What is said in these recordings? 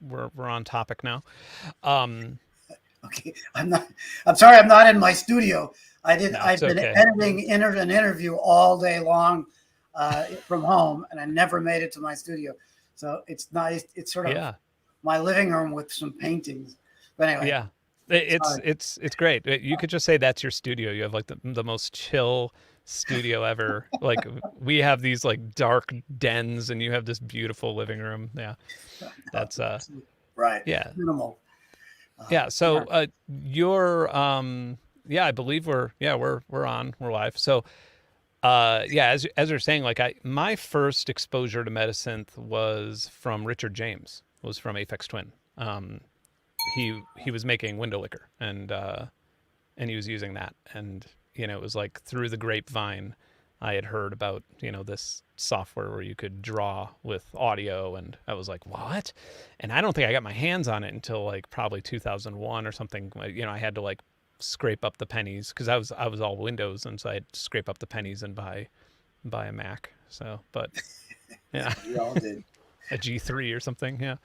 we're on topic now. Um, Okay, I'm sorry, I'm not in my studio. no, it's I've been okay. editing an interview all day long from home, and I never made it to my studio. So it's nice. It's sort of Yeah, my living room with some paintings. But anyway, yeah. sorry. It's great. You could just say that's your studio. You have like the most chill studio ever. Like we have these like dark dens, and you have this beautiful living room. Yeah, that's Right, yeah. minimal. Yeah. Yeah. So you're yeah, I believe we're on. We're live. So yeah, as you're saying, like my first exposure to Metasynth was from Richard James, was from Aphex Twin. He was making window liquor, and he was using that, and it was like through the grapevine I had heard about this software where you could draw with audio, and I was like, what? And I don't think I got my hands on it until like probably 2001 or something. I had to like scrape up the pennies because I was all Windows, and so I had to scrape up the pennies and buy a Mac. So, but yeah, We all did. a G3 or something. Yeah,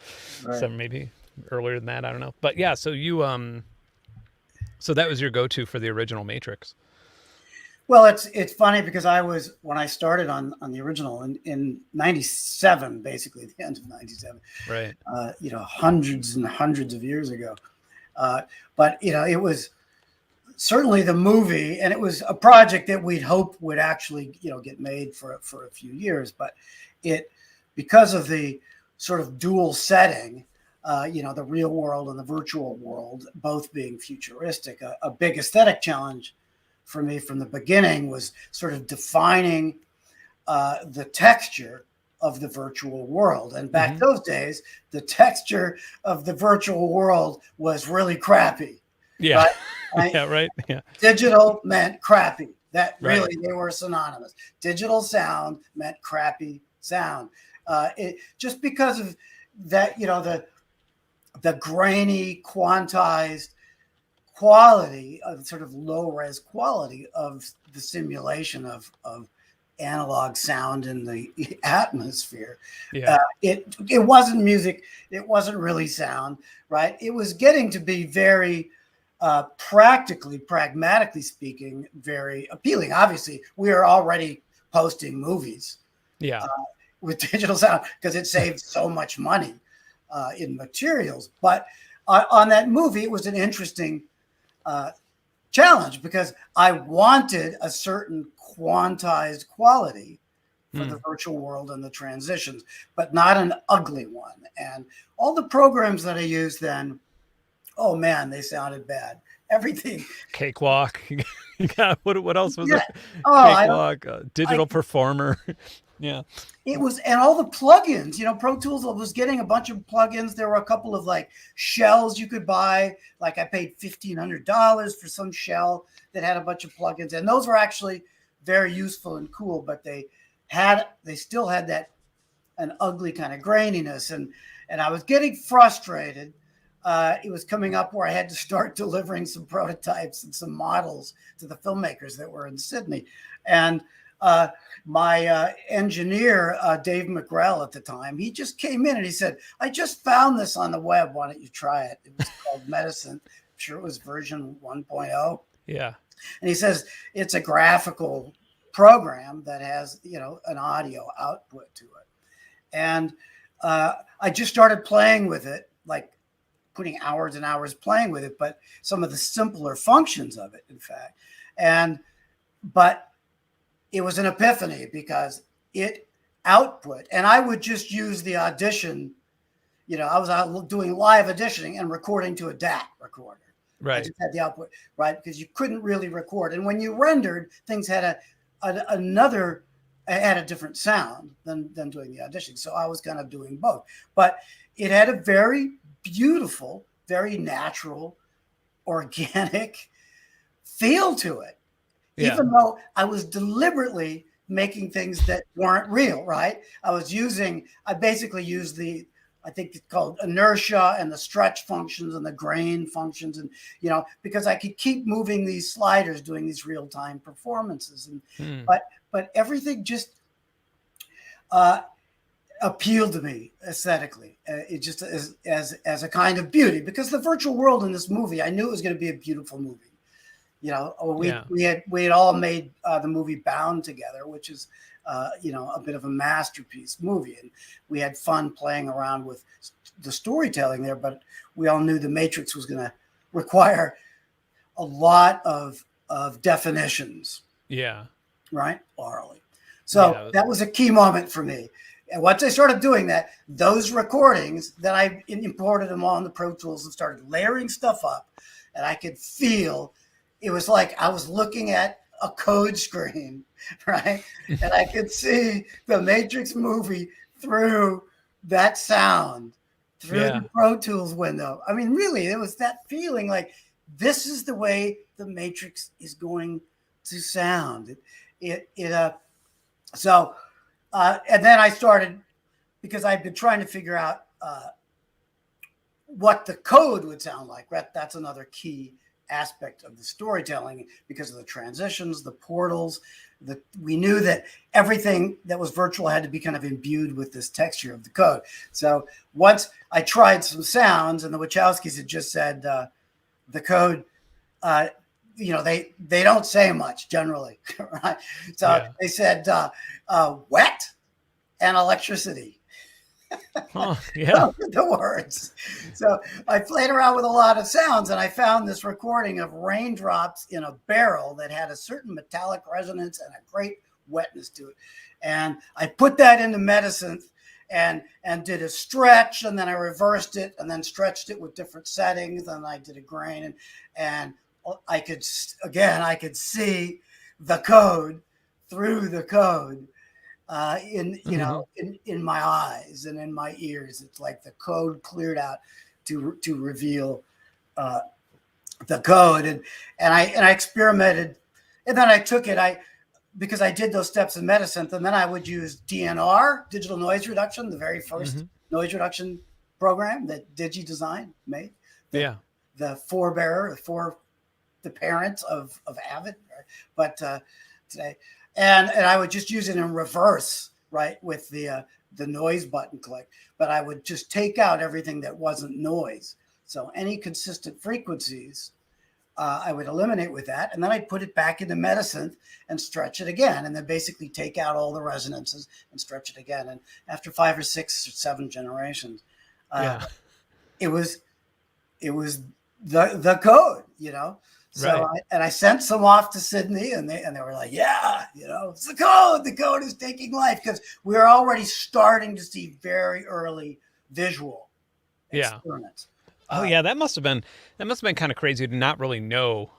Right. so maybe earlier than that. I don't know. But yeah, so so that was your go-to for the original Matrix. Well, it's funny because I was when I started on the original in '97, basically the end of '97. Right. Hundreds and hundreds of years ago. But it was certainly the movie, and it was a project that we'd hoped would actually get made for a few years. But it because of the sort of dual setting, the real world and the virtual world, both being futuristic, a big aesthetic challenge for me from the beginning was sort of defining the texture of the virtual world. And back Mm-hmm. those days, the texture of the virtual world was really crappy, Yeah. right? I, Yeah. Right. Yeah. digital meant crappy. That Right. really they were synonymous. Digital sound meant crappy sound. Just because of that, the grainy, quantized quality of sort of low res quality of the simulation of analog sound in the atmosphere. Yeah. It wasn't music. It wasn't really sound, right? It was getting to be very pragmatically speaking, very appealing. Obviously, we are already posting movies Yeah. with digital sound because it saves so much money in materials. But on that movie, it was an interesting uh, challenge because I wanted a certain quantized quality for the Mm. virtual world and the transitions, but not an ugly one. And all the programs that I used then, oh man, they sounded bad. Everything, Cakewalk. You got what else was yeah. there? Oh, I don't. Cakewalk. I Digital Performer. Yeah. It was, and all the plugins, Pro Tools was getting a bunch of plugins. There were a couple of like shells you could buy. Like I paid $1,500 for some shell that had a bunch of plugins, and those were actually very useful and cool. But they still had that an ugly kind of graininess, and I was getting frustrated. It was coming up where I had to start delivering some prototypes and some models to the filmmakers that were in Sydney, and uh, my engineer, Dave McGrell at the time, he just came in and he said, I just found this on the web. Why don't you try it? It was called Metasynth. I'm sure it was version 1.0. Yeah. And he says, it's a graphical program that has, an audio output to it. And I just started playing with it, like putting hours and hours playing with it, but some of the simpler functions of it, in fact. But it was an epiphany because it output, and I would just use the audition. I was out doing live auditioning and recording to a DAT recorder. I Right. just had the output, right? Because you couldn't really record. And when you rendered, things had had a different sound than doing the auditioning. So I was kind of doing both. But it had a very beautiful, very natural, organic feel to it, Yeah. even though I was deliberately making things that weren't real, right? I basically used I think it's called inertia and the stretch functions and the grain functions. And, because I could keep moving these sliders, doing these real time performances. Mm. But everything just, uh, appealed to me aesthetically. It just as a kind of beauty, because the virtual world in this movie, I knew it was going to be a beautiful movie. We had all made the movie Bound together, which is a bit of a masterpiece movie, and we had fun playing around with the storytelling there. But we all knew The Matrix was going to require a lot of definitions. Yeah. Right, orally. So that was a key moment for me. And once I started doing that, those recordings that I imported them on the Pro Tools and started layering stuff up, and I could feel it was like I was looking at a code screen, right? And I could see the Matrix movie through that sound, through the Pro Tools window. I mean, really, it was that feeling like this is the way the Matrix is going to sound. And then I started, because I've been trying to figure out what the code would sound like. That's another key aspect of the storytelling, because of the transitions, the portals. We knew that everything that was virtual had to be kind of imbued with this texture of the code. So once I tried some sounds, and the Wachowskis had just said the code, they don't say much generally, right? So they said wet and electricity. Oh, yeah. The words. So I played around with a lot of sounds, and I found this recording of raindrops in a barrel that had a certain metallic resonance and a great wetness to it. And I put that into Metasynth and did a stretch, and then I reversed it, and then stretched it with different settings, and I did a grain, and I could see the code through the code in my eyes and in my ears. It's like the code cleared out to reveal the code, and I experimented, and then I took it because I did those steps in Metasynth, and then I would use DNR, digital noise reduction, the very first noise reduction program that DigiDesign made. The forebearer for the parents of Avid, right? But today, and I would just use it in reverse, right, with the noise button click. But I would just take out everything that wasn't noise. So any consistent frequencies, I would eliminate with that, and then I'd put it back into Metasynth and stretch it again, and then basically take out all the resonances and stretch it again. And after 5 or 6 or 7 generations, it was the code, So I sent some off to Sydney, and they were like, yeah, it's the code. The code is taking life, because we were already starting to see very early visual experiments. Oh yeah, that must have been kind of crazy to not really know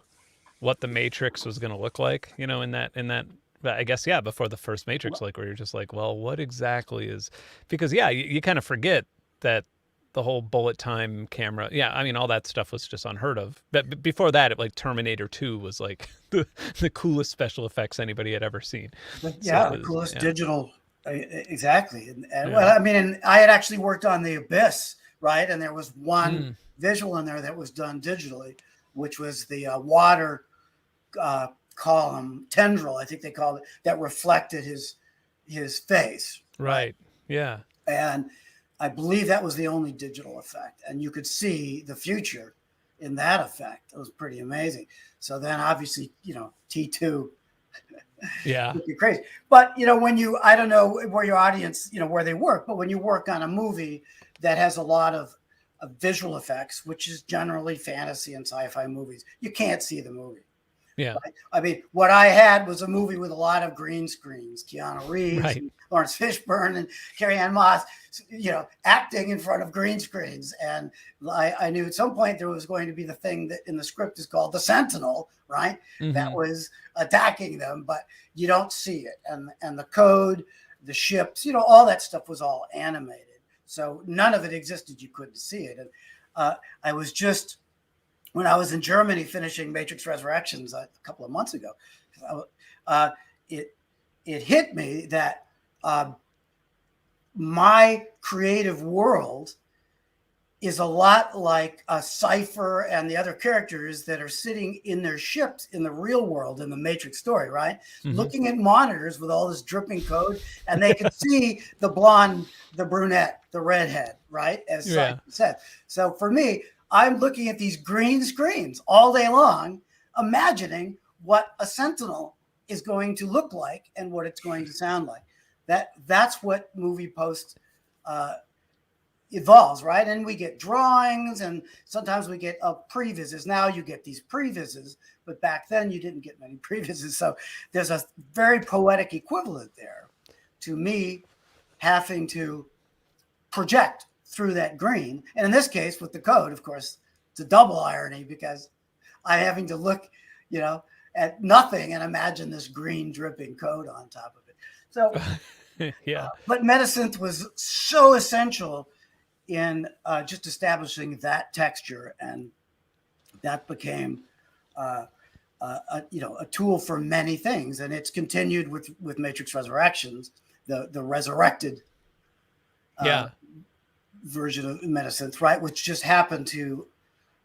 what the Matrix was going to look like, in that. I guess before the first Matrix, like where you're just like, well, what exactly is? Because you kind of forget that the whole bullet time camera, I mean, all that stuff was just unheard of. But before that, like Terminator 2 was like the coolest special effects anybody had ever seen. The coolest digital, exactly. And well, I mean, and I had actually worked on The Abyss, right? And there was one visual in there that was done digitally, which was the water column tendril, I think they called it, that reflected his face. Right. Yeah. And I believe that was the only digital effect, and you could see the future in that effect. It was pretty amazing. So then obviously, T2, you're crazy. But, when I don't know where your audience, where they work, but when you work on a movie that has a lot of visual effects, which is generally fantasy and sci-fi movies, you can't see the movie. Yeah. Right? I mean, what I had was a movie with a lot of green screens, Keanu Reeves, and Lawrence Fishburne, and Carrie-Anne Moss, acting in front of green screens. And I knew at some point there was going to be the thing that in the script is called the Sentinel, right? That was attacking them, but you don't see it. And the code, the ships, all that stuff was all animated. So none of it existed. You couldn't see it. And I was just, when I was in Germany finishing Matrix Resurrections a couple of months ago, it hit me that my creative world is a lot like a Cypher and the other characters that are sitting in their ships in the real world in the Matrix story, right? Mm-hmm. Looking at monitors with all this dripping code, and they can see the blonde, the brunette, the redhead, right? As Cypher said. So for me, I'm looking at these green screens all day long, imagining what a Sentinel is going to look like and what it's going to sound like. That's what movie post evolves, right? And we get drawings, and sometimes we get previses. Now you get these previses, but back then you didn't get many previses. So there's a very poetic equivalent there to me having to project through that green. And in this case, with the code, of course, it's a double irony because I'm having to look, at nothing and imagine this green dripping code on top of it. So, yeah. But Metasynth was so essential in just establishing that texture, and that became a tool for many things, and it's continued with Matrix Resurrections, the resurrected version of Metasynth, right, which just happened to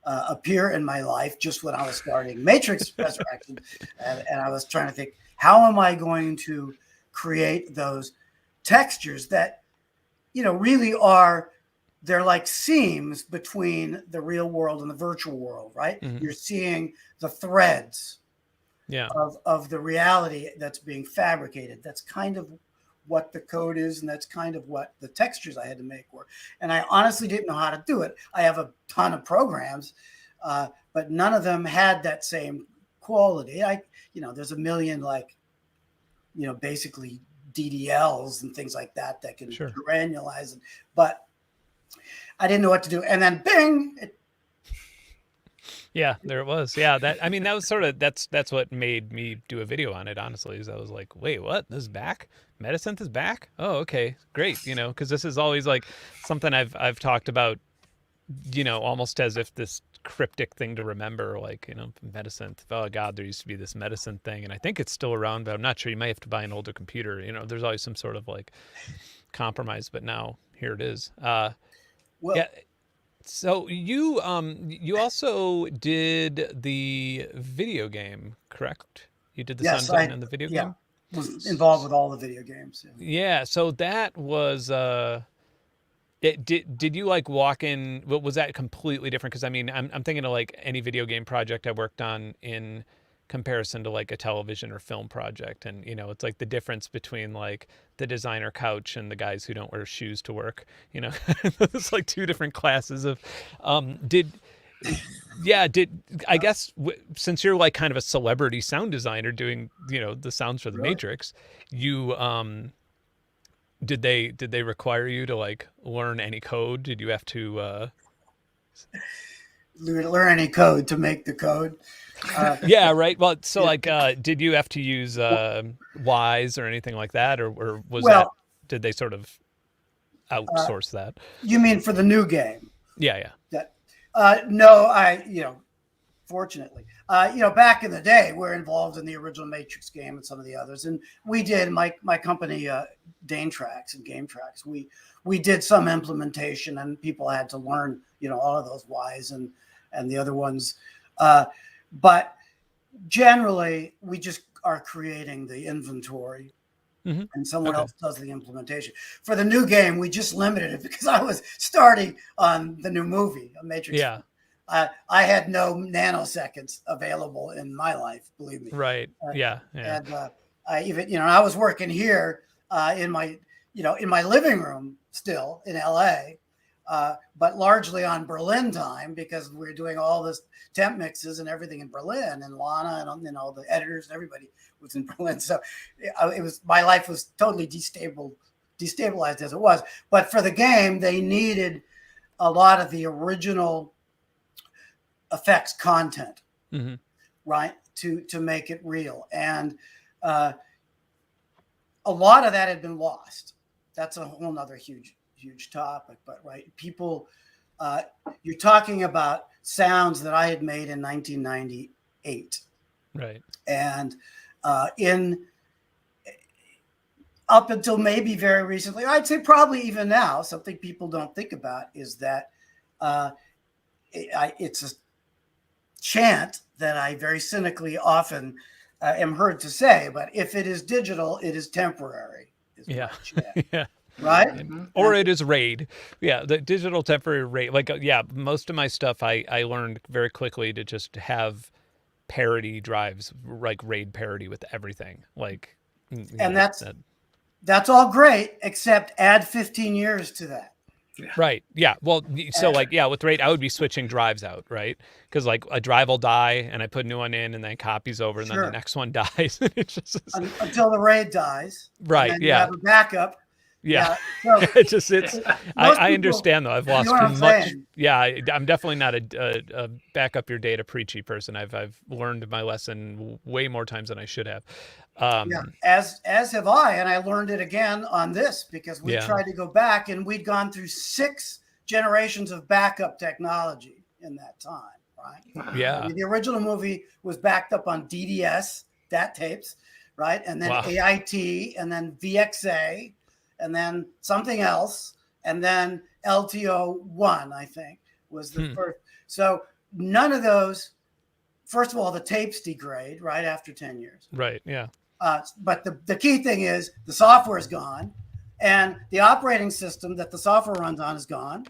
appear in my life just when I was starting Matrix Resurrection, and I was trying to think, how am I going to create those textures that really are, they're like seams between the real world and the virtual world, right? Mm-hmm. You're seeing the threads of the reality that's being fabricated. That's kind of what the code is, and that's kind of what the textures I had to make were. And I honestly didn't know how to do it. I have a ton of programs, but none of them had that same quality. There's a million basically DDLs and things like that can granulize, but I didn't know what to do. And then bing. Yeah, there it was. Yeah, that was sort of, that's what made me do a video on it, honestly, is I was like, wait, what? This is back? Metasynth is back? Oh, okay, great. Because this is always like something I've talked about, almost as if this cryptic thing to remember, like, Metasynth. Oh God, there used to be this Metasynth thing, and I think it's still around, but I'm not sure. You might have to buy an older computer. There's always some sort of like compromise, but now here it is. Yeah. So you also did the video game, correct? You did the sound design in the video game? Was involved with all the video games. Yeah. So that was did you like walk in? Was that completely different? Because I'm thinking of like any video game project I worked on in comparison to like a television or film project, and it's like the difference between like the designer couch and the guys who don't wear shoes to work. It's like two different classes of I guess since you're like kind of a celebrity sound designer doing the sounds for the Matrix, you did they require you to like learn any code? Did you have to learn any code to make the code? Yeah, right. Well, so like, did you have to use Wise or anything like that, or was did they sort of outsource that? You mean for the new game? Yeah. No, fortunately, back in the day, we're involved in the original Matrix game and some of the others, and we did my company, Dane Tracks and Game Tracks. We did some implementation, and people had to learn, all of those Wise and the other ones. But generally, we just are creating the inventory, and someone else does the implementation. For the new game, we just limited it because I was starting on the new movie, Matrix. Yeah. I had no nanoseconds available in my life, believe me. Right. Yeah. And I even, I was working here in my living room still in LA. But largely on Berlin time, because we're doing all this temp mixes and everything in Berlin, and Lana and all the editors and everybody was in Berlin. So my life was totally destabilized as it was. But for the game, they needed a lot of the original effects content, right, to make it real. And a lot of that had been lost. That's a whole nother huge topic, but right, people, you're talking about sounds that I had made in 1998, right? And up until maybe very recently, I'd say probably even now, something people don't think about is that It's a chant that I very cynically often am heard to say, but if it is digital, it is temporary. Is Yeah. yeah. Right? Or it is RAID. Yeah, the digital temporary RAID. Like, yeah, most of my stuff I learned very quickly to just have parity drives, like RAID parity with everything. Like, and that's all great, except add 15 years to that. Right. Yeah. Well, so like, yeah, with RAID, I would be switching drives out, right? Because like a drive will die and I put a new one in and then it copies over and then the next one dies. It's just until the RAID dies. Right. And then yeah. you have a backup. Yeah. So I understand though. I've lost much. Yeah. I'm definitely not a back up your data preachy person. I've learned my lesson way more times than I should have. As have I, and I learned it again on this because we tried to go back and we'd gone through 6 generations of backup technology in that time, right? Yeah. I mean, the original movie was backed up on DDS, DAT tapes, right? And then AIT, and then VXA, and then something else, and then LTO1, I think, was the first. So none of those, first of all, the tapes degrade right after 10 years. Right, yeah. But the key thing is the software is gone, and the operating system that the software runs on is gone,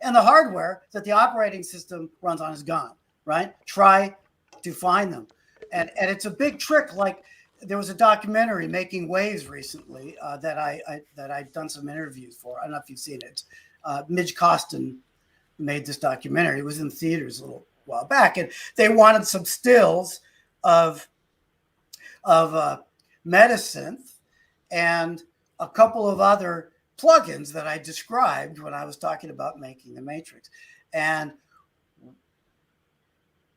and the hardware that the operating system runs on is gone, right? Try to find them. And it's a big trick. Like there was a documentary, Making Waves, recently that I've done some interviews for. I don't know if you've seen it. Midge Costin made this documentary. It was in theaters a little while back, and they wanted some stills of Metasynth and a couple of other plugins that I described when I was talking about making the Matrix. And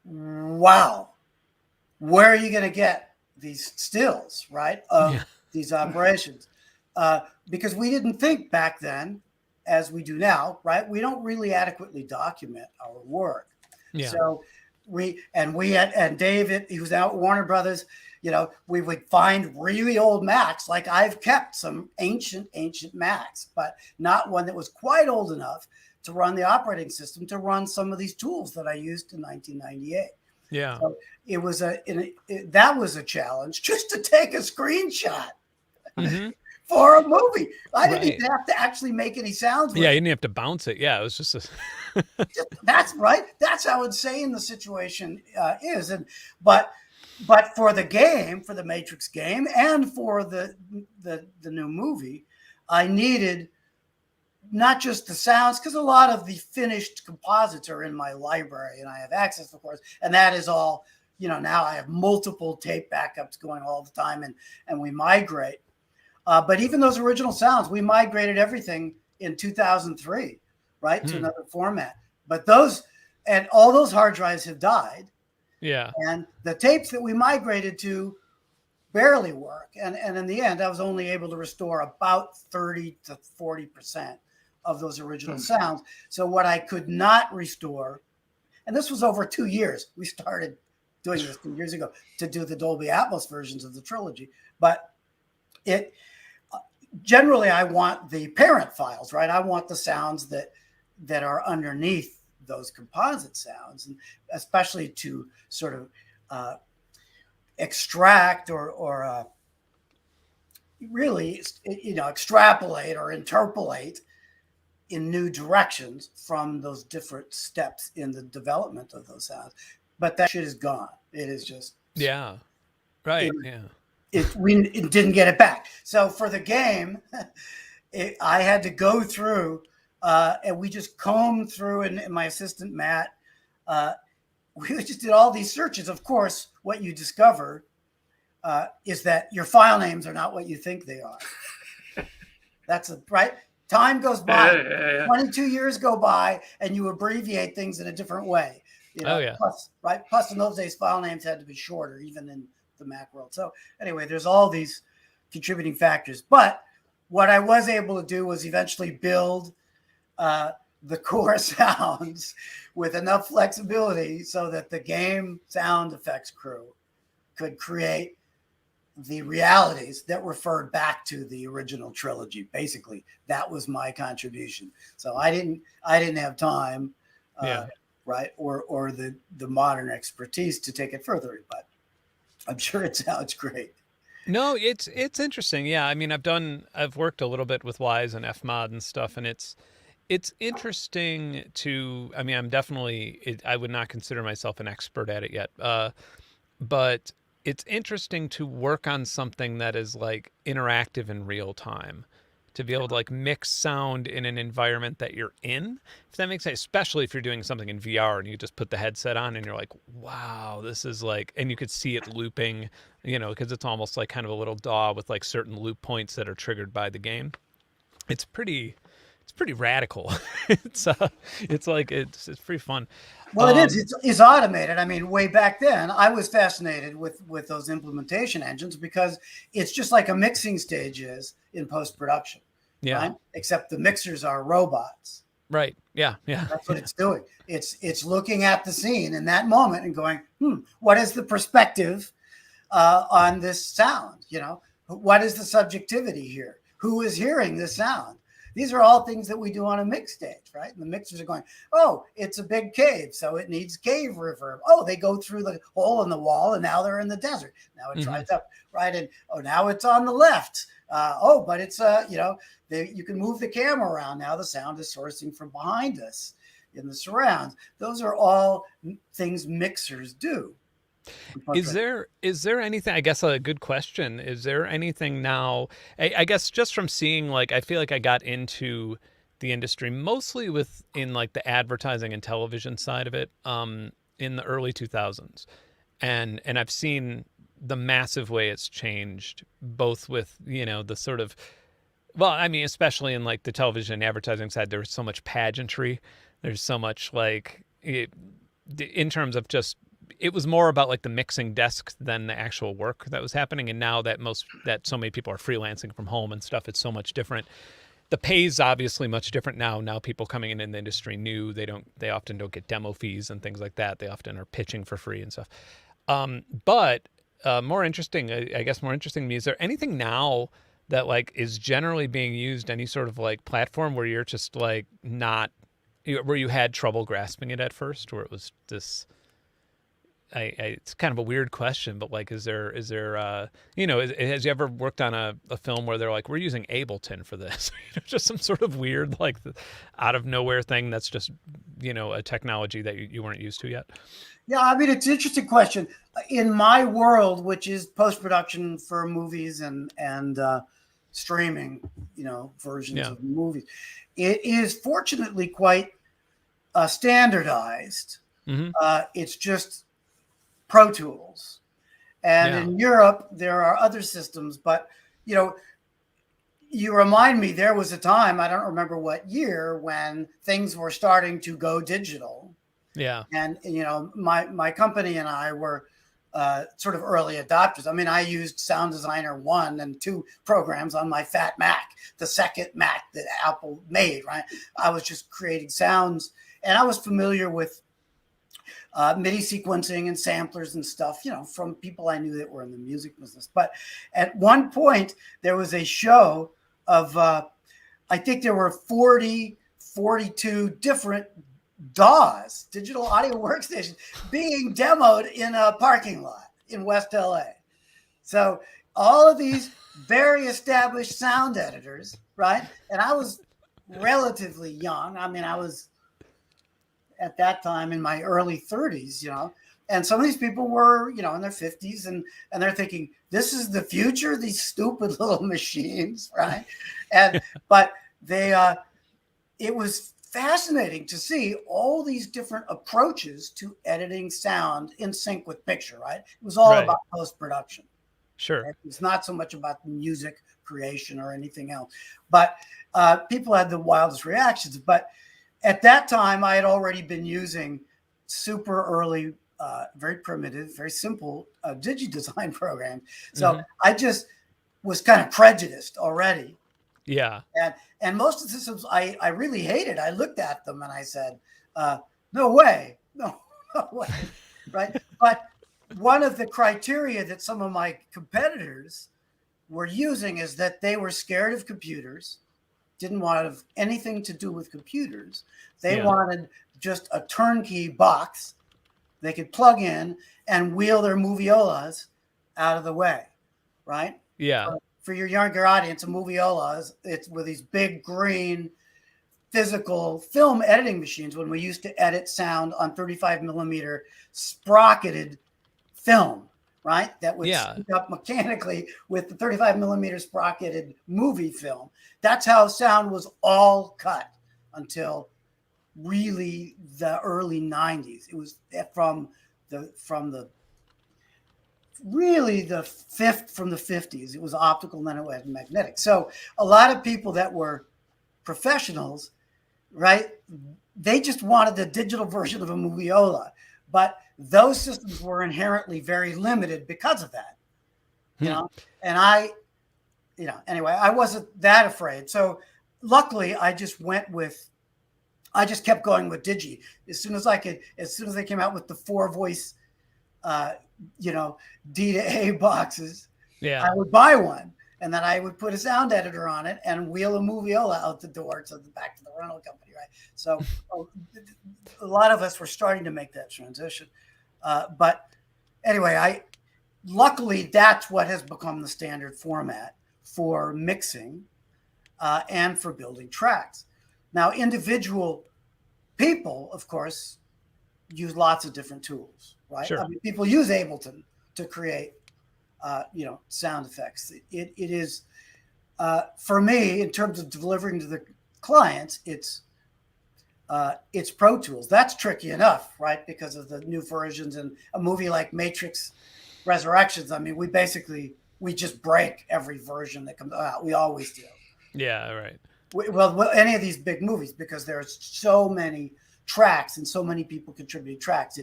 wow, where are you going to get these stills, right, of these operations? Because we didn't think back then as we do now, right? We don't really adequately document our work. Yeah. So and David, he was out at Warner Brothers, we would find really old Macs. Like I've kept some ancient Macs, but not one that was quite old enough to run the operating system, to run some of these tools that I used in 1998. Yeah. So it was that was a challenge just to take a screenshot for a movie. I didn't even have to actually make any sounds with you didn't have to bounce it. Yeah, it was just that's right. That's how insane the situation is. But for the game, for the Matrix game, and for the new movie, I needed not just the sounds, because a lot of the finished composites are in my library and I have access, of course, and that is all, now I have multiple tape backups going all the time, and we migrate. But even those original sounds, we migrated everything in 2003, right, to another format. But all those hard drives have died. Yeah. And the tapes that we migrated to barely work. And in the end, I was only able to restore about 30 to 40% of those original sounds. So what I could not restore, and this was over 2 years. We started doing this 2 years ago to do the Dolby Atmos versions of the trilogy. But generally, I want the parent files, right? I want the sounds that are underneath those composite sounds, and especially to sort of extract or really, extrapolate or interpolate in new directions from those different steps in the development of those sounds. But that shit is gone. It is just right. We didn't get it back. So for the game, I had to go through. And we just combed through, and my assistant, Matt, we just did all these searches. Of course, what you discover is that your file names are not what you think they are. That's right. Time goes by, 22 years go by, and you abbreviate things in a different way. Plus, in those days, file names had to be shorter, even in the Mac world. So anyway, there's all these contributing factors. But what I was able to do was eventually build the core sounds with enough flexibility so that the game sound effects crew could create the realities that referred back to the original trilogy. Basically, that was my contribution. So I didn't have time Yeah. right, or the modern expertise to take it further. But I'm sure it sounds great. No, it's interesting. Yeah, I mean, I've worked a little bit with Wise and Fmod and stuff, and it's interesting to. I mean, I'm definitely. I would not consider myself an expert at it yet, but it's interesting to work on something that is like interactive in real time, to be able to like mix sound in an environment that you're in, if that makes sense, especially if you're doing something in VR and you just put the headset on and you're like, wow, this is like, and you could see it looping, because it's almost like kind of a little DAW with like certain loop points that are triggered by the game. It's pretty radical. It's pretty fun. Well, it is. It's automated. I mean, way back then, I was fascinated with those implementation engines because it's just like a mixing stage is in post production. Yeah. Right? Except the mixers are robots. Right. Yeah. Yeah. That's what it's doing. It's looking at the scene in that moment and going, what is the perspective on this sound? What is the subjectivity here? Who is hearing this sound? These are all things that we do on a mix stage, right? And the mixers are going, oh, it's a big cave, so it needs cave reverb. Oh, they go through the hole in the wall, and now they're in the desert. Now it dries up, right? And now it's on the left. But it's you can move the camera around. Now the sound is sourcing from behind us in the surrounds. Those are all things mixers do. Is there anything, I guess a good question, is there anything now, I guess just from seeing, like, I feel like I got into the industry mostly in like the advertising and television side of it in the early 2000s. And I've seen the massive way it's changed, both with, the sort of, well, I mean, especially in like the television and advertising side, there's so much pageantry. There's so much in terms of just, it was more about like the mixing desk than the actual work that was happening. And now that so many people are freelancing from home and stuff, it's so much different. The pay's obviously much different now. Now people coming in the industry they often don't get demo fees and things like that. They often are pitching for free and stuff. But more interesting to me, is there anything now that like is generally being used, any sort of like platform where you're just like where you had trouble grasping it at first, or it was this, it's kind of a weird question, but like, has you ever worked on a film where they're like, we're using Ableton for this, just some sort of weird, like out of nowhere thing that's just, a technology that you weren't used to yet? Yeah, I mean, it's an interesting question. In my world, which is post-production for movies and streaming, versions of movies, it is fortunately quite standardized. It's just Pro Tools. And in Europe, there are other systems. But, you remind me, there was a time, I don't remember what year, when things were starting to go digital. Yeah. And, my company and I were sort of early adopters. I mean, I used Sound Designer 1 and 2 programs on my fat Mac, the second Mac that Apple made, right? I was just creating sounds, and I was familiar with MIDI sequencing and samplers and stuff, from people I knew that were in the music business. But at one point, there was a show of, I think there were 42 different DAWs, digital audio workstations, being demoed in a parking lot in West LA. So all of these very established sound editors, right? And I was relatively young. I mean, I was at that time in my early 30s, and some of these people were, in their 50s, and they're thinking, this is the future, these stupid little machines, right? But it was fascinating to see all these different approaches to editing sound in sync with picture, right? It was all about post-production. Sure. Right? It's not so much about music creation or anything else, but people had the wildest reactions. But at that time, I had already been using super early, very primitive, very simple digi-design programs. So I just was kind of prejudiced already. Yeah. And most of the systems I really hated. I looked at them and I said, no way, no way, right? But one of the criteria that some of my competitors were using is that they were scared of computers, didn't want to have anything to do with computers. They wanted just a turnkey box they could plug in and wheel their moviolas out of the way, right? Yeah. For your younger audience, a moviola it's with these big green physical film editing machines when we used to edit sound on 35 millimeter sprocketed film, right? That would sync up mechanically with the 35 millimeter sprocketed movie film. That's how sound was all cut until really the early 90s. It was from the really the fifth from the 50s. It was optical, and then it went magnetic. So a lot of people that were professionals, right, they just wanted the digital version of a moviola, but those systems were inherently very limited because of that, you know. And anyway, I wasn't that afraid. So luckily, I just kept going with Digi. As soon as they came out with the 4-voice, D to A boxes, I would buy one, and then I would put a sound editor on it and wheel a moviola out the door to the back to the rental company, right? So a lot of us were starting to make that transition. But anyway, luckily that's what has become the standard format for mixing and for building tracks. Now, individual people, of course, use lots of different tools, right? Sure. I mean, people use Ableton to create, sound effects. It is, for me, in terms of delivering to the clients, it's Pro Tools. That's tricky enough, right? Because of the new versions and a movie like Matrix Resurrections. I mean, we just break every version that comes out. We always do. Yeah, right. Well, any of these big movies, because there's so many tracks and so many people contribute tracks,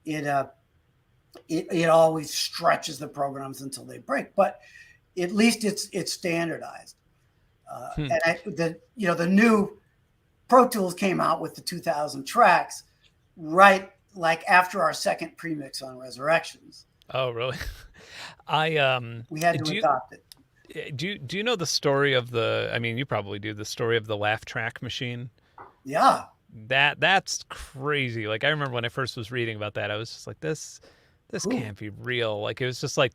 it always stretches the programs until they break. But at least it's standardized. And the new Pro Tools came out with the 2000 tracks right like after our second premix on Resurrections. Oh, really? We had to adopt it. Do you know the story of you probably do, the story of the laugh track machine? Yeah. That's crazy. Like, I remember when I first was reading about that, I was just like, this can't be real. Like, it was just like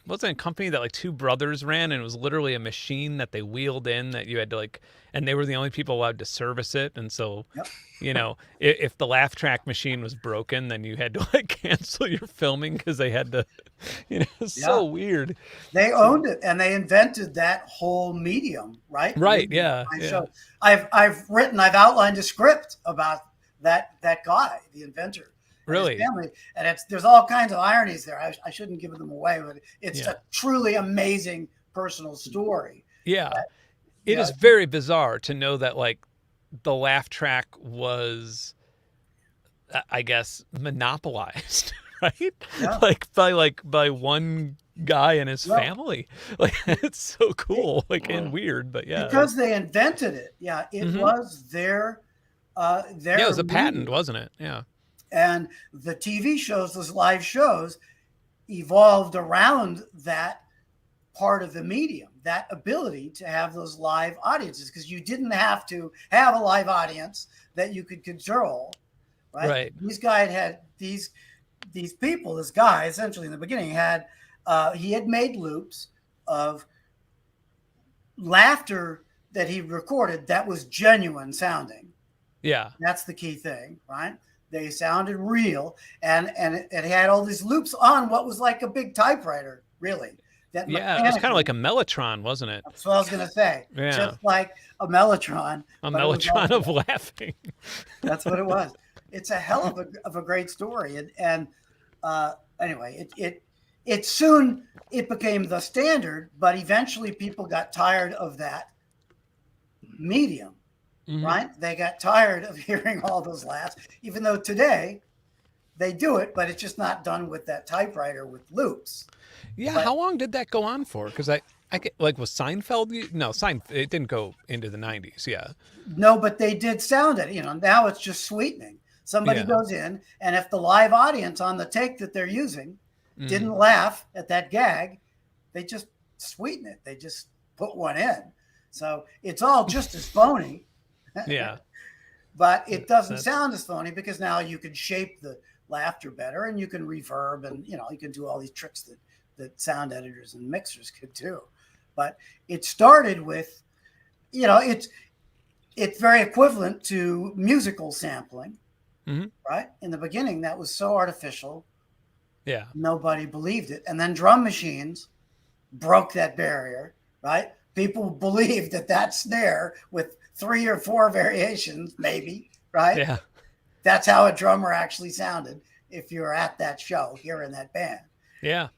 wasn't a company that like two brothers ran, and it was literally a machine that they wheeled in that you had to and they were the only people allowed to service it. And so, if the laugh track machine was broken, then you had to cancel your filming because they had to, so weird. They owned it, and they invented that whole medium, right? Right. Yeah. So I've outlined a script about that guy, the inventor. Really? His family, and there's all kinds of ironies there. I shouldn't give them away, but it's a truly amazing personal story. Yeah. It is very bizarre to know that the laugh track was, I guess, monopolized, right? Yeah. By one guy and his family. It's so cool, and weird, but yeah. Because they invented it. Yeah, it was their it was a patent, wasn't it? Yeah. And the TV shows, those live shows, evolved around that part of the medium, that ability to have those live audiences, because you didn't have to have a live audience that you could control, right? These guys had these people, this guy essentially in the beginning he had made loops of laughter that he recorded that was genuine sounding. Yeah. That's the key thing, right? They sounded real, and it had all these loops on what was like a big typewriter, really. It was kind of like a mellotron, wasn't it? That's what I was going to say. Yeah. Just like a mellotron. A mellotron of laughing. That's what it was. It's a hell of a great story. And anyway, it soon became the standard, but eventually people got tired of that medium. Mm-hmm. Right? They got tired of hearing all those laughs, even though today they do it, but it's just not done with that typewriter with loops. Yeah. But how long did that go on for? Because I was Seinfeld? No, it didn't go into the 90s. Yeah. No, but they did sound it. Now it's just sweetening. Somebody goes in, and if the live audience on the take that they're using didn't laugh at that gag, they just sweeten it. They just put one in. So it's all just as phony. Yeah. but it doesn't That's sound as phony because now you can shape the laughter better, and you can reverb, and you can do all these tricks that sound editors and mixers could do. But it started with, it's very equivalent to musical sampling, right? In the beginning, that was so artificial. Yeah. Nobody believed it. And then drum machines broke that barrier, right? People believed that snare with 3 or 4 variations, maybe, right? Yeah. That's how a drummer actually sounded if you're at that show, here in that band. Yeah.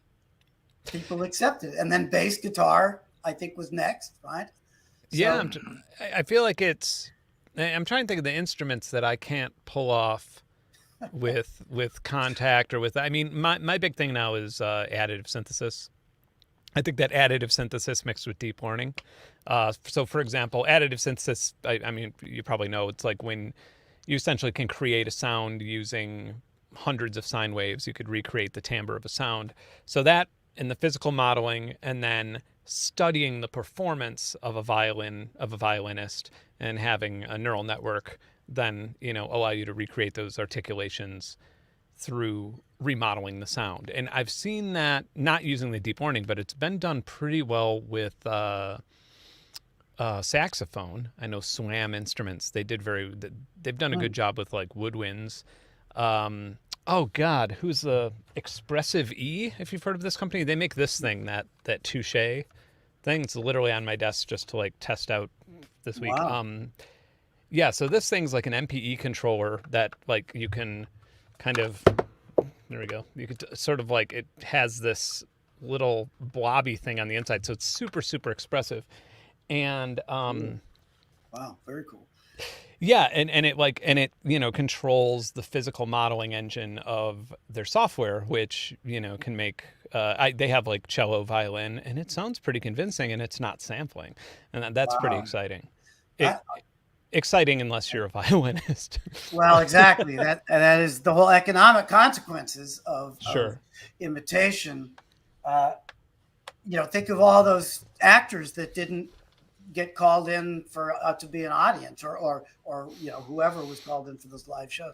People accepted it. And then bass guitar, I think, was next, right? Yeah. I feel like I'm trying to think of the instruments that I can't pull off with Contact or with, I mean, my big thing now is additive synthesis. I think that additive synthesis mixed with deep learning. So for example, additive synthesis, I mean, you probably know, it's like when you essentially can create a sound using hundreds of sine waves, you could recreate the timbre of a sound. So that in the physical modeling, and then studying the performance of a violinist and having a neural network then, allow you to recreate those articulations through remodeling the sound. And I've seen that, not using the deep learning, but it's been done pretty well with saxophone. I know Swam Instruments, they've done a good job with like woodwinds. Oh God, who's the Expressive E? If you've heard of this company, they make this thing, that touche thing. It's literally on my desk just to like test out this week. Wow. Yeah, so this thing's like an MPE controller that like you can kind of, there we go. You could sort of like, it has this little blobby thing on the inside, so it's super, super expressive. And wow, very cool. yeah, and it controls the physical modeling engine of their software, which can make they have like cello, violin, and it sounds pretty convincing, and it's not sampling, and that's pretty exciting. Exciting unless you're a violinist. Well, exactly. That is the whole economic consequences of imitation. Think of all those actors that didn't get called in for to be an audience, or whoever was called in for those live shows.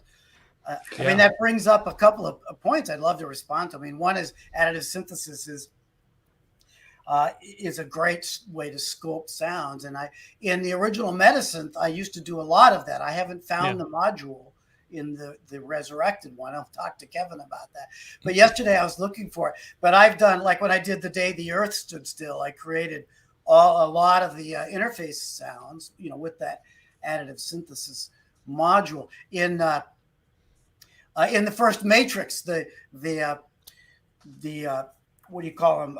I mean, that brings up a couple of points I'd love to respond to. I mean, one is additive synthesis is a great way to sculpt sounds. And in the original Metasynth, I used to do a lot of that. I haven't found the module in the resurrected one. I'll talk to Kevin about that. But yesterday I was looking for it. But I've done, like when I did The Day the Earth Stood Still, I created a lot of the interface sounds, with that additive synthesis module. In the first Matrix, the what do you call them?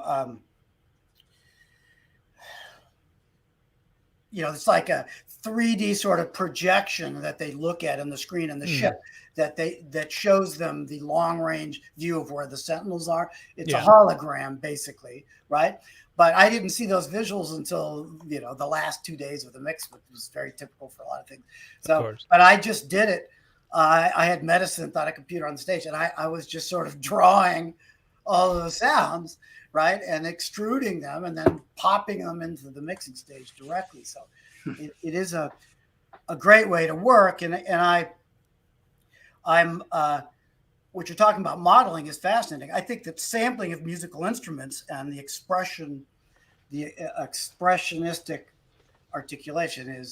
It's like a 3D sort of projection that they look at on the screen in the ship that shows them the long range view of where the sentinels are. It's a hologram, basically, right? But I didn't see those visuals until the last 2 days of the mix, which was very typical for a lot of things. So, but I just did it. I had Metasynth on a computer on the stage, and I was just sort of drawing all of the sounds, right, and extruding them and then popping them into the mixing stage directly. So it is a great way to work. And I'm what you're talking about modeling is fascinating. I think that sampling of musical instruments and the expressionistic articulation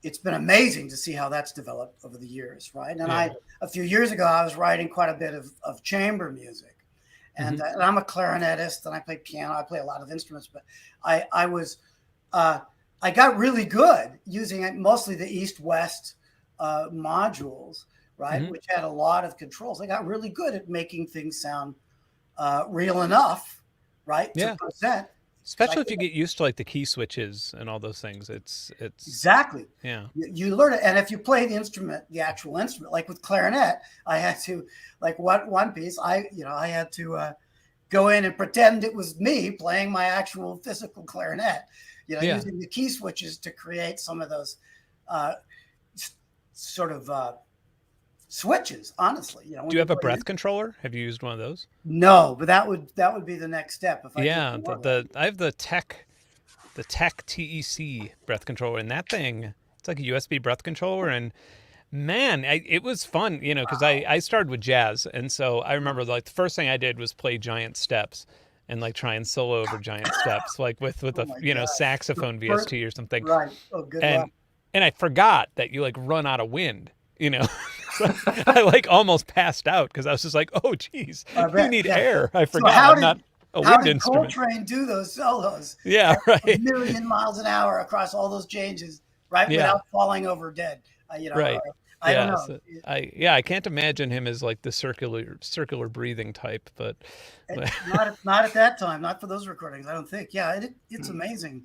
it's been amazing to see how that's developed over the years, right? And a few years ago, I was writing quite a bit of chamber music. And, and I'm a clarinetist, and I play piano. I play a lot of instruments, but I got really good using mostly the East-West modules, right, which had a lot of controls. I got really good at making things sound real enough, right, to present. Especially if you get used to like the key switches and all those things, it's exactly. Yeah. You learn it, and if you play the actual instrument, like with clarinet, I had to, like one piece, I had to go in and pretend it was me playing my actual physical clarinet, using the key switches to create some of those sort of switches, honestly. Do you have a breath controller? Have you used one of those? No, but that would be the next step. If I I have the Tech TEC breath controller, and that thing, it's like a USB breath controller, and Man, it was fun, because I started with jazz. And so I remember like the first thing I did was play giant steps and like try and solo over giant steps, like with Oh a, my God. The saxophone first, VST or something. right. Oh, good luck. And I forgot that you like run out of wind. So I like almost passed out because I was just like, oh, geez, I you bet, need yeah. air. I So forgot I'm not a how wind did instrument. Coltrane do those solos Yeah, at a right. million miles an hour across all those changes, right, Yeah, without falling over dead? right. I don't Yeah, know. so I can't imagine him as like the circular breathing type, but Not at that time, not for those recordings, I don't think. Yeah, it's amazing.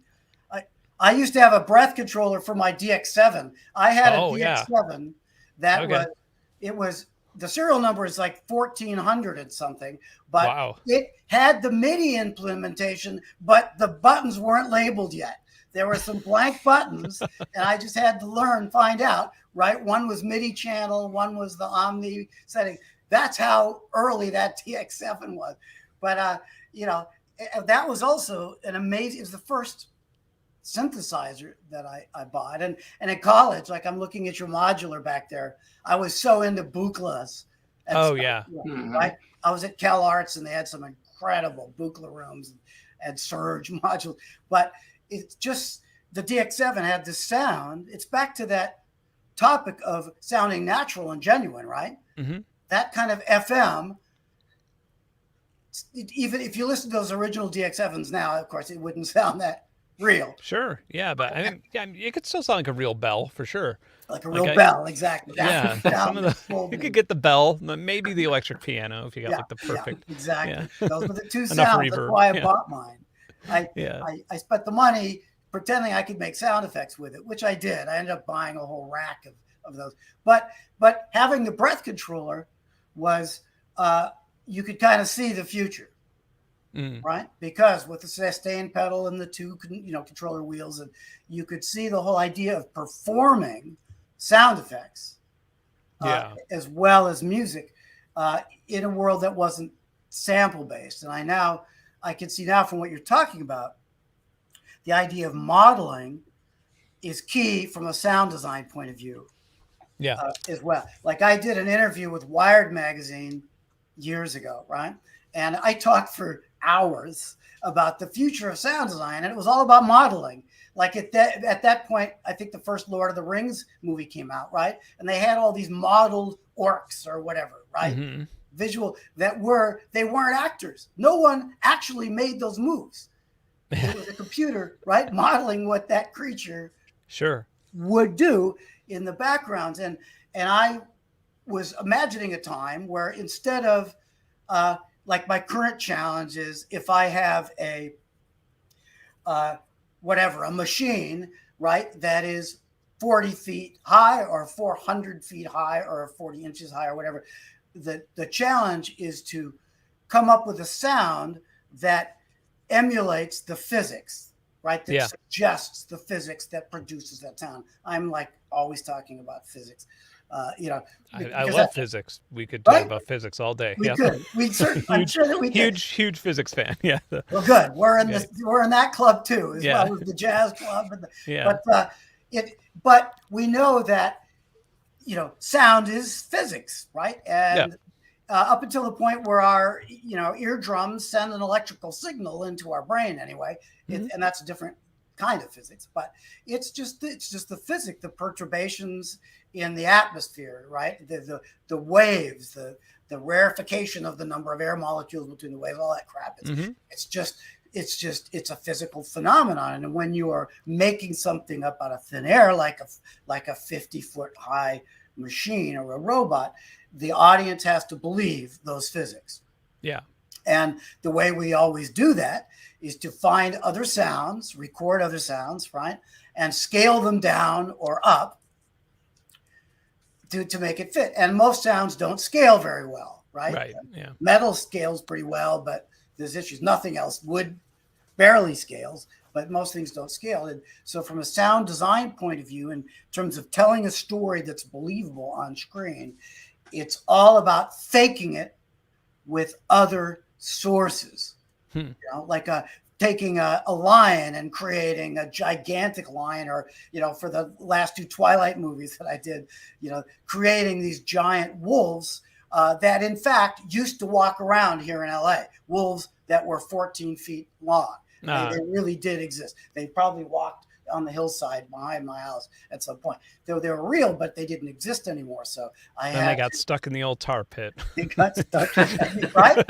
I I used to have a breath controller for my DX7. I had a oh yeah. DX7 that Okay. was the serial number is like 1400 and something, but Wow. it had the MIDI implementation, but the buttons weren't labeled yet. There were some blank buttons, and I just had to find out, right? One was MIDI channel, one was the Omni setting. That's how early that TX7 was. But, that was also an amazing, it was the first synthesizer that I bought. And in college, like I'm looking at your modular back there, I was so into Buchlas. Oh yeah. Right. I was at Cal Arts and they had some incredible Buchla rooms and Surge modules. But it's just the DX7 had this sound. It's back to that topic of sounding natural and genuine, right? Mm-hmm. That kind of FM. Even if you listen to those original DX7s now, of course, it wouldn't sound that real. Sure. Yeah, but I mean, yeah, it could still sound like a real bell for sure. Like a real bell, exactly. Yeah, some of the you could get the bell, maybe the electric piano if you got like the perfect. Yeah, exactly. Yeah. Those were the two Enough sounds. reverb. That's why I bought mine. Yeah. I spent the money pretending I could make sound effects with it, which I did. I ended up buying a whole rack of those. But having the breath controller was you could kind of see the future. Right, because with the sustain pedal and the two controller wheels, and you could see the whole idea of performing sound effects as well as music in a world that wasn't sample based. And I can see now from what you're talking about, the idea of modeling is key from a sound design point of view. As well. Like I did an interview with Wired magazine years ago, right? And I talked for hours about the future of sound design, and it was all about modeling. Like at that point, I think the first Lord of the Rings movie came out, right? And they had all these modeled orcs or whatever, right? Mm-hmm. Visual they weren't actors. No one actually made those moves. It was a computer, right? Modeling what that creature would do in the backgrounds. And I was imagining a time where instead of like my current challenge is if I have a machine, right, that is 40 feet high or 400 feet high or 40 inches high or whatever, the challenge is to come up with a sound that emulates the physics, right, that suggests the physics that produces that sound. I'm like always talking about physics. I love physics. We could talk about physics all day. We could. I'm sure that we could. Huge physics fan. Yeah. Well, good. We're in that club too, as well as the jazz club. But we know that sound is physics, right? And up until the point where our eardrums send an electrical signal into our brain, anyway, and that's a different kind of physics. But it's just the physics, the perturbations in the atmosphere, right? The waves, the rarefication of the number of air molecules between the waves, all that crap. It's a physical phenomenon. And when you are making something up out of thin air, like a 50-foot high machine or a robot, the audience has to believe those physics. Yeah. And the way we always do that is to find other sounds, record other sounds, right? And scale them down or up to make it fit. And most sounds don't scale very well, right? Right. Yeah. Metal scales pretty well, but there's issues. Nothing else. Wood barely scales, but most things don't scale. And so from a sound design point of view, in terms of telling a story that's believable on screen, it's all about faking it with other sources. Like taking a lion and creating a gigantic lion, or, for the last 2 Twilight movies that I did, creating these giant wolves that in fact used to walk around here in LA, wolves that were 14 feet long. They really did exist. They probably walked on the hillside behind my house at some point. They were real, but they didn't exist anymore. So they got stuck in the old tar pit. They got stuck, right?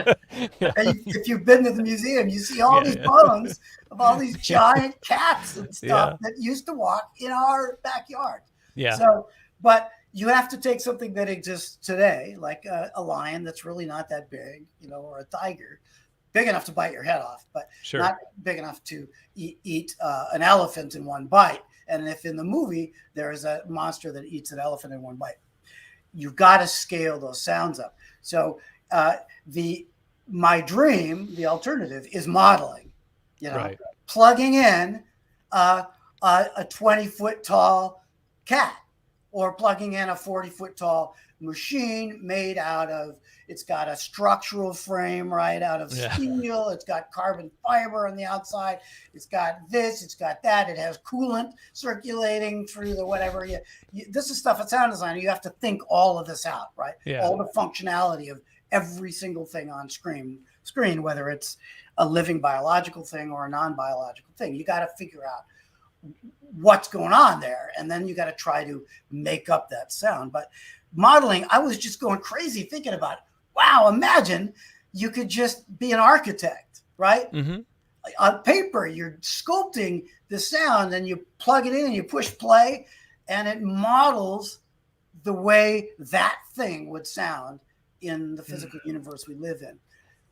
Yeah. And if you've been to the museum, you see all these bones of all these giant cats and stuff that used to walk in our backyard. Yeah. So, but you have to take something that exists today, like a lion that's really not that big, or a tiger, big enough to bite your head off, but not big enough to eat an elephant in one bite. And if in the movie there is a monster that eats an elephant in one bite, you've got to scale those sounds up. So my dream, the alternative, is modeling. Plugging in a 20-foot tall cat, or plugging in a 40-foot tall machine made out of, it's got a structural frame out of steel. It's got carbon fiber on the outside. It's got this, it's got that. It has coolant circulating through the whatever. This is stuff at sound design. You have to think all of this out, right? Yeah. All the functionality of every single thing on screen, whether it's a living biological thing or a non-biological thing. You got to figure out what's going on there, and then you got to try to make up that sound. But modeling, I was just going crazy thinking about, wow, imagine you could just be an architect, right? Mm-hmm. On paper, you're sculpting the sound, and you plug it in and you push play, and it models the way that thing would sound in the physical universe we live in.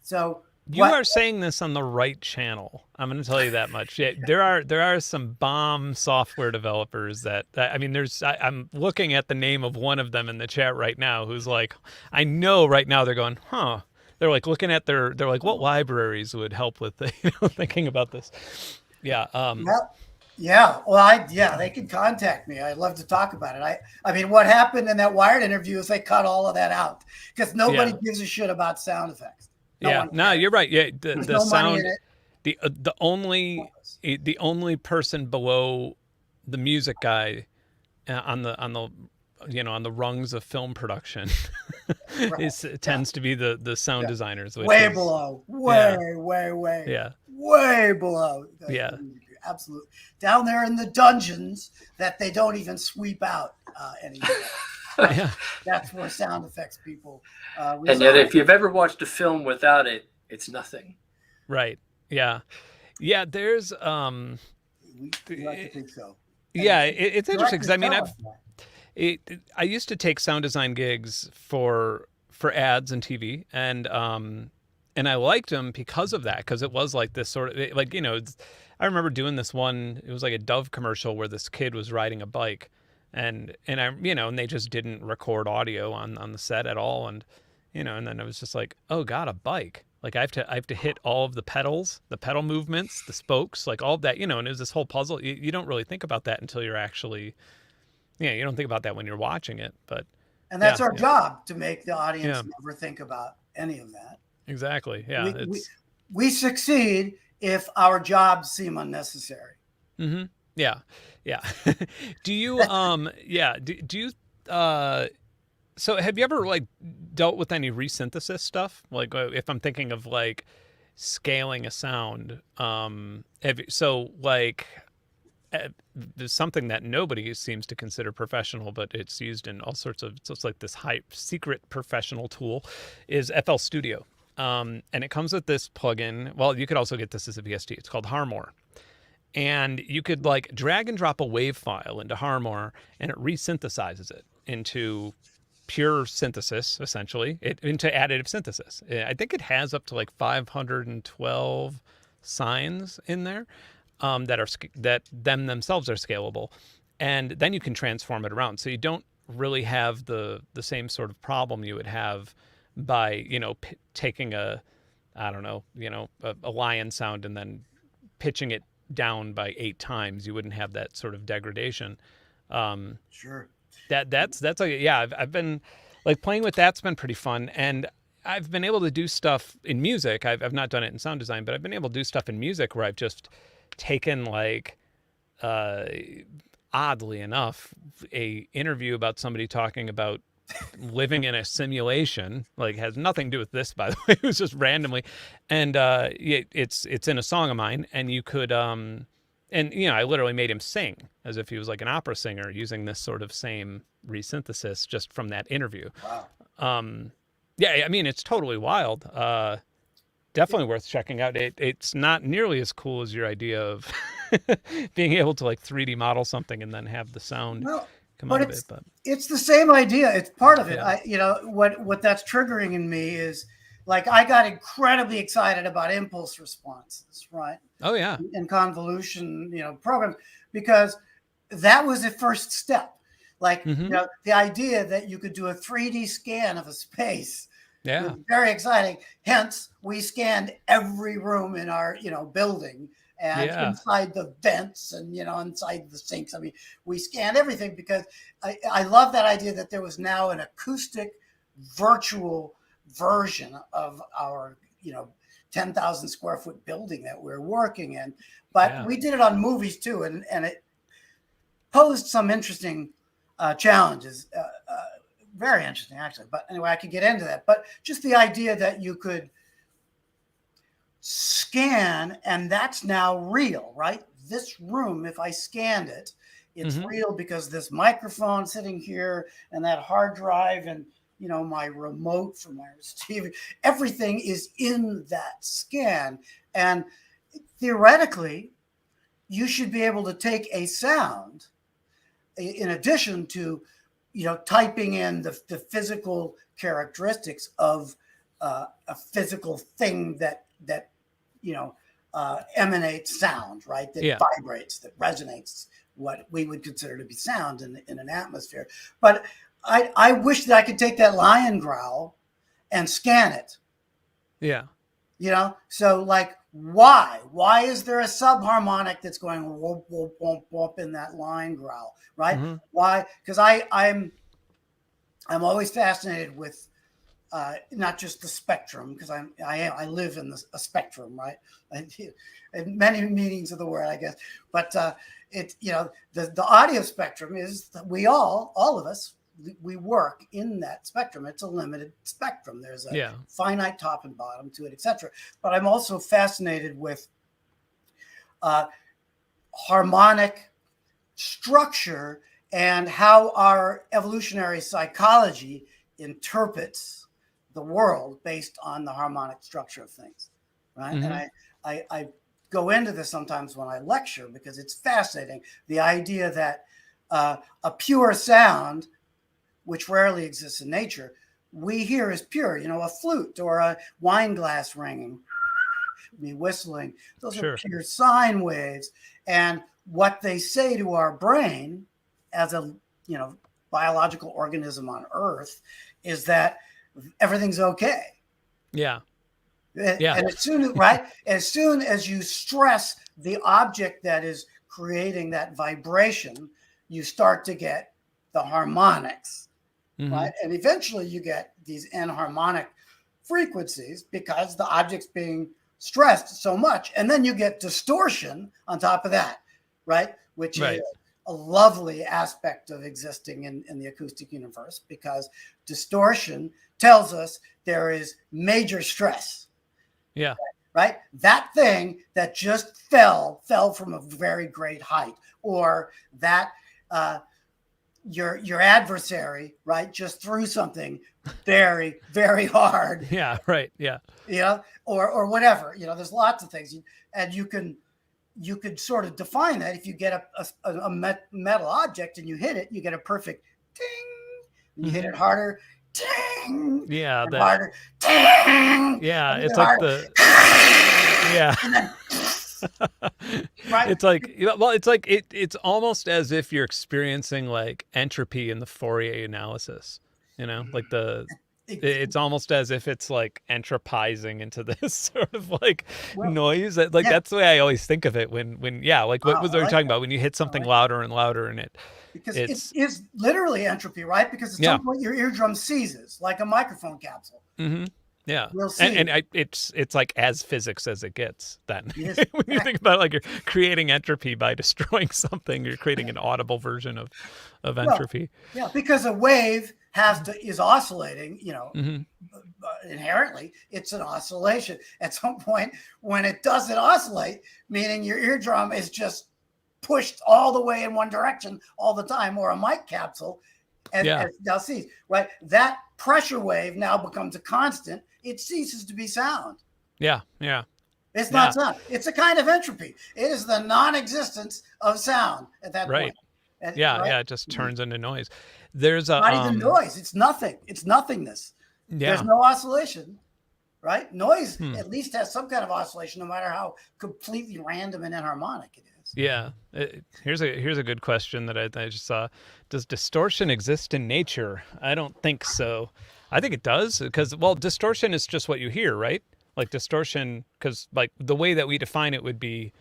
So you are saying this on the right channel. I'm going to tell you that much. Yeah, there are some bomb software developers that I mean, I'm looking at the name of one of them in the chat right now, who's like, I know right now they're going, huh? They're like looking at they're like, what libraries would help with thinking about this? Yeah. They can contact me. I'd love to talk about it. I mean, what happened in that Wired interview is they cut all of that out because nobody gives a shit about sound effects. No, you're right. Yeah, the sound, money in it. the only person below the music guy on the rungs of film production tends to be the sound designers. Way below. Way below. Yeah. Absolutely. Down there in the dungeons that they don't even sweep out anymore. That's where sound effects people and yet if you've ever watched a film without it, it's nothing. Right. Yeah. There's we like to think so. It's interesting because I mean I used to take sound design gigs for ads and TV, and I liked them because of that, because it was like this sort of I remember doing this one. It was like a Dove commercial where this kid was riding a bike. And they just didn't record audio on the set at all, and then I was just like, oh god, a bike! Like I have to hit all of the pedals, the pedal movements, the spokes, like all of that, and it was this whole puzzle. You don't really think about that until you're actually, you don't think about that when you're watching it, but. And that's our job, to make the audience never think about any of that. Exactly. Yeah. We succeed if our jobs seem unnecessary. Mm-hmm. Yeah. Do you do you so have you ever like dealt with any resynthesis stuff? Like if I'm thinking of like scaling a sound, there's something that nobody seems to consider professional, but it's used in all sorts of, so it's like this high secret professional tool, is FL Studio. And it comes with this plugin. Well, you could also get this as a VST. It's called Harmor. And you could like drag and drop a wave file into Harmor, and it resynthesizes it into pure synthesis, essentially, into additive synthesis. I think it has up to like 512 signs in there that themselves are scalable, and then you can transform it around. So you don't really have the same sort of problem you would have by taking a lion sound and then pitching it down by 8 times. You wouldn't have that sort of degradation. Sure. That's like, I've been like playing with that's been pretty fun. And I've been able to do stuff in music. I've not done it in sound design, but I've been able to do stuff in music where I've just taken like, oddly enough, a interview about somebody talking about living in a simulation, like has nothing to do with this, by the way. It was just randomly, and it's in a song of mine, and you could and I literally made him sing as if he was like an opera singer using this sort of same resynthesis just from that interview. Wow. Yeah, I mean, it's totally wild. Definitely worth checking out. It's not nearly as cool as your idea of being able to like 3D model something and then have the sound Well, come but out of it. But it's the same idea. It's part of it. Yeah. What that's triggering in me is like I got incredibly excited about impulse responses, right? oh yeah, And convolution, programs, because that was the first step. Like, the idea that you could do a 3D scan of a space yeah, was very exciting. Hence, we scanned every room in our, building and Yeah. inside the vents and, inside the sinks. I mean, we scanned everything because I love that idea that there was now an acoustic virtual version of our, 10,000 square foot building that we're working in. But Yeah. we did it on movies too. And it posed some interesting challenges, very interesting actually. But anyway, I could get into that. But just the idea that you could scan and that's now real, right? This room, if I scanned it, it's real because this microphone sitting here and that hard drive and my remote for my TV, everything is in that scan. And theoretically, you should be able to take a sound in addition to, typing in the physical characteristics of a physical thing that emanates sound, right? That vibrates, that resonates, what we would consider to be sound in an atmosphere. But I wish that I could take that lion growl and scan it. Yeah. So like, why? Why is there a subharmonic that's going whoop, whoop, whoop, whoop in that lion growl, right? Why? Because I'm always fascinated with not just the spectrum, because I live in a spectrum, right? In many meanings of the word, I guess. But the audio spectrum is all of us. We work in that spectrum. It's a limited spectrum. There's a finite top and bottom to it, etc. But I'm also fascinated with harmonic structure and how our evolutionary psychology interprets the world based on the harmonic structure of things, right? And I go into this sometimes when I lecture because it's fascinating. The idea that a pure sound, which rarely exists in nature, we hear as pure, a flute or a wine glass ringing, me whistling. Those are pure sine waves. And what they say to our brain as a, biological organism on Earth is that everything's okay. Yeah. And as soon as you stress the object that is creating that vibration, you start to get the harmonics. Right? And eventually you get these enharmonic frequencies because the object's being stressed so much. And then you get distortion on top of that, right? Which is a lovely aspect of existing in the acoustic universe, because distortion tells us there is major stress. Yeah. Right? That thing that just fell from a very great height, or that your adversary, right, just threw something very, very hard. Yeah, right. Yeah. Or whatever. There's lots of things, and you could sort of define that. If you get a metal object and you hit it, you get a perfect ting. And you hit it harder, ting. Yeah, harder, ting. Yeah, it's like harder. And then, right? It's like it's almost as if you're experiencing like entropy in the Fourier analysis, like it's almost as if it's like entropizing into this sort of like noise. That's the way I always think of it when what was we talking about when you hit something louder and louder, and because it is literally entropy, right? Because at some point your eardrum seizes like a microphone capsule. Yeah. We'll see. It's like as physics as it gets then. Yes. When you think about it, like you're creating entropy by destroying something, you're creating an audible version of Well, entropy. yeah, because a wave is oscillating, inherently it's an oscillation. At some point when it doesn't oscillate, meaning your eardrum is just pushed all the way in one direction all the time, or a mic capsule, as now sees, right? That pressure wave now becomes a constant. It ceases to be sound. Yeah. It's not sound. It's a kind of entropy. It is the non-existence of sound at that point. And, it just turns into noise. There's a not even noise. It's nothing. It's nothingness. Yeah. There's no oscillation, right? Noise at least has some kind of oscillation, no matter how completely random and inharmonic it is. Yeah. Here's a good question that I just saw. Does distortion exist in nature? I don't think so. I think it does, because, well, distortion is just what you hear, right? Like distortion, because like the way that we define it would be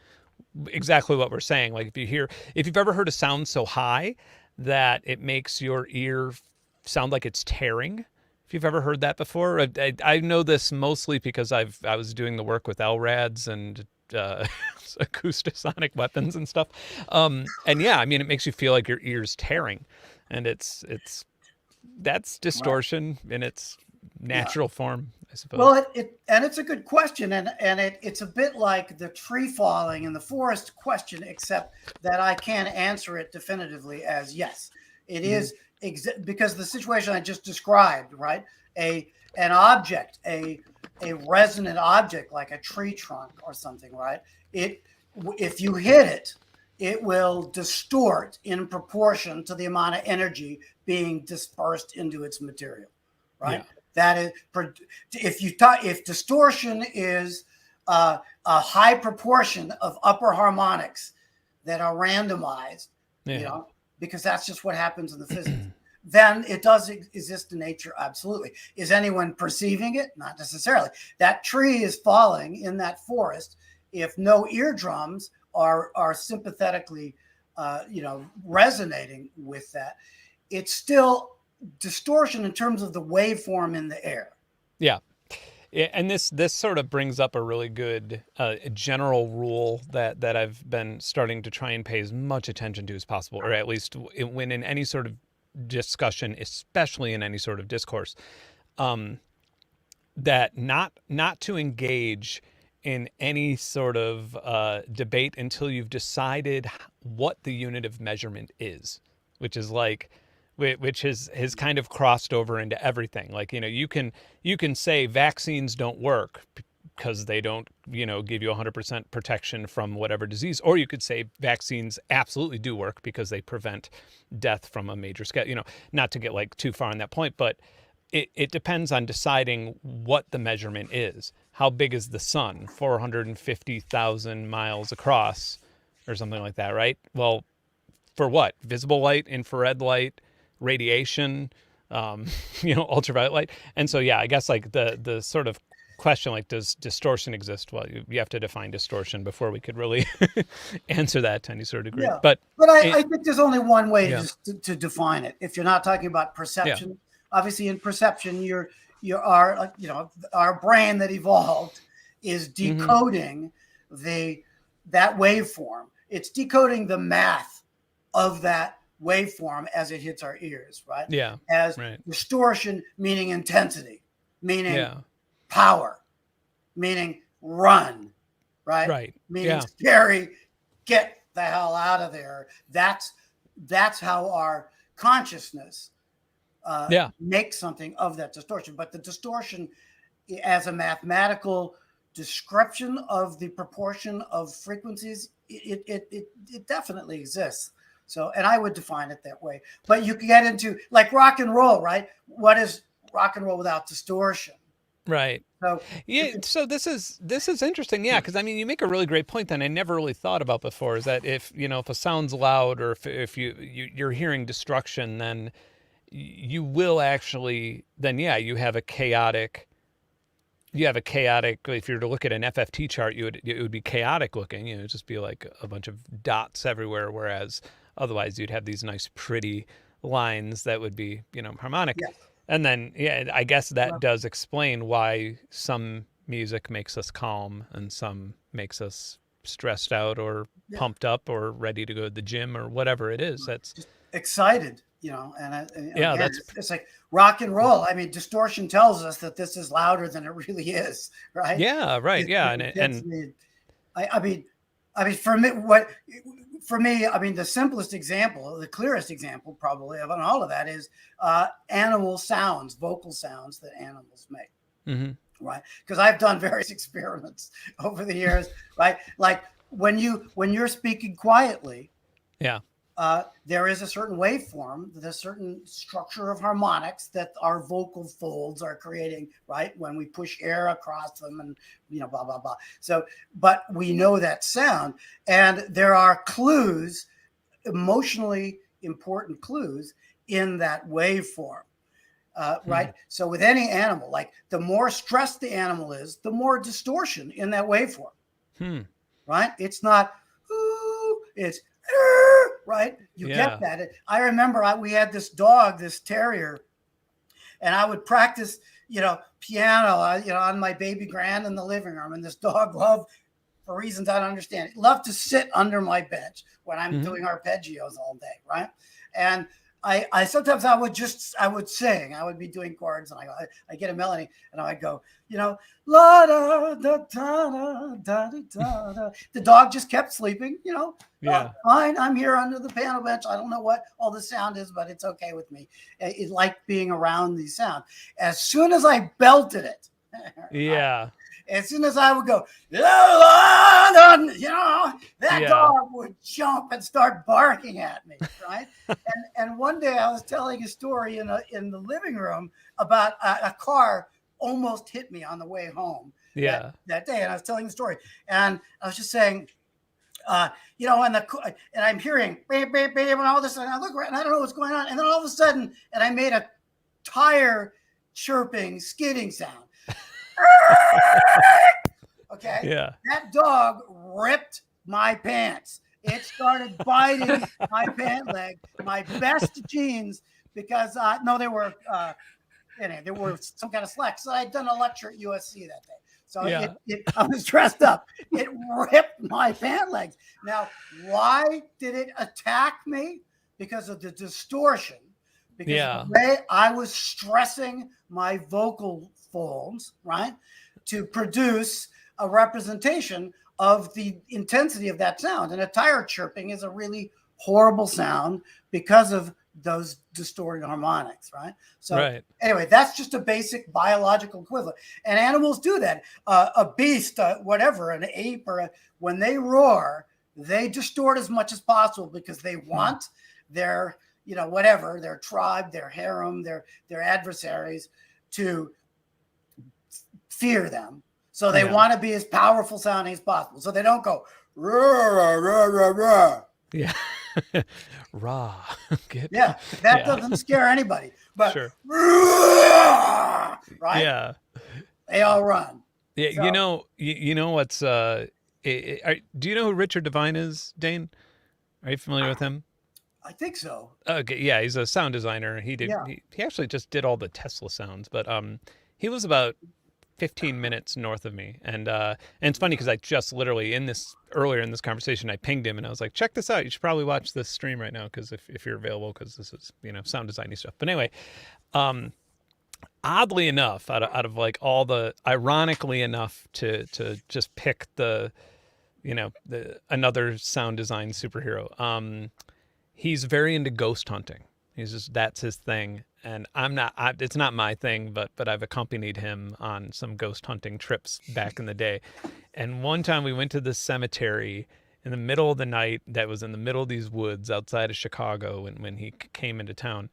exactly what we're saying. Like if you've ever heard a sound so high that it makes your ear sound like it's tearing. If you've ever heard that before, I know this mostly because I was doing the work with LRADs and acoustasonic weapons and stuff. And yeah, I mean, it makes you feel like your ear's tearing, and that's distortion in its natural form, I suppose. Well, it's a good question, and it's a bit like the tree falling in the forest question, except that I can answer it definitively as yes. It is because the situation I just described, right? An object, a resonant object like a tree trunk or something, right? If you hit it, it will distort in proportion to the amount of energy being dispersed into its material, right? Yeah. That is, if distortion is a high proportion of upper harmonics that are randomized, because that's just what happens in the physics, then it does exist in nature, absolutely. Is anyone perceiving it? Not necessarily. That tree is falling in that forest. If no eardrums are sympathetically, resonating with that, it's still distortion in terms of the waveform in the air. Yeah. And this sort of brings up a really good general rule that I've been starting to try and pay as much attention to as possible, or at least when in any sort of discussion, especially in any sort of discourse, that not to engage in any sort of debate until you've decided what the unit of measurement is, which is has kind of crossed over into everything. Like, you can say vaccines don't work because they don't, give you 100% protection from whatever disease, or you could say vaccines absolutely do work because they prevent death from a major scale. Not to get like too far on that point, but it depends on deciding what the measurement is. How big is the sun? 450,000 miles across, or something like that, right? Well, for what? Visible light, infrared light, radiation, ultraviolet light. And so, yeah, I guess like the sort of question, like, does distortion exist? Well, you have to define distortion before we could really answer that to any sort of degree. Yeah. But I think there's only one way to define it. If you're not talking about perception, obviously in perception, our brain that evolved is decoding that waveform. It's decoding the math of that waveform as it hits our ears, right? Yeah. As distortion, meaning intensity, meaning power, meaning run, right? Right. Meaning scary, get the hell out of there. That's how our consciousness makes something of that distortion. But the distortion as a mathematical description of the proportion of frequencies, it definitely exists. So, and I would define it that way. But you can get into like rock and roll, right? What is rock and roll without distortion? Right. So So this is interesting. Yeah, because I mean, you make a really great point that I never really thought about before. Is that if a sound's loud, or if you're hearing destruction, then you will actually you have a chaotic. If you were to look at an FFT chart, it would be chaotic looking. It'd just be like a bunch of dots everywhere. Whereas otherwise, you'd have these nice, pretty lines that would be harmonic. Yes. And then, yeah, I guess that does explain why some music makes us calm and some makes us stressed out or Yeah. pumped up or ready to go to the gym or whatever it is. That's Just excited, and yeah, again, that's it's like rock and roll. I mean, distortion tells us that this is louder than it really is, right? yeah, right, yeah, It gets and me. I mean, for me, I mean, the simplest example, the clearest example, probably of all of that is animal sounds, vocal sounds that animals make. mm-hmm. Right, because I've done various experiments over the years, right? Like when you're speaking quietly, Yeah, there is a certain waveform, there's a certain structure of harmonics that our vocal folds are creating, right? When we push air across them and, blah, blah, blah. So, but we know that sound, and there are clues, emotionally important clues in that waveform. Right. So with any animal, like the more stressed the animal is, the more distortion in that waveform. Right. It's not, ooh, it's, right. You get that. I remember we had this dog, this terrier, and I would practice, piano, on my baby grand in the living room. And this dog loved, for reasons I don't understand, loved to sit under my bench when I'm doing arpeggios all day. Right. And I sometimes I would sing. I would be doing chords, and I get a melody, and I go, la da da da da da da. The dog just kept sleeping. Yeah. Oh, fine. I'm here under the piano bench. I don't know what all the sound is, but it's okay with me. It liked being around the sound. As soon as I belted it, yeah. As soon as I would go, that dog would jump and start barking at me, right? and one day I was telling a story in the living room about a car almost hit me on the way home. Yeah. That day, and I was telling the story, and I was just saying, and I'm hearing beep beep beep and all this, and I look around and I don't know what's going on, and then all of a sudden, and I made a tire chirping, skidding sound. Okay. Yeah. That dog ripped my pants. It started biting my pant leg, my best jeans, because there were some kind of slacks. So I'd done a lecture at USC that day. So I was dressed up. It ripped my pant legs. Now, why did it attack me? Because of the distortion. Because the way I was stressing my vocal folds, right, to produce a representation of the intensity of that sound. And a tire chirping is a really horrible sound because of those distorted harmonics, right? So anyway, that's just a basic biological equivalent. And animals do that. A beast, whatever, an ape, when they roar, they distort as much as possible because they want their, whatever, their tribe, their harem, their adversaries to fear them. So they want to be as powerful sounding as possible. So they don't go rah, rah, rah, rah, rah. Yeah. Raw. That doesn't scare anybody. But rah, right? Yeah. They all run. Yeah, so, you know what's do you know who Richard Devine is, Dane? Are you familiar with him? I think so. Okay, yeah, he's a sound designer. He actually just did all the Tesla sounds, but he was about 15 minutes north of me, and it's funny because I just literally earlier in this conversation I pinged him and I was like, check this out, you should probably watch this stream right now because if you're available, because this is sound designy stuff. But anyway, oddly enough, out of like all the, ironically enough to just pick the another sound design superhero, he's very into ghost hunting. That's his thing. And it's not my thing, but I've accompanied him on some ghost hunting trips back in the day. And one time we went to this cemetery in the middle of the night that was in the middle of these woods outside of Chicago when he came into town.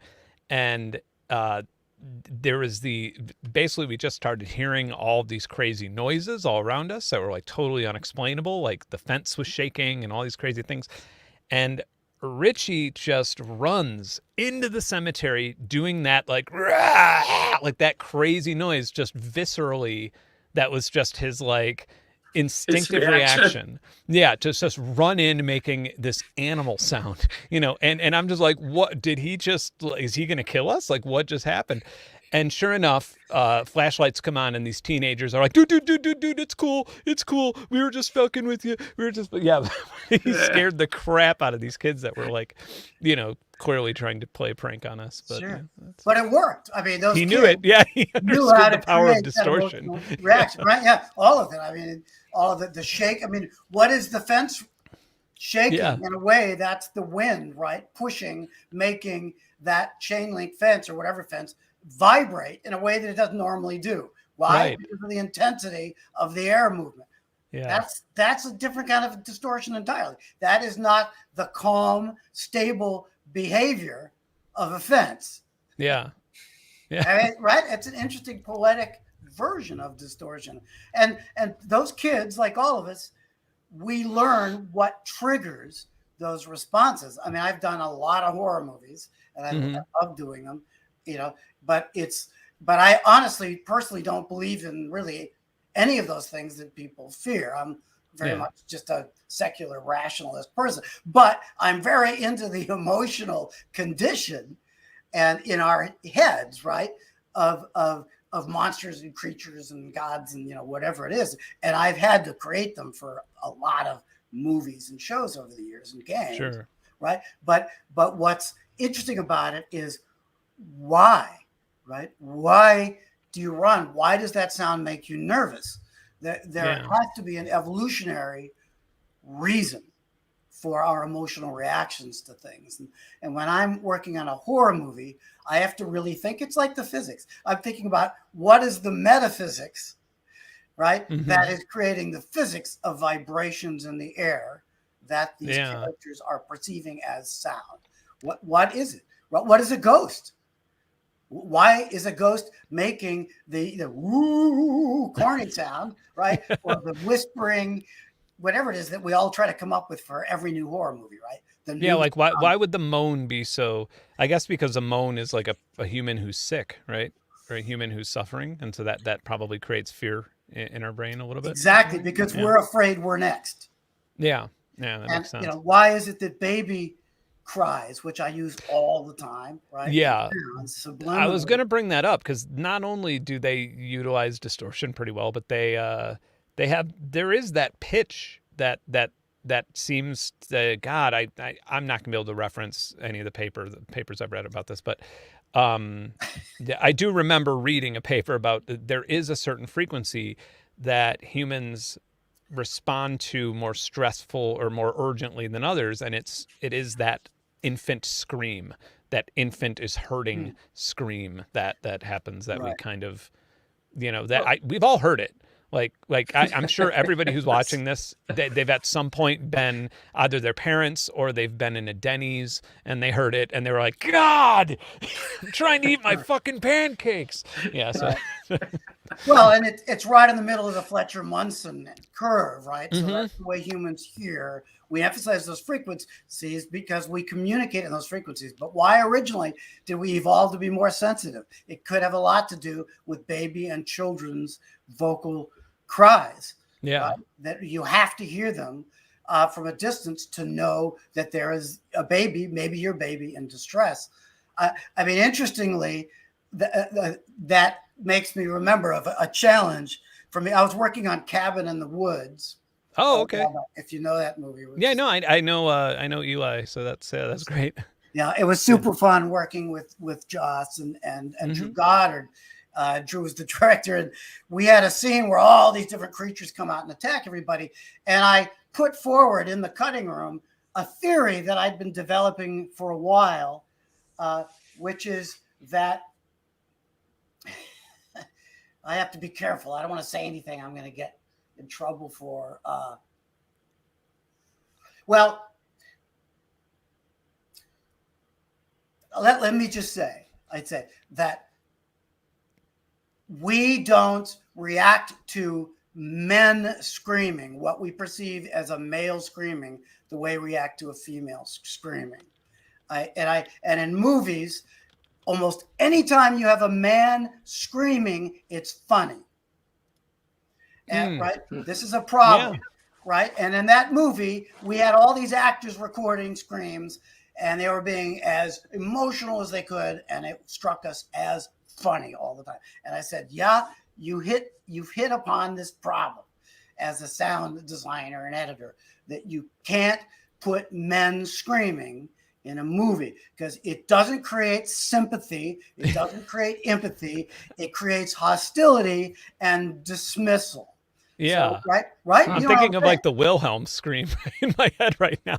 And there was basically we just started hearing all these crazy noises all around us that were like totally unexplainable. Like the fence was shaking and all these crazy things. And Richie just runs into the cemetery doing that like that crazy noise, just viscerally. That was just his like instinctive reaction. Yeah, just run in making this animal sound, and I'm just like, what did he is he gonna kill us? Like what just happened? And sure enough, flashlights come on, and these teenagers are like, dude, it's cool. It's cool. We were just fucking with you. We were just, yeah. He scared the crap out of these kids that were like, clearly trying to play a prank on us. But, sure. But it worked. I mean, those he kids knew it. Yeah, he knew how understood to the power of create that distortion. emotional reaction, right? Yeah, all of it. I mean, all of it, the shake. I mean, what is the fence shaking? In a way, that's the wind, right? Pushing, making that chain link fence or whatever fence vibrate in a way that it doesn't normally do. Why? Right. Because of the intensity of the air movement. Yeah. That's a different kind of distortion entirely. That is not the calm, stable behavior of a fence. Yeah. Yeah. I mean, right? It's an interesting poetic version of distortion. And those kids, like all of us, we learn what triggers those responses. I mean, I've done a lot of horror movies, and I love doing them, but I honestly, personally don't believe in really any of those things that people fear. I'm very much just a secular rationalist person, but I'm very into the emotional condition and in our heads, right, of monsters and creatures and gods and whatever it is. And I've had to create them for a lot of movies and shows over the years and games. Sure. Right. But what's interesting about it is why, right? Why do you run? Why does that sound make you nervous? There has to be an evolutionary reason for our emotional reactions to things. And when I'm working on a horror movie, I have to really think. It's like the physics. I'm thinking about what is the metaphysics, right? That is creating the physics of vibrations in the air that these characters are perceiving as sound. What is it? What is a ghost? Why is a ghost making the woo corny sound, right? Or the whispering, whatever it is that we all try to come up with for every new horror movie, right? Like why would the moan be so? I guess because a moan is like a human who's sick, right? Or a human who's suffering, and so that probably creates fear in our brain a little bit. Exactly, because we're afraid we're next. Yeah, that makes sense. Why is it that baby cries, which I use all the time, right? Yeah. I was going to bring that up because not only do they utilize distortion pretty well, but there is that pitch that seems to, God, I'm not gonna be able to reference any of the papers I've read about this, but I do remember reading a paper about there is a certain frequency that humans respond to more stressful or more urgently than others, and it is that infant scream, that infant is hurting scream that happens, that we kind of, we've all heard it. Like I'm sure everybody who's watching this, they've at some point been either their parents or they've been in a Denny's and they heard it and they were like, God, I'm trying to eat my fucking pancakes. Yeah. So. Well, and it's right in the middle of the Fletcher-Munson curve, right? So that's the way humans hear. We emphasize those frequencies because we communicate in those frequencies. But why originally did we evolve to be more sensitive? It could have a lot to do with baby and children's vocal cries. Yeah. Right? That you have to hear them from a distance to know that there is a baby, maybe your baby, in distress. I mean, interestingly, that makes me remember of a challenge for me. I was working on Cabin in the Woods. Oh, okay. If you know that movie. Yeah, no, I know Eli, so that's great. Yeah, it was super fun working with Joss and Drew Goddard. Drew was the director, and we had a scene where all these different creatures come out and attack everybody. And I put forward in the cutting room a theory that I'd been developing for a while, which is that I have to be careful. I don't want to say anything I'm going to get in trouble for. Let me just say, I'd say that we don't react to men screaming, what we perceive as a male screaming, the way we react to a female screaming. And in movies, almost anytime you have a man screaming, it's funny. And right, this is a problem, right? And in that movie, we had all these actors recording screams, and they were being as emotional as they could, and it struck us as funny all the time. And I said, yeah, you've hit upon this problem as a sound designer and editor, that you can't put men screaming in a movie because it doesn't create sympathy, it doesn't create empathy, it creates hostility and dismissal. Yeah. So, right. I'm thinking of like the Wilhelm scream in my head right now.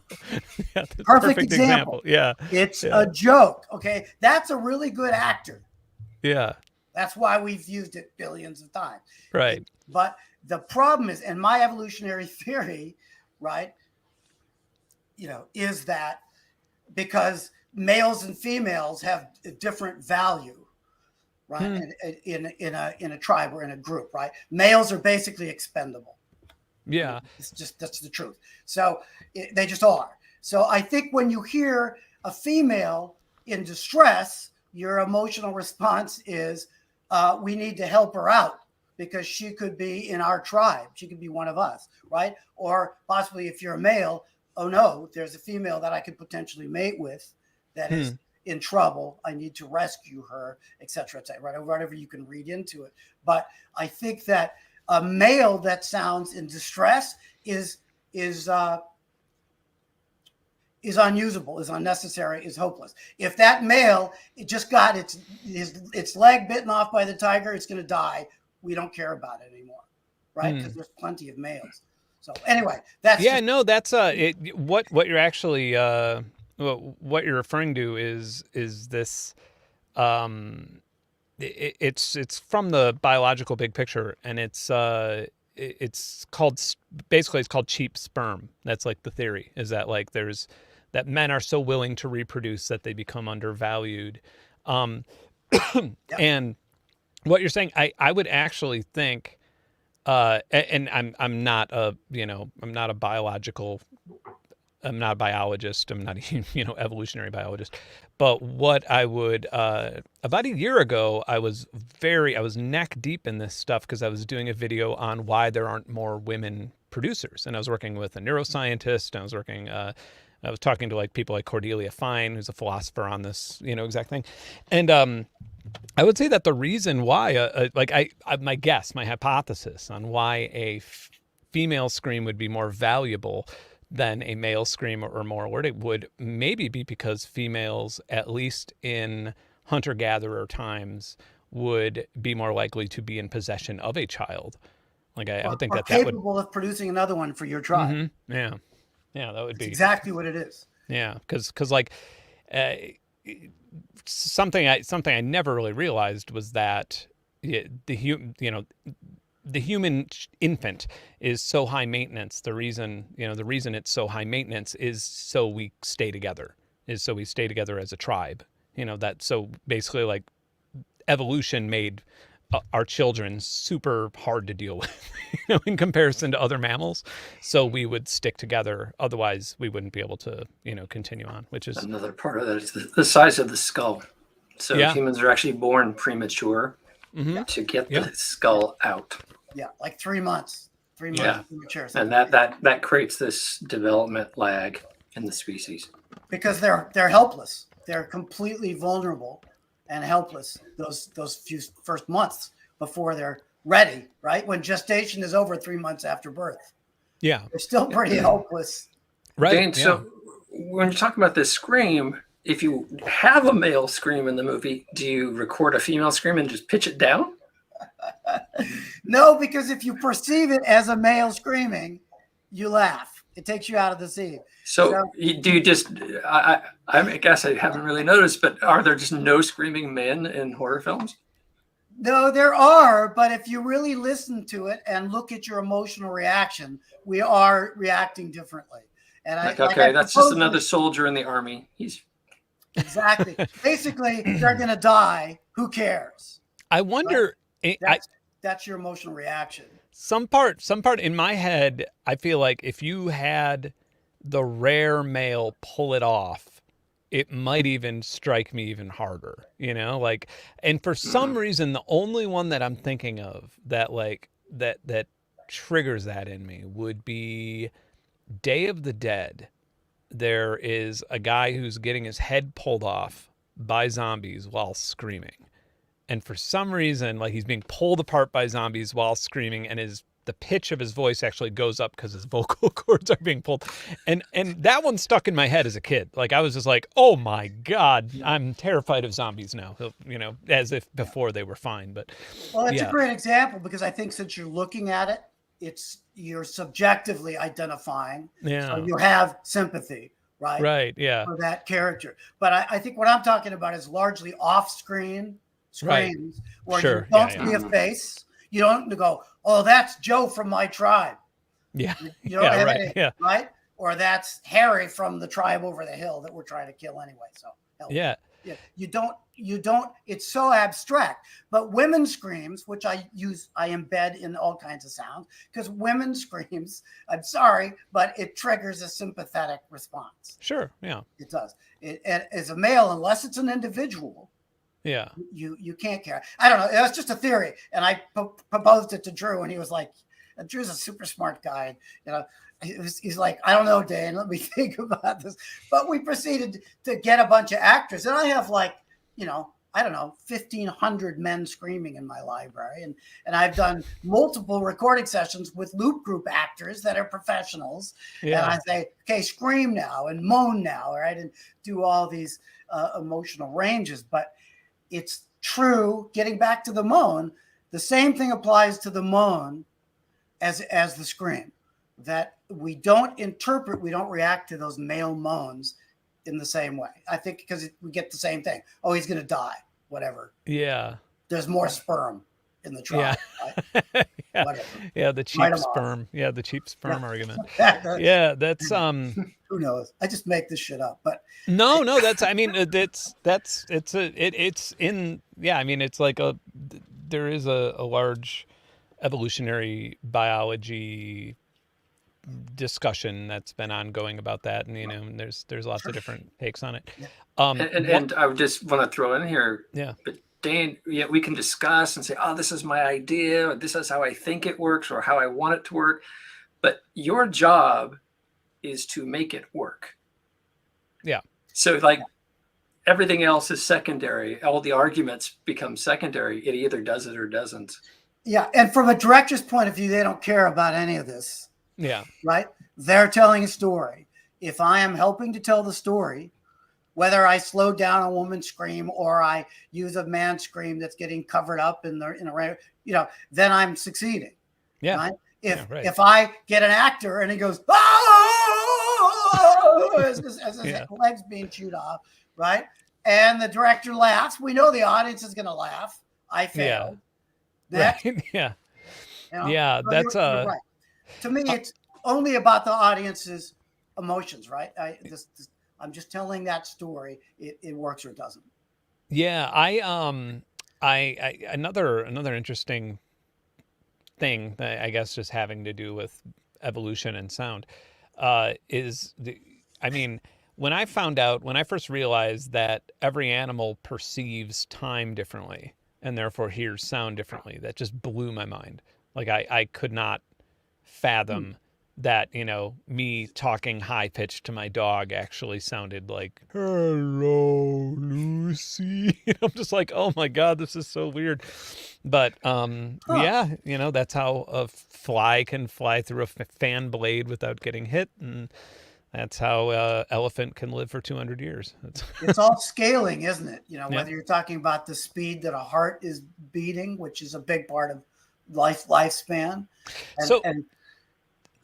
Yeah, perfect example. Yeah. It's a joke. Okay. That's a really good actor. Yeah. That's why we've used it billions of times. Right. But the problem is, and my evolutionary theory, right, is that because males and females have a different value, right? In a tribe or in a group, right? Males are basically expendable. Yeah. That's the truth. So they just are. So I think when you hear a female in distress, your emotional response is, we need to help her out because she could be in our tribe. She could be one of us, right? Or possibly if you're a male, oh no, there's a female that I could potentially mate with that is in trouble. I need to rescue her, et cetera, right? Whatever you can read into it. But I think that a male that sounds in distress is unusable, is unnecessary, is hopeless. If that male just got its leg bitten off by the tiger, it's going to die. We don't care about it anymore, right? Because there's plenty of males. So anyway, that's what you're actually what you're referring to is this. It's from the biological big picture, and it's called cheap sperm. That's like the theory, is that like that men are so willing to reproduce that they become undervalued. And what you're saying, I would actually think, and I'm not a biologist, I'm not a evolutionary biologist, but what I would about a year ago, I was neck deep in this stuff because I was doing a video on why there aren't more women producers, and I was working with a neuroscientist, and I was talking to like people like Cordelia Fine, who's a philosopher, on this exact thing. And I would say that the reason why my hypothesis on why a female scream would be more valuable than a male scream or more awarded would maybe be because females, at least in hunter-gatherer times, would be more likely to be in possession of a child. Like I would think that capable of producing another one for your tribe. Yeah, that would be exactly what it is. Yeah, because like something I never really realized was that the human infant is so high maintenance. The reason it's so high maintenance is so we stay together. Is so we stay together as a tribe. So basically, like, evolution made our children super hard to deal with, in comparison to other mammals. So we would stick together. Otherwise, we wouldn't be able to, continue on. Which is another part of that is the size of the skull. So humans are actually born premature to get the skull out. Yeah, like 3 months. 3 months premature. And that creates this development lag in the species. Because they're helpless. They're completely vulnerable and helpless those few first months before they're ready, right? When gestation is over 3 months after birth. Yeah. They're still pretty helpless. Right. Dane, so when you're talking about this scream, if you have a male scream in the movie, do you record a female scream and just pitch it down? No, because if you perceive it as a male screaming, you laugh. It takes you out of the scene. So do you just, I guess I haven't really noticed, but are there just no screaming men in horror films? No, there are, but if you really listen to it and look at your emotional reaction, we are reacting differently. And that's just another soldier in the army. Exactly. Basically, they're going to die. Who cares? I wonder. That's your emotional reaction. Some part in my head, I feel like if you had the rare male pull it off, it might even strike me even harder, and for some reason, the only one that I'm thinking of that that triggers that in me would be Day of the Dead. There is a guy who's getting his head pulled off by zombies while screaming. and for some reason, like, he's being pulled apart by zombies while screaming, and the pitch of his voice actually goes up because his vocal cords are being pulled. And that one stuck in my head as a kid. Like, I was just like, oh my God, I'm terrified of zombies now, you know, as if before they were fine. But well, it's yeah. a great example, because I think since you're looking at it, you're subjectively identifying. Yeah. So you have sympathy, right? Right. Yeah. For that character. But I think what I'm talking about is largely off-screen screams, where Sure. you don't Yeah, see a face. You don't go, oh, that's Joe from my tribe. Yeah. You don't Yeah, have right, any, yeah. right? Or that's Harry from the tribe over the hill that we're trying to kill anyway. So Yeah. you don't, it's so abstract. But women screams, which I embed in all kinds of sounds, because women screams, I'm sorry, but it triggers a sympathetic response. Sure. Yeah. It does. As a male, unless it's an individual, Yeah. you can't care. I don't know. It was just a theory, and I proposed it to Drew, and he was like, and Drew's a super smart guy. You know, he's like, I don't know, Dane, let me think about this. But we proceeded to get a bunch of actors, and I have, like, you know, I don't know, 1,500 men screaming in my library, and I've done multiple recording sessions with loop group actors that are professionals. Yeah. And I say, okay, scream now and moan now, right, and do all these emotional ranges. But it's true, getting back to the moan, the same thing applies to the moan as the scream, that we don't react to those male moans in the same way. I think because we get the same thing. Oh, he's going to die, whatever. Yeah. There's more sperm in the trial. Yeah. Right? Yeah. Whatever. Yeah. The cheap Write 'em sperm. Yeah. The cheap sperm argument. That's- Yeah. That's, who knows? I just make this shit up, but no, that's, I mean, it's in, yeah. I mean, it's like there is a large evolutionary biology discussion that's been ongoing about that. And, you know, there's lots of different takes on it. And I would just want to throw in here, yeah. but Dane, yeah, we can discuss and say, oh, this is my idea, or this is how I think it works, or how I want it to work. But your job is to make it work. Yeah. So, like, everything else is secondary. All the arguments become secondary. It either does it or doesn't. yeah. And from a director's point of view, they don't care about any of this. Yeah. Right? They're telling a story. If I am helping to tell the story, whether I slow down a woman's scream or I use a man's scream that's getting covered up in a, you know, then I'm succeeding. Yeah. Right? Right. If I get an actor and he goes, oh, as his legs being chewed off, right? And the director laughs, we know the audience is going to laugh. I failed. Yeah. Right. Yeah. You know? Yeah. So That's you're right. To me, it's only about the audience's emotions, right? I'm just telling that story. It works or it doesn't. Yeah. Another interesting thing that I guess just having to do with evolution and sound is I mean, when I first realized that every animal perceives time differently and therefore hears sound differently, that just blew my mind. Like, I could not fathom that, you know, me talking high pitched to my dog actually sounded like, hello, Lucy. I'm just like, oh my God, this is so weird. But yeah, you know, that's how a fly can fly through a fan blade without getting hit. And that's how elephant can live for 200 years. It's all scaling, isn't it? You know, whether you're talking about the speed that a heart is beating, which is a big part of lifespan. And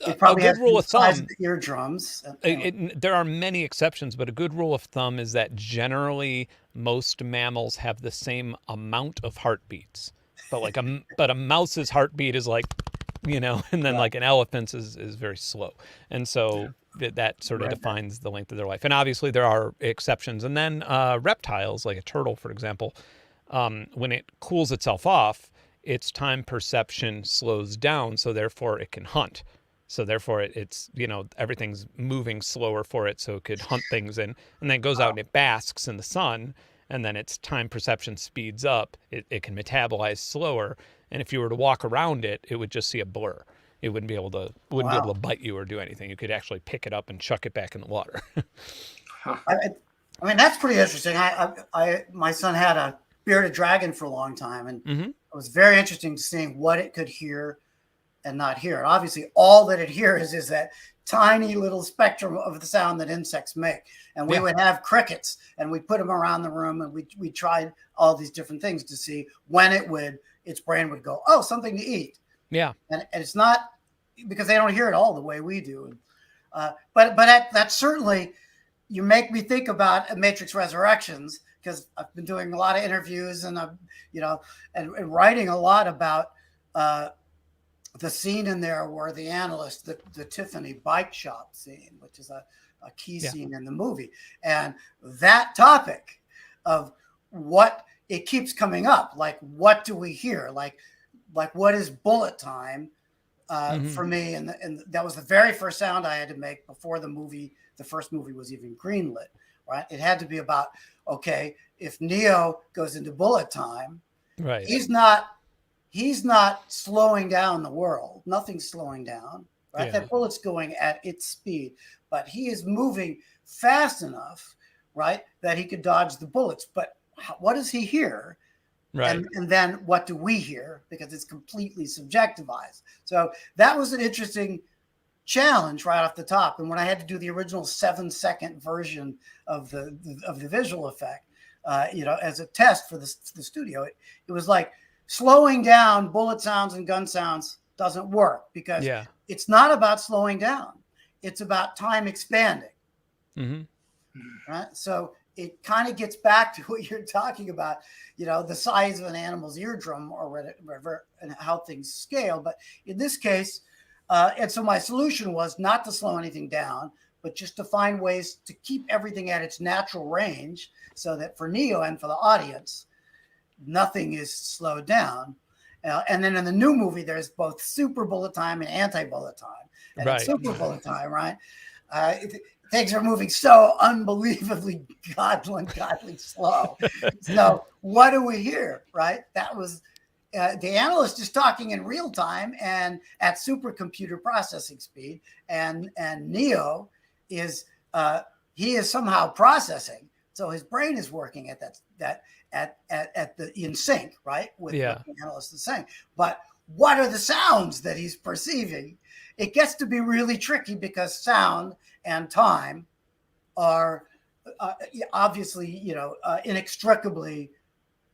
it probably has rule the of size thumb, of the eardrums. There are many exceptions, but a good rule of thumb is that generally most mammals have the same amount of heartbeats. But a mouse's heartbeat is like, you know, and then like an elephant's is very slow. And so that sort of defines the length of their life. And obviously there are exceptions. And then reptiles, like a turtle, for example, when it cools itself off, its time perception slows down. So therefore it can hunt. So therefore it's, you know, everything's moving slower for it. So it could hunt things and then it goes out and it basks in the sun. And then its time perception speeds up. It can metabolize slower. And if you were to walk around it, it would just see a blur. It wouldn't be able to be able to bite you or do anything. You could actually pick it up and chuck it back in the water. I mean, that's pretty interesting. My son had a Bearded Dragon for a long time, and Mm-hmm. it was very interesting to seeing what it could hear and not hear. And obviously, all that it hears is that tiny little spectrum of the sound that insects make. And we would have crickets, and we put them around the room, and we tried all these different things to see when its brain would go, oh, something to eat. Yeah. And it's not because they don't hear it all the way we do. But that's certainly, you make me think about Matrix Resurrections, because I've been doing a lot of interviews and and writing a lot about the scene in there where the analyst, the Tiffany bike shop scene, which is a key scene in the movie. And that topic of what it keeps coming up, like, what do we hear? Like what is bullet time for me? And that was the very first sound I had to make before the first movie was even greenlit, right? It had to be about, okay, if Neo goes into bullet time, right, he's not slowing down the world. Nothing's slowing down, right? Yeah. That bullet's going at its speed, but he is moving fast enough, right, that he could dodge the bullets. But what does he hear? right, And then what do we hear? Because it's completely subjectivized. So that was an interesting challenge right off the top. And when I had to do the original 7-second version of the visual effect, as a test for the studio, it was like slowing down bullet sounds and gun sounds doesn't work, because it's not about slowing down. It's about time expanding. Mm-hmm. Right. So it kind of gets back to what you're talking about, the size of an animal's eardrum or whatever, and how things scale. But in this case, and so my solution was not to slow anything down, but just to find ways to keep everything at its natural range, so that for Neo and for the audience, nothing is slowed down. And then in the new movie, there's both super bullet time and anti-bullet time. And in super bullet time, right? Things are moving so unbelievably godly slow. So what do we hear, right? That was the analyst is talking in real time and at supercomputer processing speed, and Neo is he is somehow processing, so his brain is working at in sync, right, with what the analyst is saying. But what are the sounds that he's perceiving? It gets to be really tricky, because sound and time are obviously, inextricably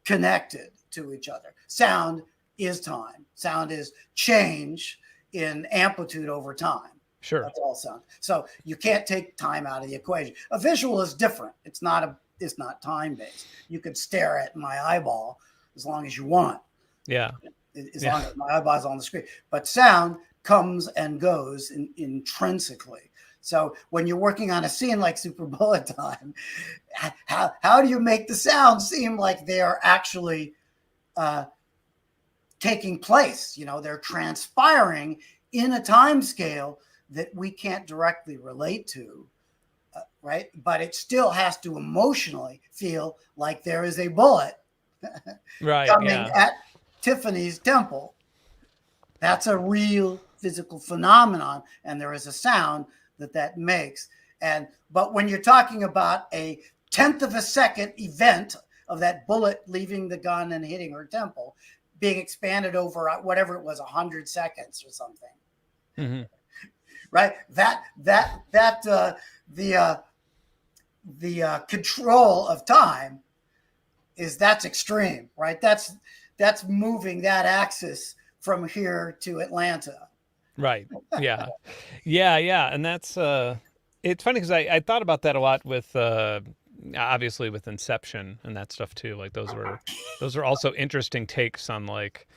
connected to each other. Sound is time. Sound is change in amplitude over time. Sure. That's all sound. So you can't take time out of the equation. A visual is different. It's not time based. You could stare at my eyeball as long as you want. Yeah. As long as my eyeball's on the screen. But sound comes and goes intrinsically. So when you're working on a scene like Super Bullet Time, how do you make the sound seem like they are actually taking place? They're transpiring in a time scale that we can't directly relate to, right? But it still has to emotionally feel like there is a bullet coming at Tiffany's temple. That's a real physical phenomenon, and there is a sound that makes. But when you're talking about a 10th of a second event of that bullet leaving the gun and hitting her temple, being expanded over whatever it was, 100 seconds or something, right? The control of time that's extreme, right? That's moving that axis from here to Atlanta. Right. Yeah. Yeah. And that's, it's funny because I thought about that a lot with, obviously with Inception and that stuff too. Like those are also interesting takes on like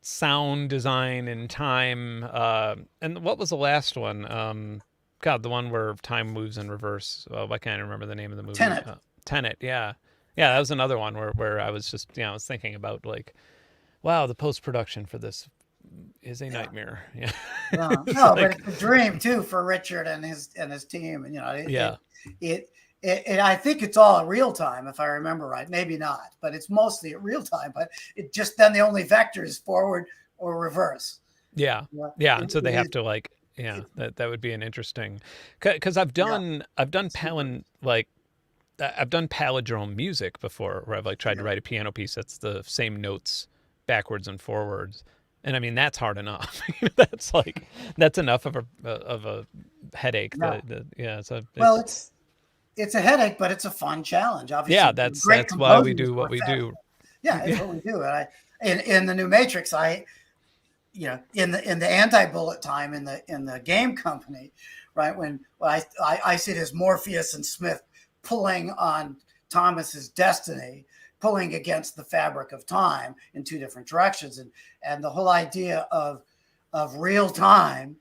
sound design and time. And what was the last one? The one where time moves in reverse. Why can't I remember the name of the movie? Tenet. Yeah. Yeah. That was another one where I was just, I was thinking about like, wow, the post-production for this is a nightmare. Yeah. No, but it's a dream too for Richard and his team. And I think it's all in real time, if I remember right. Maybe not, but it's mostly at real time. But it just then the only vector is forward or reverse. Yeah. And so they have to like, that would be an interesting, because I've done I've done palindrome music before, where I've like tried to write a piano piece that's the same notes backwards and forwards, and I mean that's hard enough. That's enough of a headache. Yeah. So Well, it's a headache, but it's a fun challenge. Obviously, yeah, that's why we do what we do. Yeah, it's what we do. And in the new Matrix, in the anti-bullet time in the game company, right, when I see it as Morpheus and Smith pulling on Thomas's destiny, pulling against the fabric of time in two different directions, and the whole idea of real time,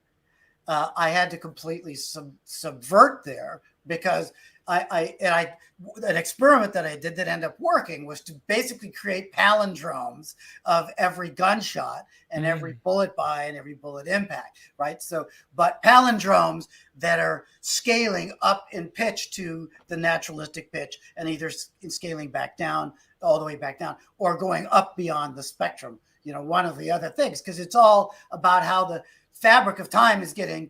I had to completely subvert there, because an experiment that I did that ended up working was to basically create palindromes of every gunshot and every bullet buy and every bullet impact, right? So, but palindromes that are scaling up in pitch to the naturalistic pitch, and either scaling back down, all the way back down, or going up beyond the spectrum, one of the other things, because it's all about how the fabric of time is getting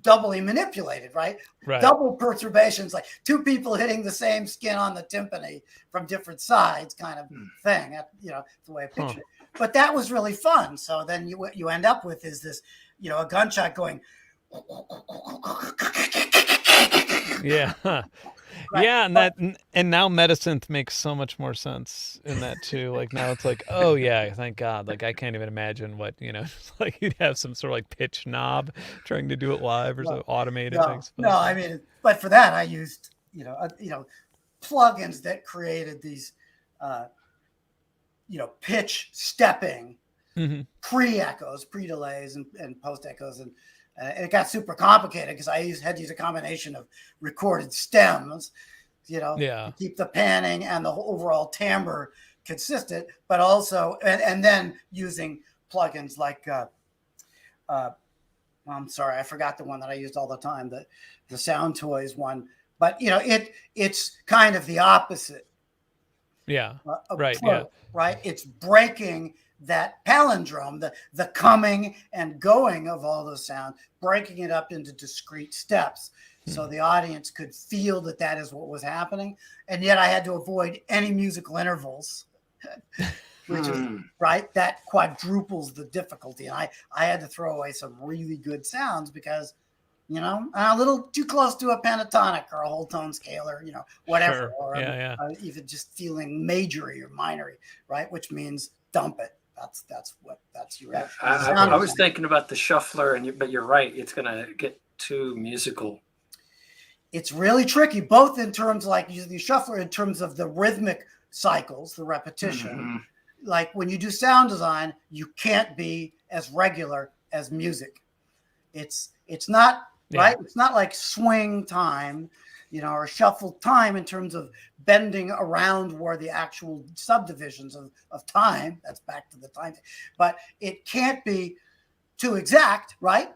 doubly manipulated, right? Double perturbations, like two people hitting the same skin on the timpani from different sides, kind of thing. It's the way I picture it. But that was really fun. So then what you end up with is this, a gunshot going. Yeah. Right. Yeah, and now Metasynth makes so much more sense in that too. Like now it's like, oh yeah, thank God. Like I can't even imagine what, it's like you'd have some sort of like pitch knob trying to do it live or so automated things. No, I mean, but for that I used, plugins that created these, pitch stepping, pre-echoes, pre-delays and post-echoes, and it got super complicated because I had to use a combination of recorded stems, to keep the panning and the overall timbre consistent, but also, and then using plugins like, I'm sorry, I forgot the one that I used all the time, the Sound Toys one, but it's kind of the opposite. Yeah. Right. Yeah. Right. It's breaking that palindrome, the coming and going of all those sounds, breaking it up into discrete steps, so the audience could feel that is what was happening. And yet I had to avoid any musical intervals, which is right. That quadruples the difficulty. And I had to throw away some really good sounds because, a little too close to a pentatonic or a whole tone scale or, whatever, or even just feeling majory or minory, right? Which means dump it. That's your. Yeah, I was thinking about the shuffler, but you're right. It's going to get too musical. It's really tricky, both in terms like using the shuffler in terms of the rhythmic cycles, the repetition. Like when you do sound design, you can't be as regular as music. It's not right. It's not like swing time, or shuffle time in terms of bending around where the actual subdivisions of time. That's back to the time, but it can't be too exact, right?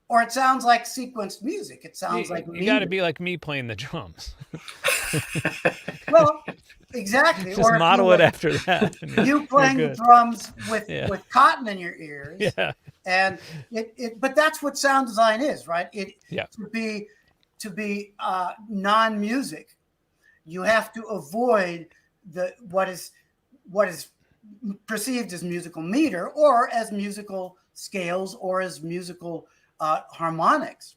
Or it sounds like sequenced music. It sounds like you got to be like me playing the drums. Well, exactly. Just model it after that. You playing the drums with cotton in your ears. Yeah. And but that's what sound design is, right? To be non-music, you have to avoid what is perceived as musical meter, or as musical scales, or as musical harmonics.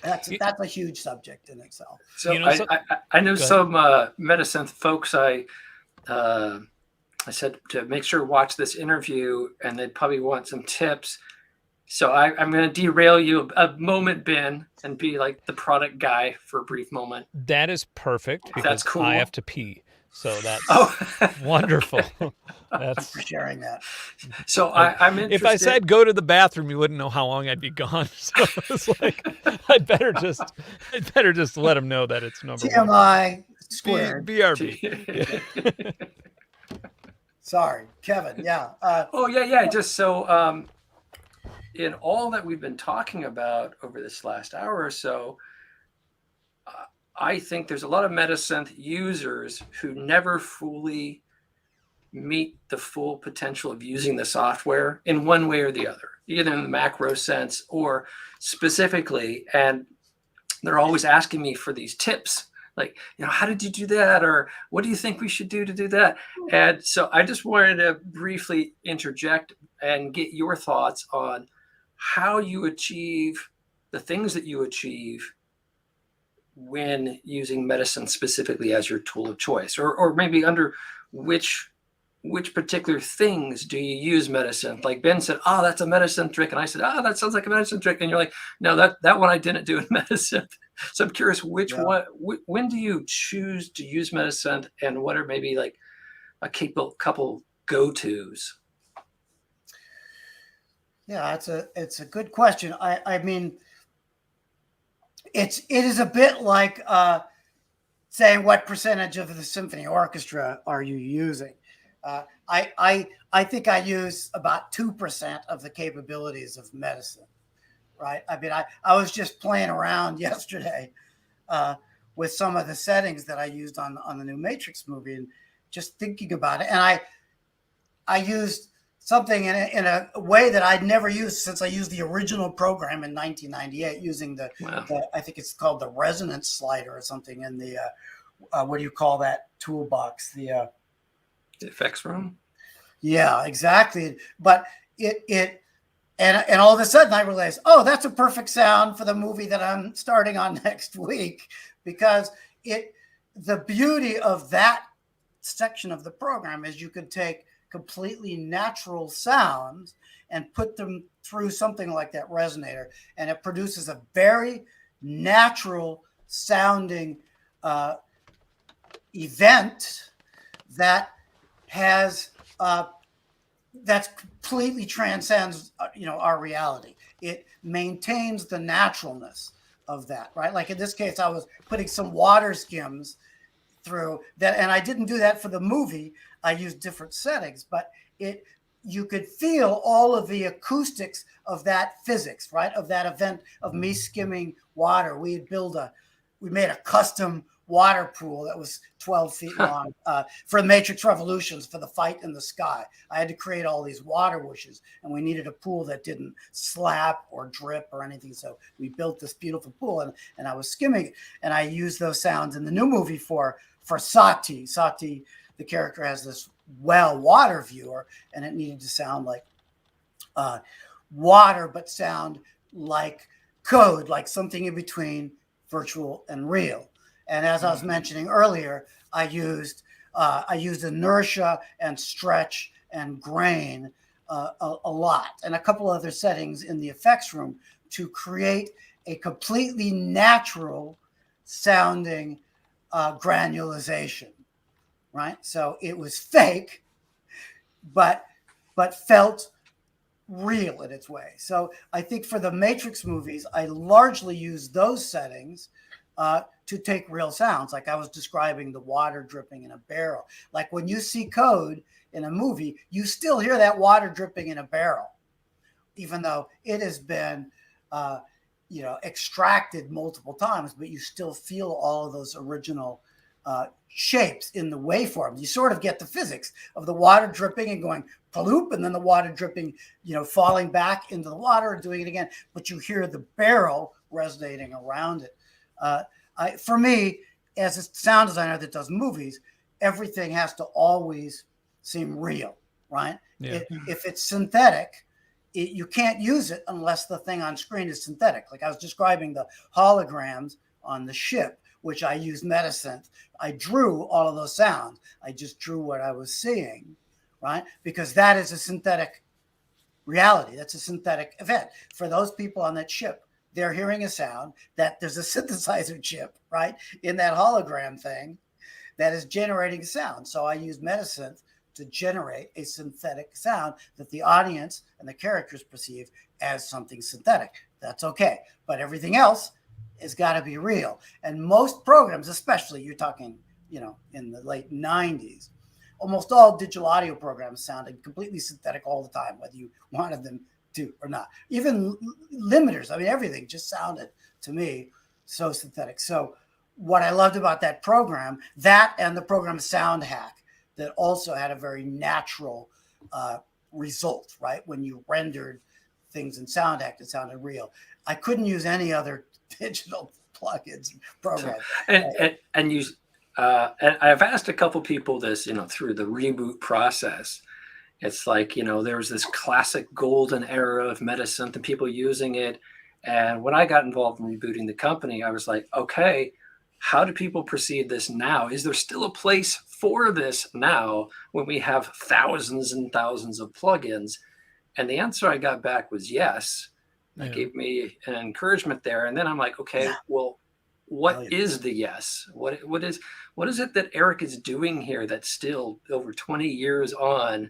That's a huge subject in itself. So I know some Metasynth folks. I said to make sure to watch this interview, and they'd probably want some tips. So I'm going to derail you a moment, Ben, and be like the product guy for a brief moment. That is perfect, because that's cool. I have to pee. So that's wonderful. Thanks for sharing that. So I'm interested. If I said go to the bathroom, you wouldn't know how long I'd be gone. So it's like I'd better just let them know that it's number TMI squared. BRB. Sorry, Kevin. Yeah. Just so in all that we've been talking about over this last hour or so, I think there's a lot of Metasynth users who never fully meet the full potential of using the software in one way or the other, either in the macro sense or specifically. And they're always asking me for these tips like, how did you do that? Or what do you think we should do to do that? And so I just wanted to briefly interject and get your thoughts on how you achieve the things that you achieve when using Metasynth specifically as your tool of choice, or maybe under which particular things do you use Metasynth? Like Ben said, oh, that's a Metasynth trick. And I said, oh, that sounds like a Metasynth trick. And you're like, no, that one I didn't do in Metasynth. So I'm curious, one, when do you choose to use Metasynth, and what are maybe like a couple go-tos? Yeah, it's a good question. I mean, it is a bit like saying what percentage of the symphony orchestra are you using? I think I use about 2% of the capabilities of Metasynth, right? I mean, I was just playing around yesterday with some of the settings that I used on the new Matrix movie, and just thinking about it. And I used something in a way that I'd never used since I used the original program in 1998, using the I think it's called the resonance slider or something in the what do you call that toolbox? The effects room. Yeah, exactly. But and all of a sudden I realized, oh, that's a perfect sound for the movie that I'm starting on next week, because the beauty of that section of the program is you could take completely natural sounds and put them through something like that resonator, and it produces a very natural sounding event that has that's completely transcends our reality. It maintains the naturalness of that, right? Like in this case, I was putting some water skims through that, and I didn't do that for the movie. I used different settings, but you could feel all of the acoustics of that physics, right? Of that event of me skimming water. We made a custom water pool that was 12 feet long for the Matrix Revolutions, for the fight in the sky. I had to create all these water whooshes, and we needed a pool that didn't slap or drip or anything. So we built this beautiful pool, and I was skimming it, and I used those sounds in the new movie for Sati. Sati, the character, has this water viewer, and it needed to sound like water, but sound like code, like something in between virtual and real. And as I was mentioning earlier, I used inertia and stretch and grain a lot, and a couple other settings in the effects room to create a completely natural sounding granulization, right? So it was fake, but felt real in its way. So I think for the Matrix movies, I largely use those settings to take real sounds, like I was describing the water dripping in a barrel. Like when you see code in a movie, you still hear that water dripping in a barrel, even though it has been extracted multiple times, but you still feel all of those original shapes in the waveform. You sort of get the physics of the water dripping and going paloop, and then the water dripping, falling back into the water and doing it again, but you hear the barrel resonating around it. For me, as a sound designer that does movies, everything has to always seem real, right? Yeah. If it's synthetic, you can't use it unless the thing on screen is synthetic. Like I was describing the holograms on the ship, which I used Metasynth. I drew all of those sounds. I just drew what I was seeing, right? Because that is a synthetic reality. That's a synthetic event. For those people on that ship, they're hearing a sound that there's a synthesizer chip, right, in that hologram thing that is generating sound. So I use Metasynth to generate a synthetic sound that the audience and the characters perceive as something synthetic. That's okay. But everything else has got to be real. And most programs, especially you're talking, in the late 90s, almost all digital audio programs sounded completely synthetic all the time, whether you wanted them to or not. Even limiters, everything just sounded to me so synthetic. So what I loved about that program, that and the program Sound Hack, that also had a very natural result, right? When you rendered things in Sound Hack, it sounded real. I couldn't use any other digital plugins programs. And you and I've asked a couple people this, through the reboot process. It's like, there was this classic golden era of Metasynth and people using it. And when I got involved in rebooting the company, I was like, okay, how do people perceive this now? Is there still a place for this now when we have thousands and thousands of plugins? And the answer I got back was yes. That gave me an encouragement there. And then I'm like, okay, well, what is the yes? What is it that Eric is doing here that still, over 20 years on,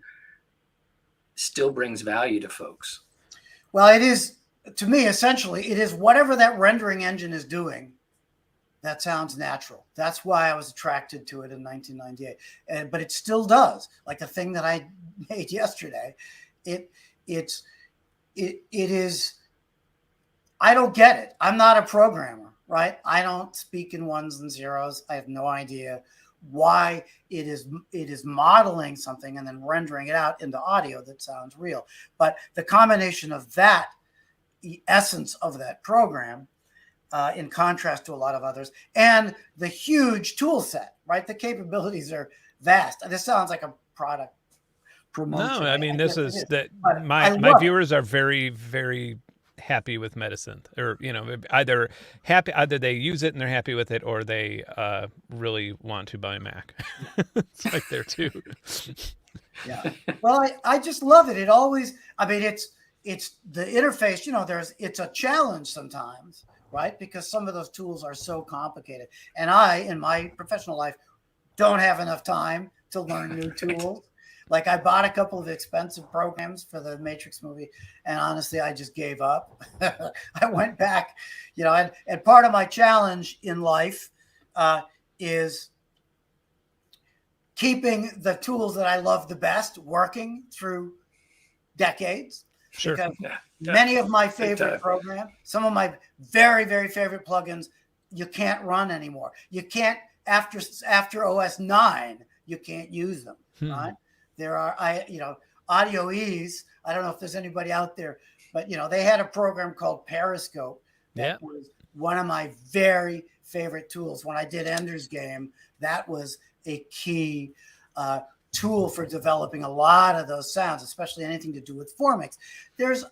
still brings value to folks? Well, it is, to me, essentially, it is whatever that rendering engine is doing that sounds natural. That's why I was attracted to it in 1998. But it still does. Like the thing that I made yesterday, it is, I don't get it. I'm not a programmer, right? I don't speak in ones and zeros. I have no idea why it is modeling something and then rendering it out into audio that sounds real. But the combination of that, the essence of that program, in contrast to a lot of others, and the huge tool set, right? The capabilities are vast. This sounds like a product promotion. No, I mean, this is that my viewers are very, very happy with Metasynth, or either they use it and they're happy with it, or they really want to buy a Mac. It's like there too. Yeah. Well, I just love it. It always, I mean, it's the interface, it's a challenge sometimes, right? Because some of those tools are so complicated. And I, in my professional life, don't have enough time to learn new tools. Like I bought a couple of expensive programs for the Matrix movie, and honestly, I just gave up. I went back, and part of my challenge in life is keeping the tools that I love the best working through decades. Sure. Because many of my favorite programs, some of my very, very favorite plugins, you can't run anymore. You can't, after OS 9, you can't use them, right? There are, Audio Ease. I don't know if there's anybody out there, but, they had a program called Periscope that was one of my very favorite tools. When I did Ender's Game, that was a key tool for developing a lot of those sounds, especially anything to do with formix.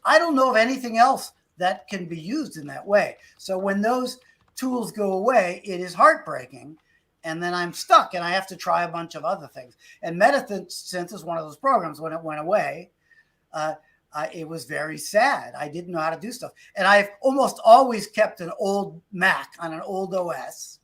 I don't know of anything else that can be used in that way. So when those tools go away, it is heartbreaking. And then I'm stuck and I have to try a bunch of other things. And Metasynth is one of those programs. When it went away, it was very sad. I didn't know how to do stuff. And I've almost always kept an old Mac on an old OS,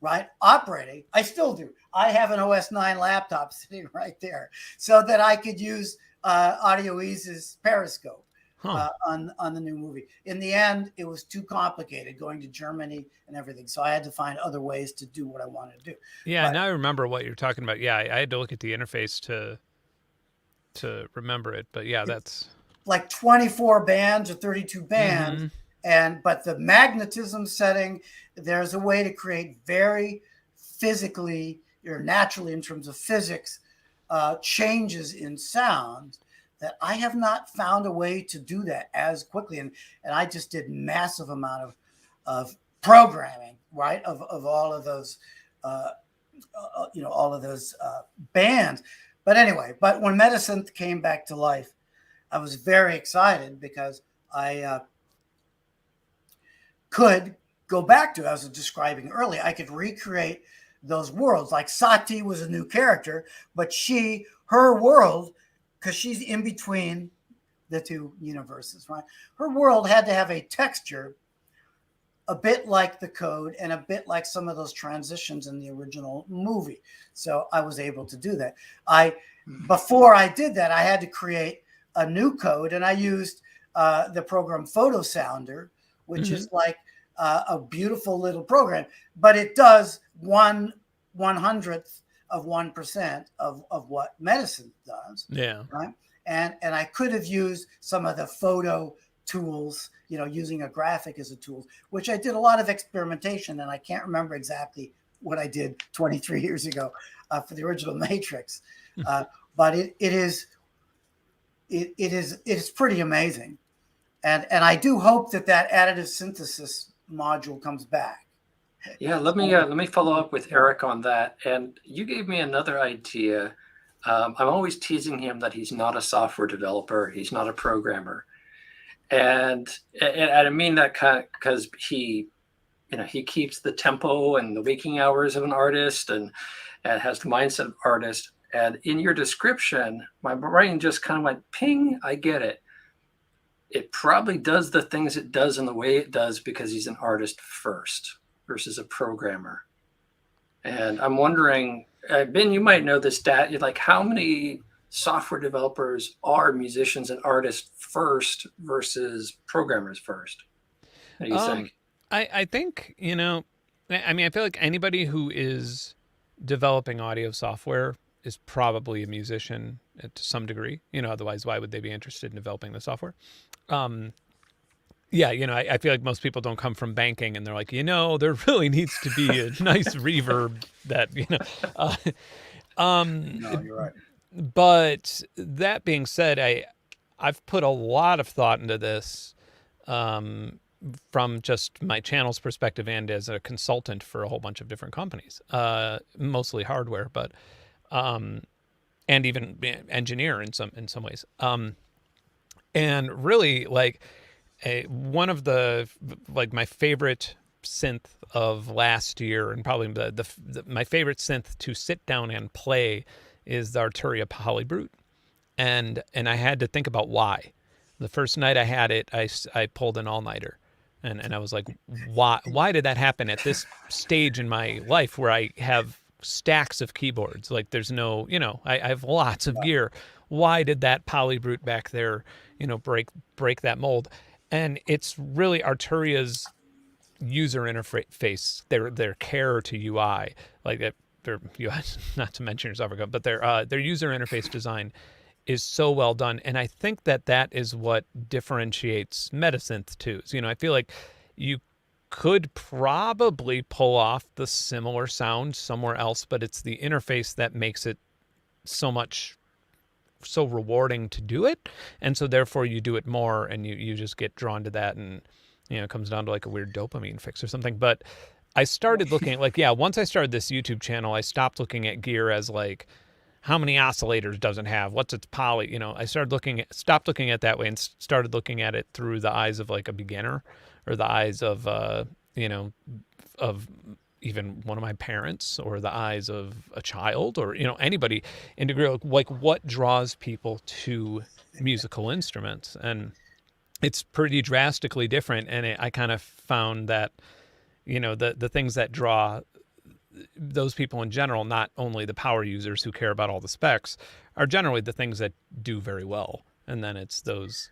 right? Operating. I still do. I have an OS 9 laptop sitting right there so that I could use Audio Ease's Periscope. On the new movie. In the end, it was too complicated going to Germany and everything. So I had to find other ways to do what I wanted to do. Yeah, now I remember what you're talking about. Yeah, I had to look at the interface to remember it. But yeah, that's like 24 bands or 32 bands. But the magnetism setting, there's a way to create very physically or naturally in terms of physics changes in sound that I have not found a way to do that as quickly. And I just did massive amount of programming, right? Of all of those, all of those bands. But anyway, when Metasynth came back to life, I was very excited because I could go back to, as I was describing earlier, I could recreate those worlds. Like Sati was a new character, but her world, because she's in between the two universes, right? Her world had to have a texture a bit like the code and a bit like some of those transitions in the original movie. So I was able to do that. Before I did that, I had to create a new code, and I used the program Photo Sounder, which is like a beautiful little program, but it does 1/100th of 1% of what Metasynth does. Yeah. Right. And I could have used some of the photo tools, using a graphic as a tool, which I did a lot of experimentation, and I can't remember exactly what I did 23 years ago for the original Matrix. But it is pretty amazing. And I do hope that additive synthesis module comes back. Yeah, let me follow up with Eric on that. And you gave me another idea. I'm always teasing him that he's not a software developer, he's not a programmer, and I mean that kind of because he keeps the tempo and the waking hours of an artist, and has the mindset of an artist. And in your description, my brain just kind of went ping. I get it. It probably does the things it does in the way it does because he's an artist first versus a programmer. And I'm wondering, Ben, you might know this stat, like how many software developers are musicians and artists first versus programmers first? What do you think? I think, I mean, I feel like anybody who is developing audio software is probably a musician to some degree. Otherwise, why would they be interested in developing the software? Yeah, I feel like most people don't come from banking and they're like, there really needs to be a nice reverb that, No, you're right. But that being said, I've put a lot of thought into this from just my channel's perspective and as a consultant for a whole bunch of different companies, mostly hardware, but and even engineer in some ways. And really, like, one of the my favorite synth of last year, and probably my favorite synth to sit down and play, is the Arturia Polybrute, and I had to think about why. The first night I had it, I pulled an all-nighter, and I was like, why did that happen at this stage in my life where I have stacks of keyboards? Like, there's no, I have lots of gear. Why did that Polybrute back there, break that mold? And it's really Arturia's user interface, their care to UI, like their UI, not to mention your software code, but their user interface design is so well done. And I think that is what differentiates Metasynth too. So, I feel like you could probably pull off the similar sound somewhere else, but it's the interface that makes it so rewarding to do it. And so therefore you do it more, and you just get drawn to that, and it comes down to like a weird dopamine fix or something. But I started looking at, once I started this YouTube channel, I stopped looking at gear as like, how many oscillators does it have? What's its poly? I stopped looking at it that way and started looking at it through the eyes of like a beginner, or the eyes of, of even one of my parents, or the eyes of a child, or, anybody in degree, like what draws people to musical instruments. And it's pretty drastically different. And I kind of found that, the things that draw those people in general, not only the power users who care about all the specs, are generally the things that do very well. And then it's those,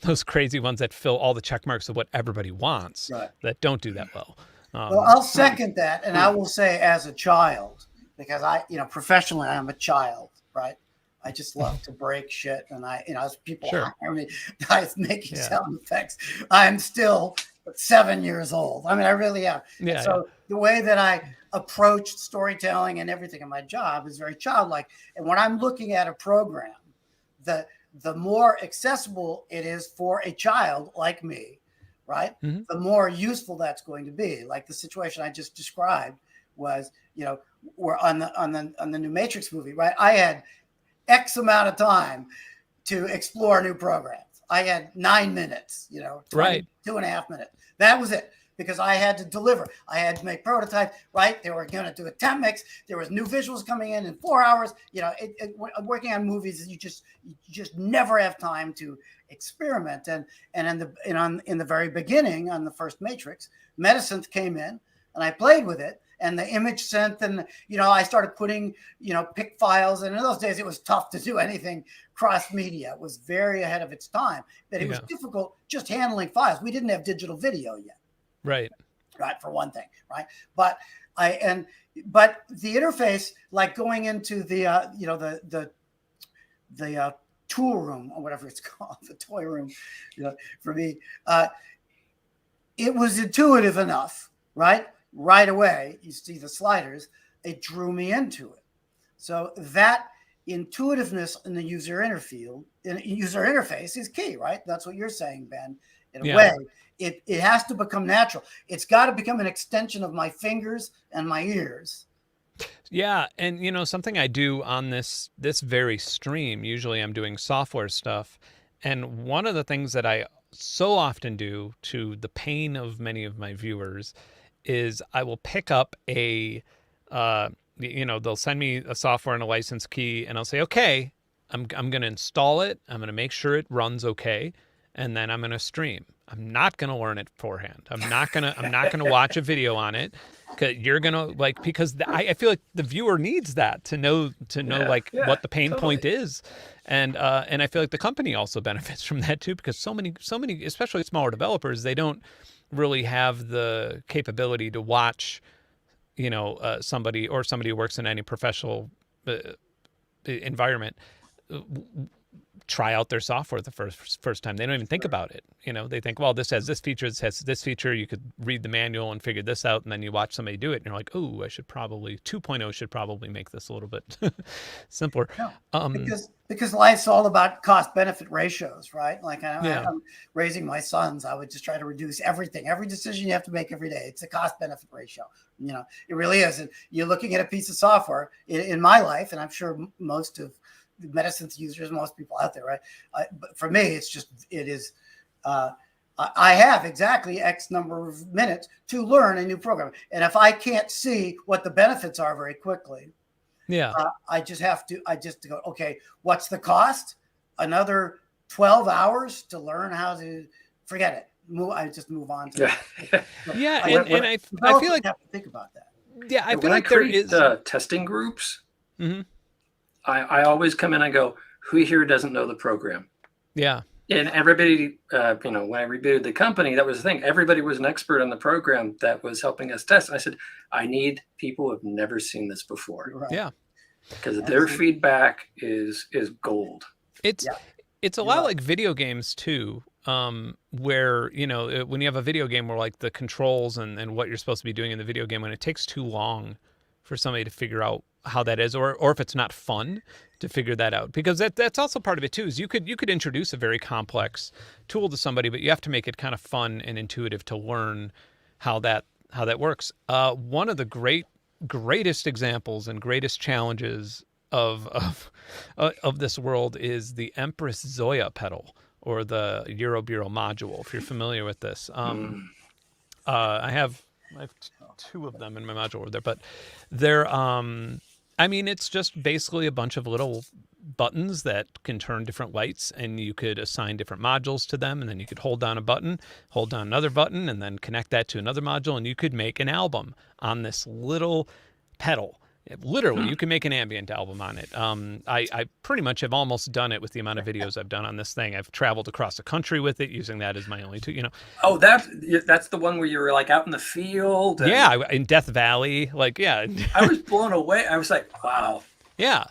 those crazy ones that fill all the check marks of what everybody wants, Right, that don't do that well. Well, I'll second that. And I will say, as a child, because professionally, I'm a child, right? I just love to break shit. And as people hire me, guys making sound effects, I'm still 7 years old. I mean, I really am. Yeah. So the way that I approach storytelling and everything in my job is very childlike. And when I'm looking at a program, the more accessible it is for a child like me, right? Mm-hmm. The more useful that's going to be. Like the situation I just described was, we're on the new Matrix movie, right? I had X amount of time to explore new programs. I had 9 minutes, 2.5 minutes. That was it, because I had to deliver. I had to make prototypes, right? They were going to do a temp mix. There was new visuals coming in 4 hours. Working on movies, you just never have time to experiment. And in the very beginning, on the first Matrix, Metasynth came in, and I played with it. And the image synth, and I started putting pick files, and in those days it was tough to do anything cross media. It was very ahead of its time, but it was difficult just handling files. We didn't have digital video yet, right, for one thing, right? But the interface, like going into the tool room, or whatever it's called, the toy room, for me, it was intuitive enough, right? Right away, you see the sliders, it drew me into it. So that intuitiveness in the user interface is key, right? That's what you're saying, Ben. In a Yeah. way, it has to become natural. It's got to become an extension of my fingers and my ears. Yeah, and you know, something I do on this very stream, usually I'm doing software stuff, and one of the things that I so often do, to the pain of many of my viewers, is I will pick up a you know, they'll send me a software and a license key, and I'll say, "Okay, I'm going to install it. I'm going to make sure it runs okay, and then I'm going to stream. I'm not going to learn it beforehand. I'm not going to watch a video on it, because you're going to like, because I feel like the viewer needs that to know like what the pain point is. And I feel like the company also benefits from that too, because so many, especially smaller developers, they don't really have the capability to watch, you know, somebody who works in any professional environment try out their software the first time. They don't even think about it. You know, they think, well, this has this feature, this has this feature. You could read the manual and figure this out, and then you watch somebody do it, and you're like, oh, I should probably 2.0 should probably make this a little bit simpler. No, because life's all about cost-benefit ratios, right? Like I'm raising my sons, I would just try to reduce everything. Every decision you have to make every day, it's a cost-benefit ratio. You know, it really is. And you're looking at a piece of software in my life, and I'm sure most of the Metasynth users, most people out there, right? But for me, it is. I have exactly X number of minutes to learn a new program, and if I can't see what the benefits are very quickly, I just go, okay, what's the cost? Another 12 hours to learn how to forget it. I just move on to and I feel like have to think about that. Yeah, I feel when like I create testing groups. Mm-hmm. I always come in and go, who here doesn't know the program? Yeah. And everybody, you know, when I rebooted the company, that was the thing. Everybody was an expert on the program that was helping us test. I said, I need people who have never seen this before. Right. Yeah. Because their feedback is gold. It's a lot like video games too, where, you know, when you have a video game where like the controls and what you're supposed to be doing in the video game, when it takes too long for somebody to figure out how that is, or if it's not fun to figure that out, because that's also part of it too, is you could introduce a very complex tool to somebody, but you have to make it kind of fun and intuitive to learn how that works. One of the greatest examples and greatest challenges of this world is the Empress Zoya pedal, or the Euro Bureau module, if you're familiar with this. I have two of them in my module over there, but they're I mean, it's just basically a bunch of little buttons that can turn different lights, and you could assign different modules to them, and then you could hold down a button, hold down another button, and then connect that to another module, and you could make an album on this little pedal. Literally, you can make an ambient album on it. I pretty much have almost done it with the amount of videos I've done on this thing. I've traveled across the country with it, using that as my only tool, you know. Oh, that's the one where you were like out in the field. Yeah, in Death Valley, like, yeah. I was blown away. I was like, wow. Yeah,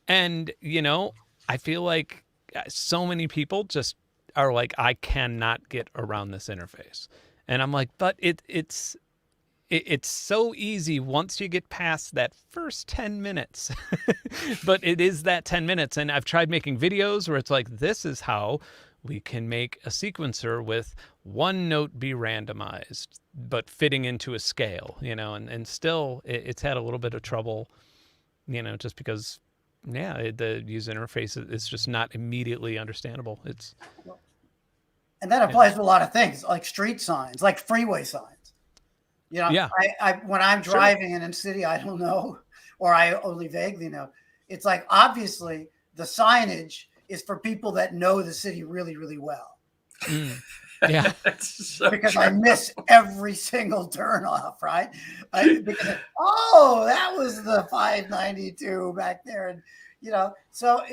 and you know, I feel like so many people just are like, I cannot get around this interface, and I'm like, but it's so easy once you get past that first 10 minutes. But it is that 10 minutes. And I've tried making videos where it's like, this is how we can make a sequencer with one note be randomized, but fitting into a scale, you know, and still it's had a little bit of trouble, you know, just because, the user interface is just not immediately understandable. And that applies to a lot of things, like street signs, like freeway signs. You know, I when I'm driving in a city I don't know, or I only vaguely know, it's like, obviously the signage is for people that know the city really, really well. Yeah. So because true. I miss every single turn off, right? Because that was the 592 back there. And, you know, so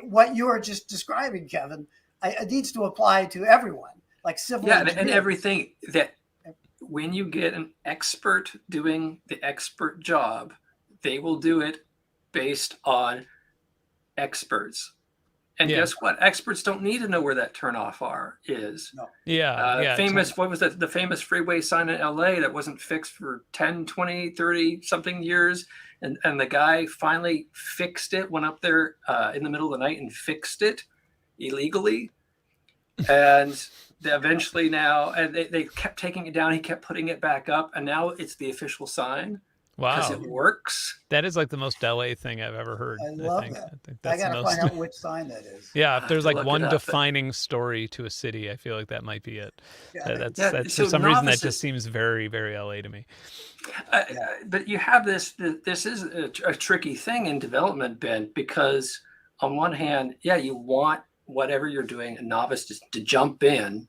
what you are just describing, Kevin, it needs to apply to everyone, like civil engineers. And everything that, when you get an expert doing the expert job, they will do it based on experts. And guess what? Experts don't need to know where that turnoff is. No. What was that? The famous freeway sign in LA that wasn't fixed for 10, 20, 30 something years. And the guy finally fixed it, went up there in the middle of the night and fixed it illegally. And eventually now, and they kept taking it down. He kept putting it back up, and now it's the official sign because Wow. it works. That is like the most LA thing I've ever heard. I love that. I think I that's gotta the find most. out which sign that is. Yeah, if there's like Look it one up. defining story to a city, I feel like that might be it. Yeah, That's Yeah, for so some reason that novices- just seems very, very LA to me. But you have this is a tricky thing in development, Ben, because on one hand, yeah, you want whatever you're doing, a novice to jump in.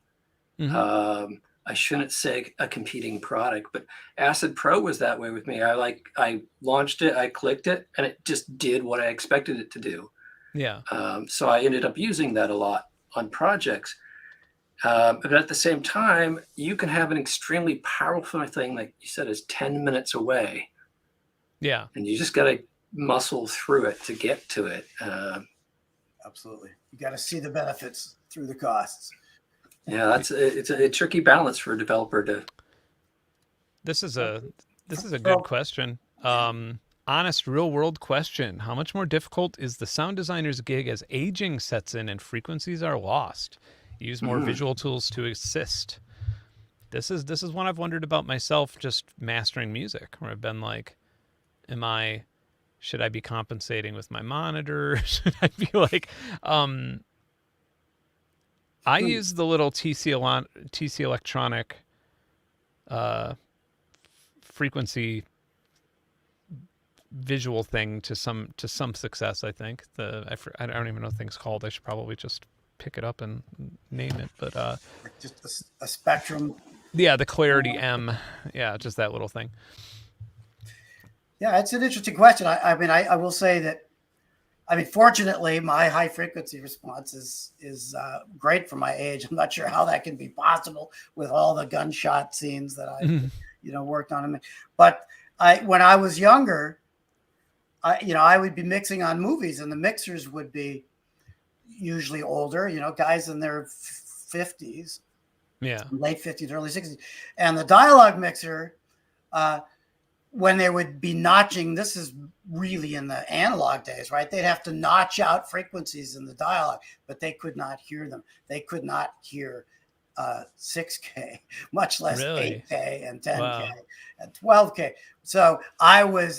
Mhm. I shouldn't say a competing product, but Acid Pro was that way with me. I launched it, I clicked it, and it just did what I expected it to do. Yeah. So I ended up using that a lot on projects. But at the same time, you can have an extremely powerful thing, like you said, is 10 minutes away. Yeah. And you just got to muscle through it to get to it. Absolutely. You got to see the benefits through the costs. Yeah, it's a tricky balance for a developer to. This is a good question. Honest, real world question. How much more difficult is the sound designer's gig as aging sets in and frequencies are lost? Use more visual tools to assist. This is one I've wondered about myself, just mastering music, where I've been like, should I be compensating with my monitor? Should I be like, I use the little TC electronic frequency visual thing to some success. I think I don't even know what thing's called. I should probably just pick it up and name it. But Just a spectrum. yeah, the Clarity M. Yeah, just that little thing. Yeah, it's an interesting question. I will say that. Fortunately, my high frequency response is great for my age. I'm not sure how that can be possible with all the gunshot scenes that I, worked on. But when I was younger, I would be mixing on movies, and the mixers would be usually older, guys in their 50s, late 50s, early 60s, and the dialogue mixer. When they would be notching, this is really in the analog days, right? They'd have to notch out frequencies in the dialogue, but they could not hear them. They could not hear 6K, much less Really? 8K and 10K Wow. and 12K. So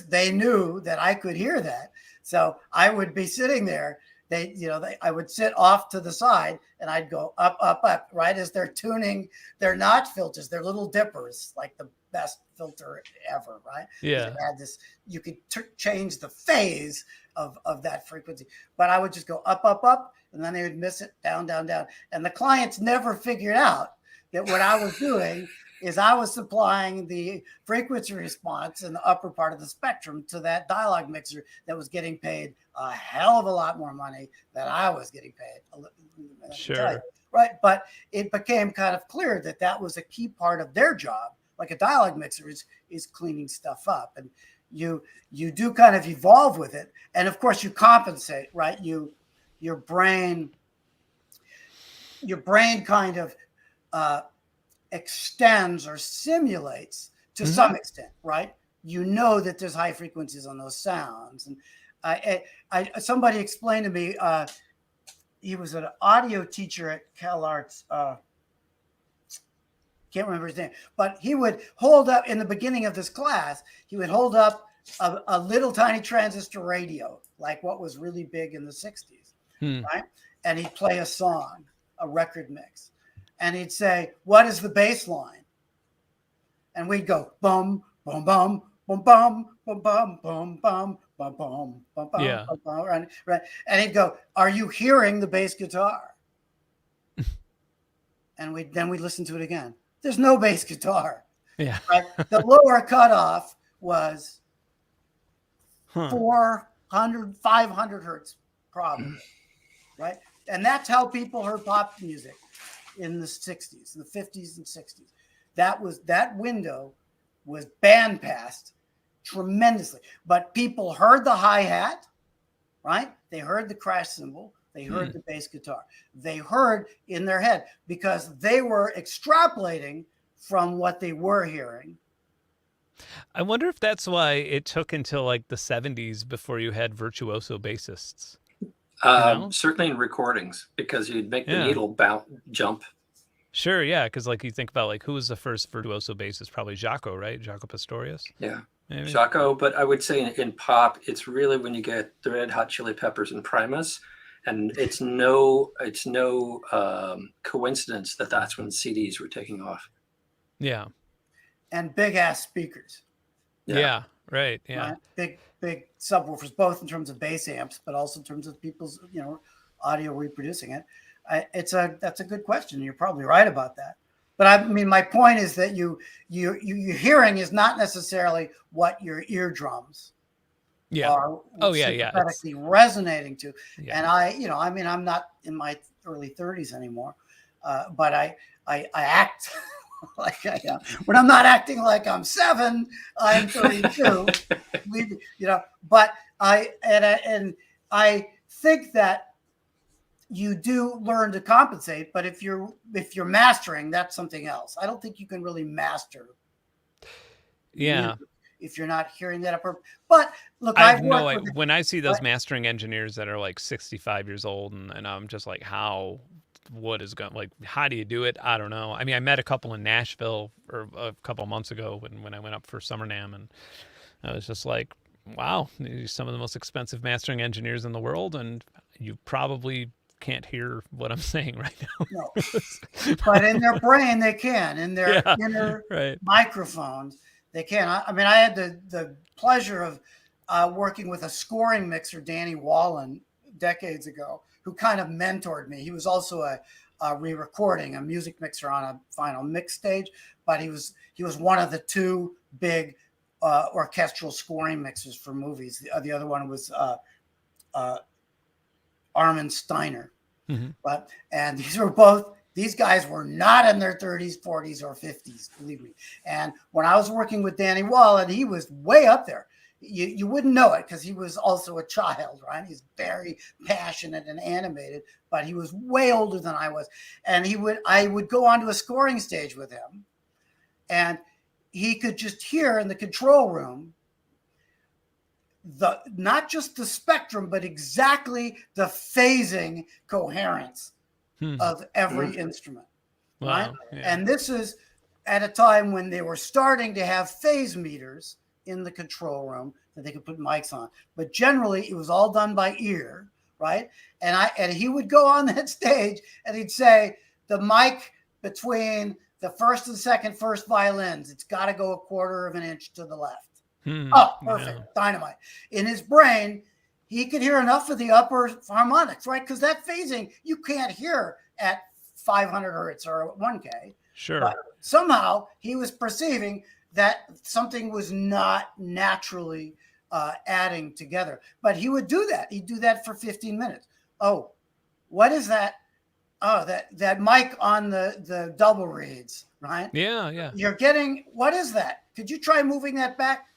they knew that I could hear that. So I would be sitting there. I would sit off to the side and I'd go up, up, up, right as they're tuning their notch filters, their little dippers, like the best filter ever, right? Yeah. It had this, you could change the phase of that frequency, but I would just go up, up, up, and then they would miss it, down, down, down. And the clients never figured out that what I was doing is I was supplying the frequency response in the upper part of the spectrum to that dialogue mixer that was getting paid a hell of a lot more money than I was getting paid. Sure. Right. But it became kind of clear that was a key part of their job. Like a dialogue mixer is cleaning stuff up, and you do kind of evolve with it. And of course you compensate, right? Your brain kind of extends or simulates to some extent, right? You know that there's high frequencies on those sounds. And somebody explained to me, he was an audio teacher at CalArts. Can't remember his name, but he would hold up in the beginning of this class, he would hold up a little tiny transistor radio, like what was really big in the 60s, right? And he'd play a song, a record mix. And he'd say, "What is the bass line?" And we'd go, bum, bum, bum, bum, bum, bum, bum, bum, bum, bum, bum, bum, Yeah. bum, bum, right? And he'd go, "Are you hearing the bass guitar?" And then we'd listen to it again. There's no bass guitar. Yeah. Right? The lower cutoff was 400, 500 hertz, probably, right? And that's how people heard pop music in the 60s, the 50s and 60s. That window was bandpassed tremendously. But people heard the hi-hat, right? They heard the crash cymbal. They heard the bass guitar. They heard in their head because they were extrapolating from what they were hearing I wonder if that's why it took until like the 70s before you had virtuoso bassists. Certainly in recordings, because you'd make the Yeah. needle jump. Sure, yeah, because like you think about like who was the first virtuoso bassist? Probably Jaco, right? Jaco Pastorius. Yeah, Maybe. Jaco. But I would say in pop, it's really when you get the Red Hot Chili Peppers and Primus, and it's no coincidence that that's when CDs were taking off. Yeah. And big ass speakers. Yeah. Right. Yeah. Right? Big subwoofers, both in terms of bass amps, but also in terms of people's, audio reproducing it. That's a good question. You're probably right about that. But I mean, my point is that your hearing is not necessarily what your eardrums are sympathetically resonating to. Yeah. And I'm not in my early 30s anymore, but I act like I am. When I'm not acting like I'm 7, I'm 32. But I think that you do learn to compensate, but if you're mastering, that's something else. I don't think you can really master. Yeah. If you're not hearing that up. But look, when I see those mastering engineers that are like 65 years old and I'm just like, how do you do it? I don't know. I mean, I met a couple in Nashville a couple of months ago when I went up for Summer NAMM, and I was just like, wow, these are some of the most expensive mastering engineers in the world, and you probably can't hear what I'm saying right now. No. But in their brain, they can. In their inner microphones, they can. I mean, I had the pleasure of working with a scoring mixer, Dane Wallen, decades ago, who kind of mentored me. He was also a re-recording, a music mixer on a final mix stage, but he was one of the 2 big orchestral scoring mixers for movies. The other one was Armin Steiner. Mm-hmm. And these guys were not in their 30s, 40s, or 50s, believe me. And when I was working with Dane Wallen, he was way up there. You wouldn't know it because he was also a child, right? He's very passionate and animated, but he was way older than I was. And I would go onto a scoring stage with him, and he could just hear in the control room not just the spectrum, but exactly the phasing coherence of every instrument. Wow. Right? Yeah. And this is at a time when they were starting to have phase meters in the control room that they could put mics on. But generally it was all done by ear, right? And he would go on that stage and he'd say, the mic between the first and first violins, it's got to go 1/4 of an inch to the left. Oh, perfect. Yeah. Dynamite. In his brain, he could hear enough of the upper harmonics, right? Because that phasing you can't hear at 500 hertz or 1K. Sure. But somehow he was perceiving that something was not naturally adding together. But he would do that. He'd do that for 15 minutes. Oh, what is that? Oh, that mic on the double reeds, right? Yeah. You're getting, what is that? Could you try moving that back?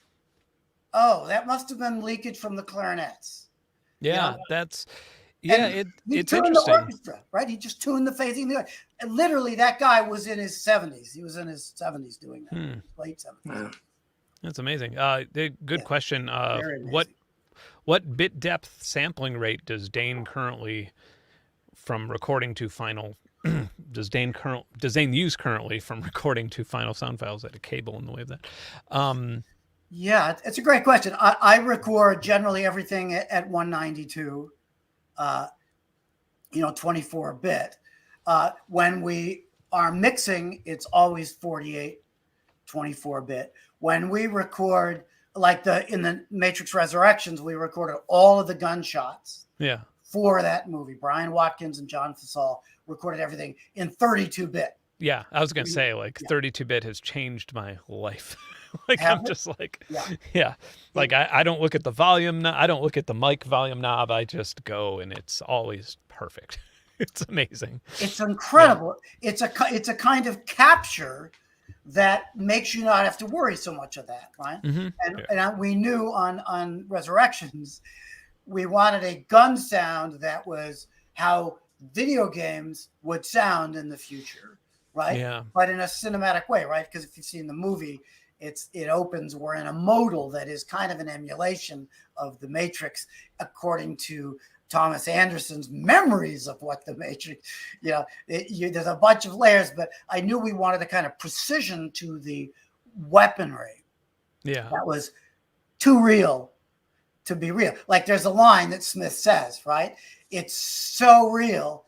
Oh, that must have been leakage from the clarinets. Yeah, it's interesting. The orchestra, right? He just tuned the phasing. And literally, that guy was in his 70s. He was in his 70s doing that, late 70s. That's amazing. Good question. What bit depth sampling rate does Dane currently, from recording to final, does Dane use currently from recording to final sound files? At a cable in the way of that? Yeah, it's a great question. I record generally everything at 192, 24-bit. When we are mixing, it's always 48, 24-bit. When we record, like in the Matrix Resurrections, we recorded all of the gunshots. Yeah. For that movie. Brian Watkins and John Fasal recorded everything in 32-bit. Yeah, I was going to say, 32-bit has changed my life. I'm just like, like I don't look at the volume. I don't look at the mic volume knob. I just go, and it's always perfect. It's amazing. It's incredible. Yeah. It's a kind of capture that makes you not have to worry so much of that, right? Mm-hmm. And we knew on Resurrections, we wanted a gun sound that was how video games would sound in the future, right? Yeah. But in a cinematic way, right? Because if you've seen the movie, it opens. We're in a modal that is kind of an emulation of the Matrix, according to Thomas Anderson's memories of what the Matrix, there's a bunch of layers, but I knew we wanted a kind of precision to the weaponry. Yeah. That was too real to be real. Like there's a line that Smith says, right? It's so real.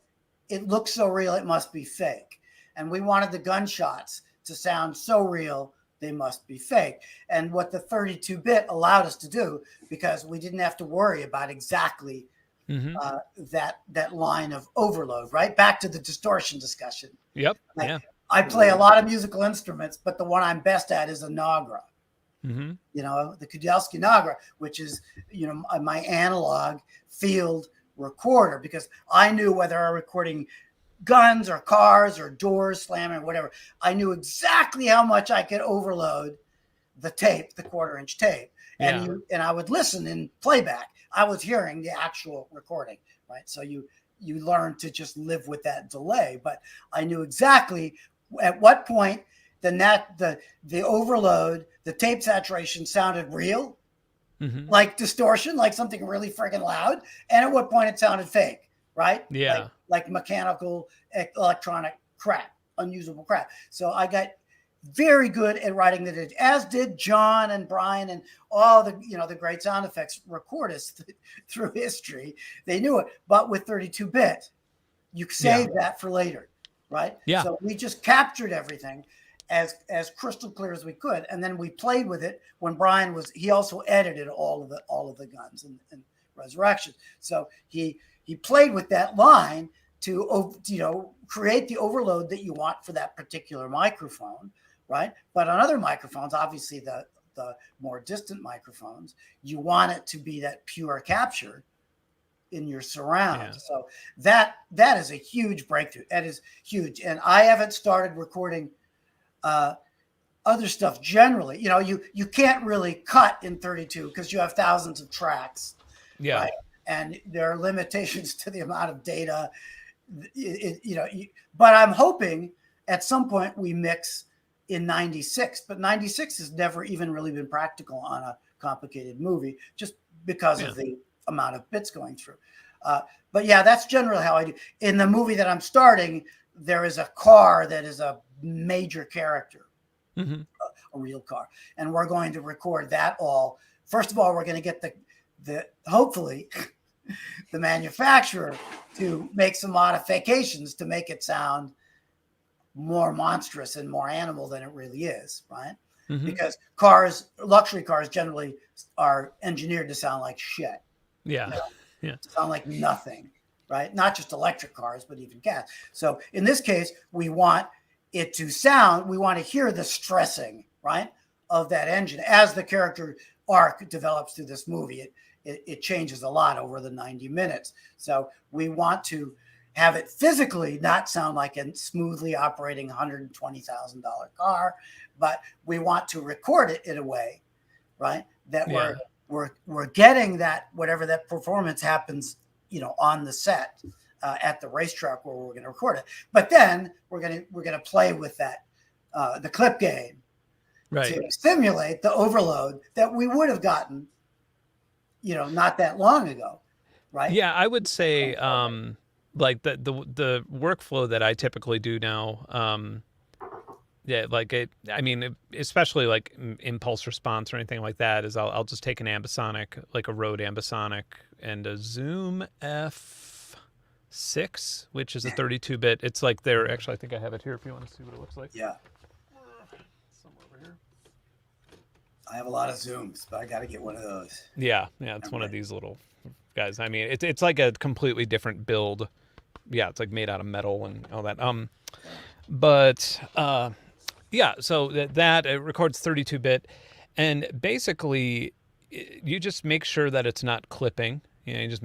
It looks so real. It must be fake. And we wanted the gunshots to sound so real. They must be fake. And what the 32-bit allowed us to do, because we didn't have to worry about exactly that line of overload, right? Back to the distortion discussion. Yep. Like, yeah. I play a lot of musical instruments, but the one I'm best at is a Nagra. Mm-hmm. The Kudelski Nagra, which is, my analog field recorder, because I knew whether I was recording guns or cars or doors slamming or whatever, I knew exactly how much I could overload the tape, the 1/4-inch tape. Yeah. And I would listen in playback. I was hearing the actual recording, right? So you learn to just live with that delay. But I knew exactly at what point the overload, the tape saturation sounded real, like distortion, like something really friggin' loud, and at what point it sounded fake, right? Yeah. Like mechanical, electronic crap, unusable crap. So I got very good at writing the digit, as did John and Brian and all the great sound effects recordists through history. They knew it, but with 32-bit, you save that for later, right? Yeah. So we just captured everything as crystal clear as we could, and then we played with it when Brian he also edited all of the guns and Resurrection. So he played with that line to create the overload that you want for that particular microphone, right? But on other microphones, obviously the more distant microphones, you want it to be that pure capture in your surrounds. Yeah. So that is a huge breakthrough. That is huge. And I haven't started recording other stuff generally. You can't really cut in 32 because you have thousands of tracks. Yeah. Right? And there are limitations to the amount of data. But I'm hoping at some point we mix in 96, but 96 has never even really been practical on a complicated movie just because of the amount of bits going through. But yeah, that's generally how I do. In the movie that I'm starting, there is a car that is a major character, a real car. And we're going to record that all. First of all, we're going to get the hopefully the manufacturer to make some modifications to make it sound more monstrous and more animal than it really is, right? Because luxury cars generally are engineered to sound like shit. Yeah. Sound like nothing, right? Not just electric cars, but even gas. So in this case, we want it to sound, we want to hear the stressing, right, of that engine. As the character arc develops through this movie, it changes a lot over the 90 minutes. So we want to have it physically not sound like a smoothly operating $120,000 car, but we want to record it in a way, right, that we're getting that, whatever that performance happens, on the set at the racetrack where we're going to record it. But then we're going to play with that the clip gain, right, to simulate the overload that we would have gotten, not that long ago, right? Yeah, I would say like the workflow that I typically do now, especially like impulse response or anything like that, is I'll just take an ambisonic, like a Rode ambisonic, and a Zoom F6, which is a 32-bit. It's like actually, I think I have it here if you want to see what it looks like. Yeah. Somewhere over here. I have a lot of Zooms, but I got to get one of those. Yeah, it's one of these little guys. I mean, it's like a completely different build. Yeah, it's like made out of metal and all that. So that it records 32-bit, and basically you just make sure that it's not clipping. You just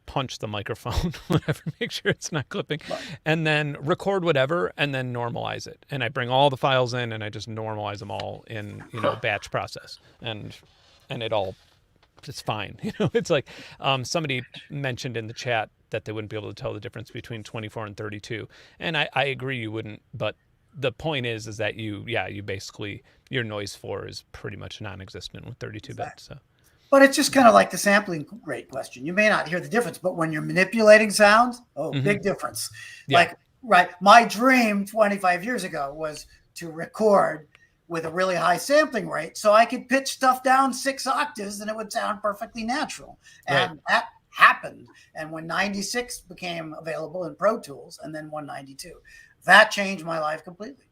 punch the microphone, whatever, make sure it's not clipping, and then record whatever, and then normalize it. And I bring all the files in, and I just normalize them all in batch process, and it's fine. It's like somebody mentioned in the chat that they wouldn't be able to tell the difference between 24 and 32, and I agree you wouldn't, but the point is that you basically, your noise floor is pretty much non-existent with 32-bit. So. But it's just kind of like the sampling rate question. You may not hear the difference, but when you're manipulating sound, big difference. Yeah. Like, right, my dream 25 years ago was to record with a really high sampling rate so I could pitch stuff down 6 octaves and it would sound perfectly natural. And that happened. And when 96 became available in Pro Tools and then 192, that changed my life completely,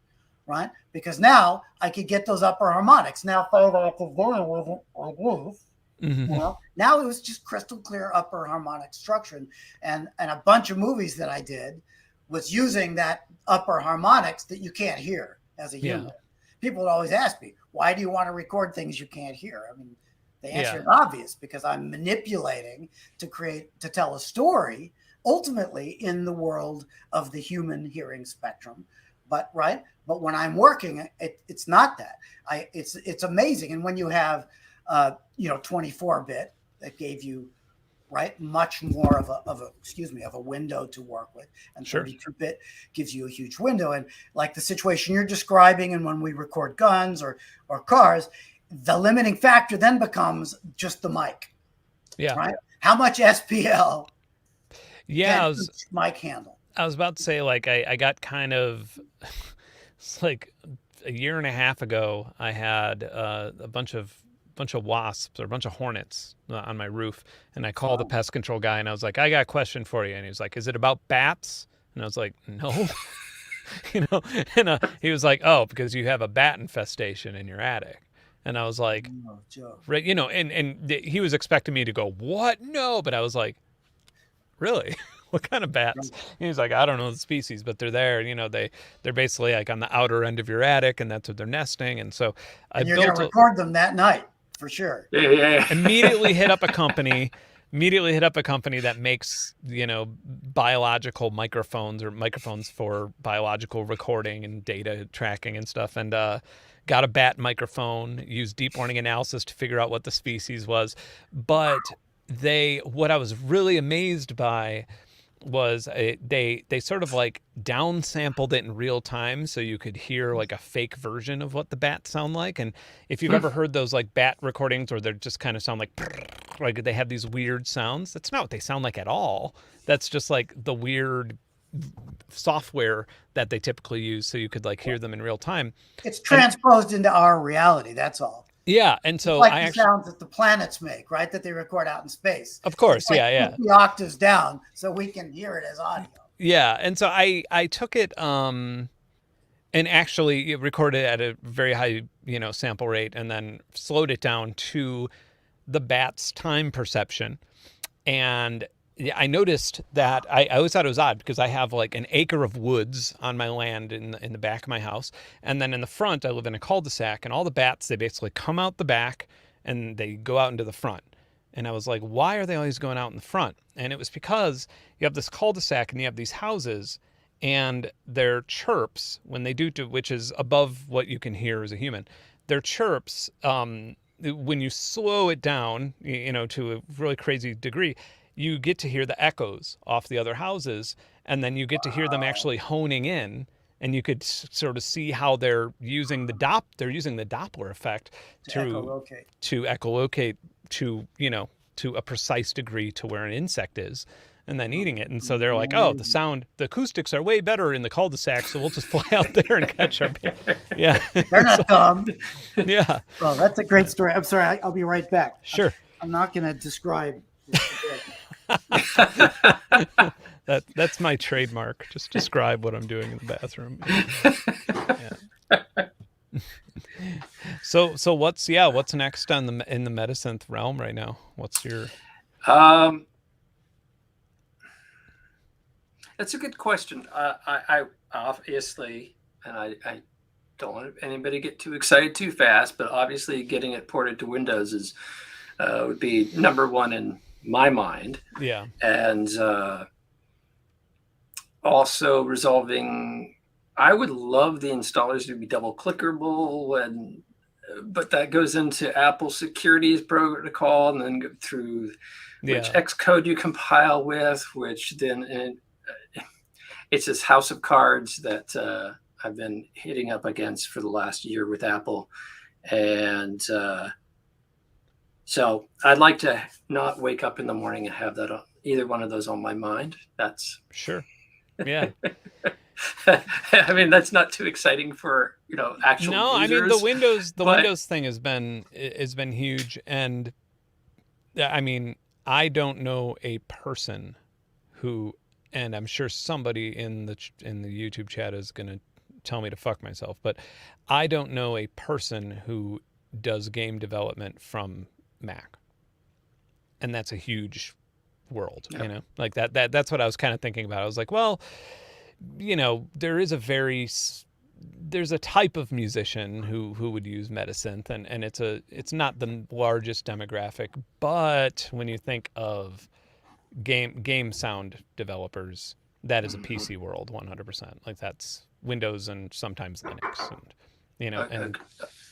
right? Because now I could get those upper harmonics. Now 5 octaves down wasn't like this. You know, now it was just crystal clear upper harmonic structure, and a bunch of movies that I did was using that upper harmonics that you can't hear as a human. People would always ask me, why do you want to record things you can't hear? I mean, the answer is obvious, because I'm manipulating to tell a story ultimately in the world of the human hearing spectrum. But when I'm working, it's not that. It's amazing. And when you have 24-bit, that gave you much more of a window to work with, and 32-bit gives you a huge window. And like the situation you're describing, and when we record guns or cars, the limiting factor then becomes just the mic. Right? How much SPL can each mic handle? I was about to say, like, I got kind of it's like a year and a half ago, I had a bunch of wasps or a bunch of hornets on my roof, and I called the pest control guy and I was like, I got a question for you. And he was like, is it about bats? And I was like, no. And he was like, oh, because you have a bat infestation in your attic. And I was like, right, and he was expecting me to go, what? No. But I was like, really? What kind of bats? And he's like, I don't know the species, but they're there. And, they're basically like on the outer end of your attic, and that's where they're nesting. And so you're going to record them that night. For sure. Yeah. Immediately hit up a company that makes, biological microphones for biological recording and data tracking and stuff. And got a bat microphone, used deep learning analysis to figure out what the species was. But what I was really amazed by was they sort of like downsampled it in real time, so you could hear like a fake version of what the bats sound like. And if you've ever heard those like bat recordings where they're just kind of sound like they have these weird sounds, that's not what they sound like at all. That's just like the weird software that they typically use, so you could like hear them in real time. It's transposed into our reality, that's all. Yeah, and so it's like the sounds that the planets make, right? That they record out in space. Of course, like yeah. 50 octaves down, so we can hear it as audio. Yeah, and so I took it and actually recorded it at a very high, sample rate, and then slowed it down to the bat's time perception. And I noticed that I always thought it was odd, because I have like an acre of woods on my land in the back of my house. And then in the front, I live in a cul-de-sac, and all the bats, they basically come out the back and they go out into the front. And I was like, why are they always going out in the front? And it was because you have this cul-de-sac and you have these houses, and their chirps, when they do, which is above what you can hear as a human, their chirps, when you slow it down, to a really crazy degree, you get to hear the echoes off the other houses, and then you get to hear them actually honing in, and you could sort of see how they're using the Doppler effect to echolocate to a precise degree to where an insect is, and then eating it. And so they're like, oh, the acoustics are way better in the cul-de-sac, so we'll just fly out there and catch our bait. Yeah. They're not dumb. Yeah. Well, that's a great story. I'm sorry, I'll be right back. Sure. I'm not going to describe That's my trademark. Just describe what I'm doing in the bathroom. Yeah. So what's next in the Metasynth realm right now? What's your That's a good question. I obviously, and I don't want anybody to get too excited too fast, but obviously getting it ported to Windows is would be number one in my mind. Yeah. And also resolving, I would love the installers to be double clickable, but that goes into Apple securities protocol, and then go through which Xcode you compile with, which then it's this house of cards that I've been hitting up against for the last year with Apple. And so I'd like to not wake up in the morning and have that either one of those on my mind. That's Sure. Yeah. I mean, that's not too exciting for, actual No, users. I mean the Windows thing has been huge, and I mean, I don't know a person who, and I'm sure somebody in the YouTube chat is going to tell me to fuck myself, but I don't know a person who does game development from Mac. And that's a huge world, like that's what I was kind of thinking about. I was like, well, there's a type of musician who would use Metasynth, and it's not the largest demographic, but when you think of game sound developers, that is a PC world 100%. Like that's Windows and sometimes Linux, and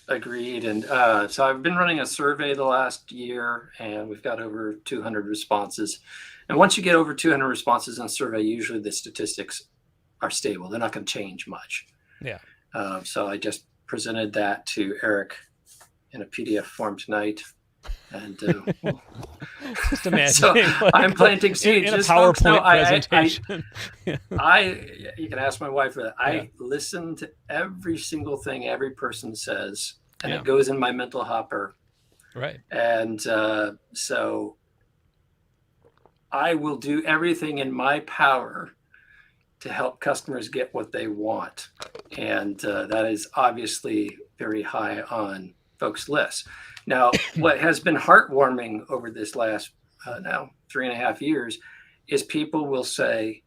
Agreed. And so I've been running a survey the last year, and we've got over 200 responses. And once you get over 200 responses in a survey, usually the statistics are stable. They're not going to change much. Yeah. So I just presented that to Eric in a PDF form tonight. And just imagine. So I'm planting seeds. In a PowerPoint presentation. You can ask my wife for that. I listen to every single thing every person says, and it goes in my mental hopper. Right. And so I will do everything in my power to help customers get what they want. And that is obviously very high on folks' lists. Now, what has been heartwarming over this last now 3.5 years is people will say,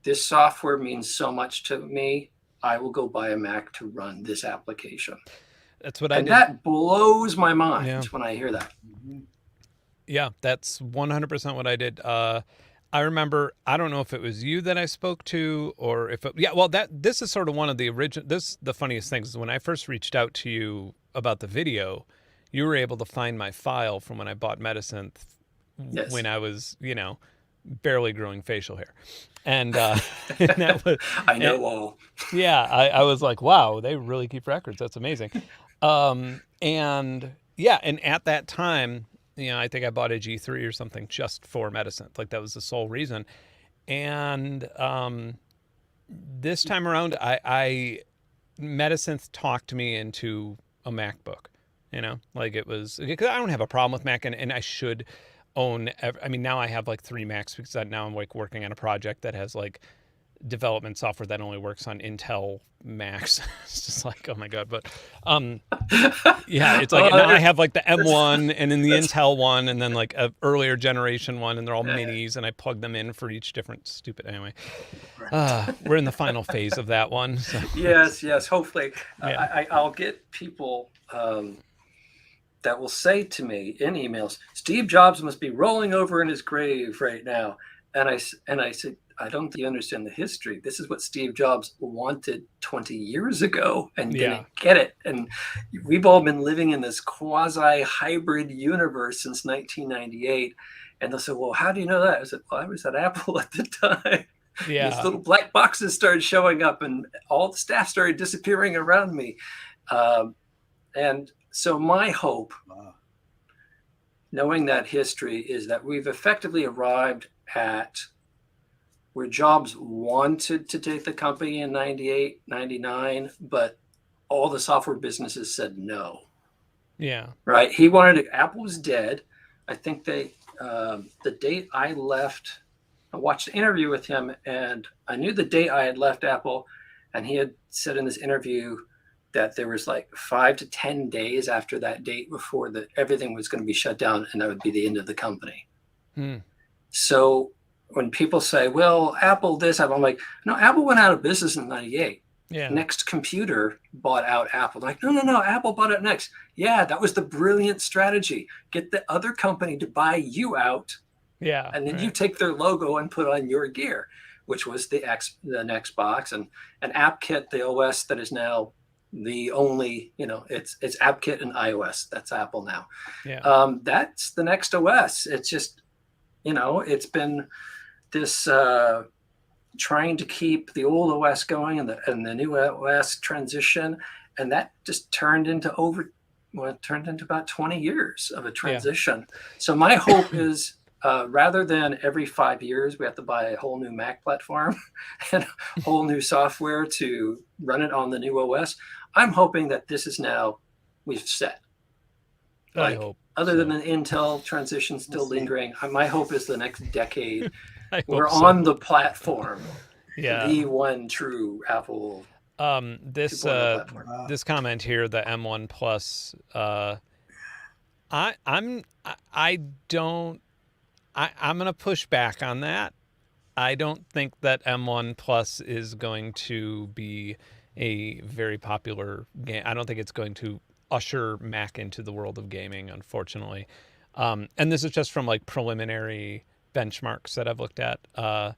this software means so much to me, I will go buy a Mac to run this application. That's what I did. And that blows my mind when I hear that. Yeah, that's 100% what I did. I remember, I don't know if it was you that I spoke to or if this is sort of one of the original, the funniest things is when I first reached out to you about the video, you were able to find my file from when I bought Metasynth when I was, barely growing facial hair. And, and that was, I know all. Yeah, I was like, wow, they really keep records. That's amazing. And at that time, I think I bought a G3 or something just for Metasynth. Like that was the sole reason. And this time around, Metasynth talked me into a MacBook. Like it was, because I don't have a problem with Mac, and I should own. Now I have like 3 Macs because now I'm like working on a project that has like development software that only works on Intel Macs. It's just like, oh my God. But it's like now I have like the M1 and then the Intel one and then like a earlier generation one, and they're all minis, and I plug them in for each different stupid. Anyway, we're in the final phase of that one. So. Yes. Hopefully, I'll get people that will say to me in emails, Steve Jobs must be rolling over in his grave right now. And I said, I don't think you understand the history. This is what Steve Jobs wanted 20 years ago and didn't get it. And we've all been living in this quasi-hybrid universe since 1998. And they'll say, well, how do you know that? I said, well, I was at Apple at the time. Yeah. These little black boxes started showing up and all the staff started disappearing around me. And so my hope, knowing that history, is that we've effectively arrived at where Jobs wanted to take the company in 98, 99, but all the software businesses said no. Yeah. Right. He wanted it. Apple was dead. I think the date I left, I watched an interview with him, and I knew the date I had left Apple, and he had said in this interview that there was like 5 to 10 days after that date before everything was going to be shut down, and that would be the end of the company. So when people say, well, Apple this, I'm like, no, Apple went out of business in 98. Yeah. Next Computer bought out Apple. Like, no, Apple bought it next. Yeah, that was the brilliant strategy. Get the other company to buy you out. Yeah. And then you take their logo and put on your gear, which was the next box and AppKit, the OS that is now the only, it's AppKit and iOS. That's Apple now. Yeah. That's the next OS. It's just, it's been this trying to keep the old OS going and the new OS transition, and that just turned into about 20 years of a transition. Yeah. So my hope is, rather than every 5 years we have to buy a whole new Mac platform and a whole new software to run it on the new OS, I'm hoping that this is now we've set. I hope. Other than the Intel transition still lingering, my hope is the next decade we're on the platform. Yeah. The one true Apple. This comment here, the M1 Plus, I'm gonna push back on that. I don't think that M1 Plus is going to be a very popular game. I don't think it's going to usher Mac into the world of gaming, unfortunately. And this is just from like preliminary benchmarks that I've looked at. I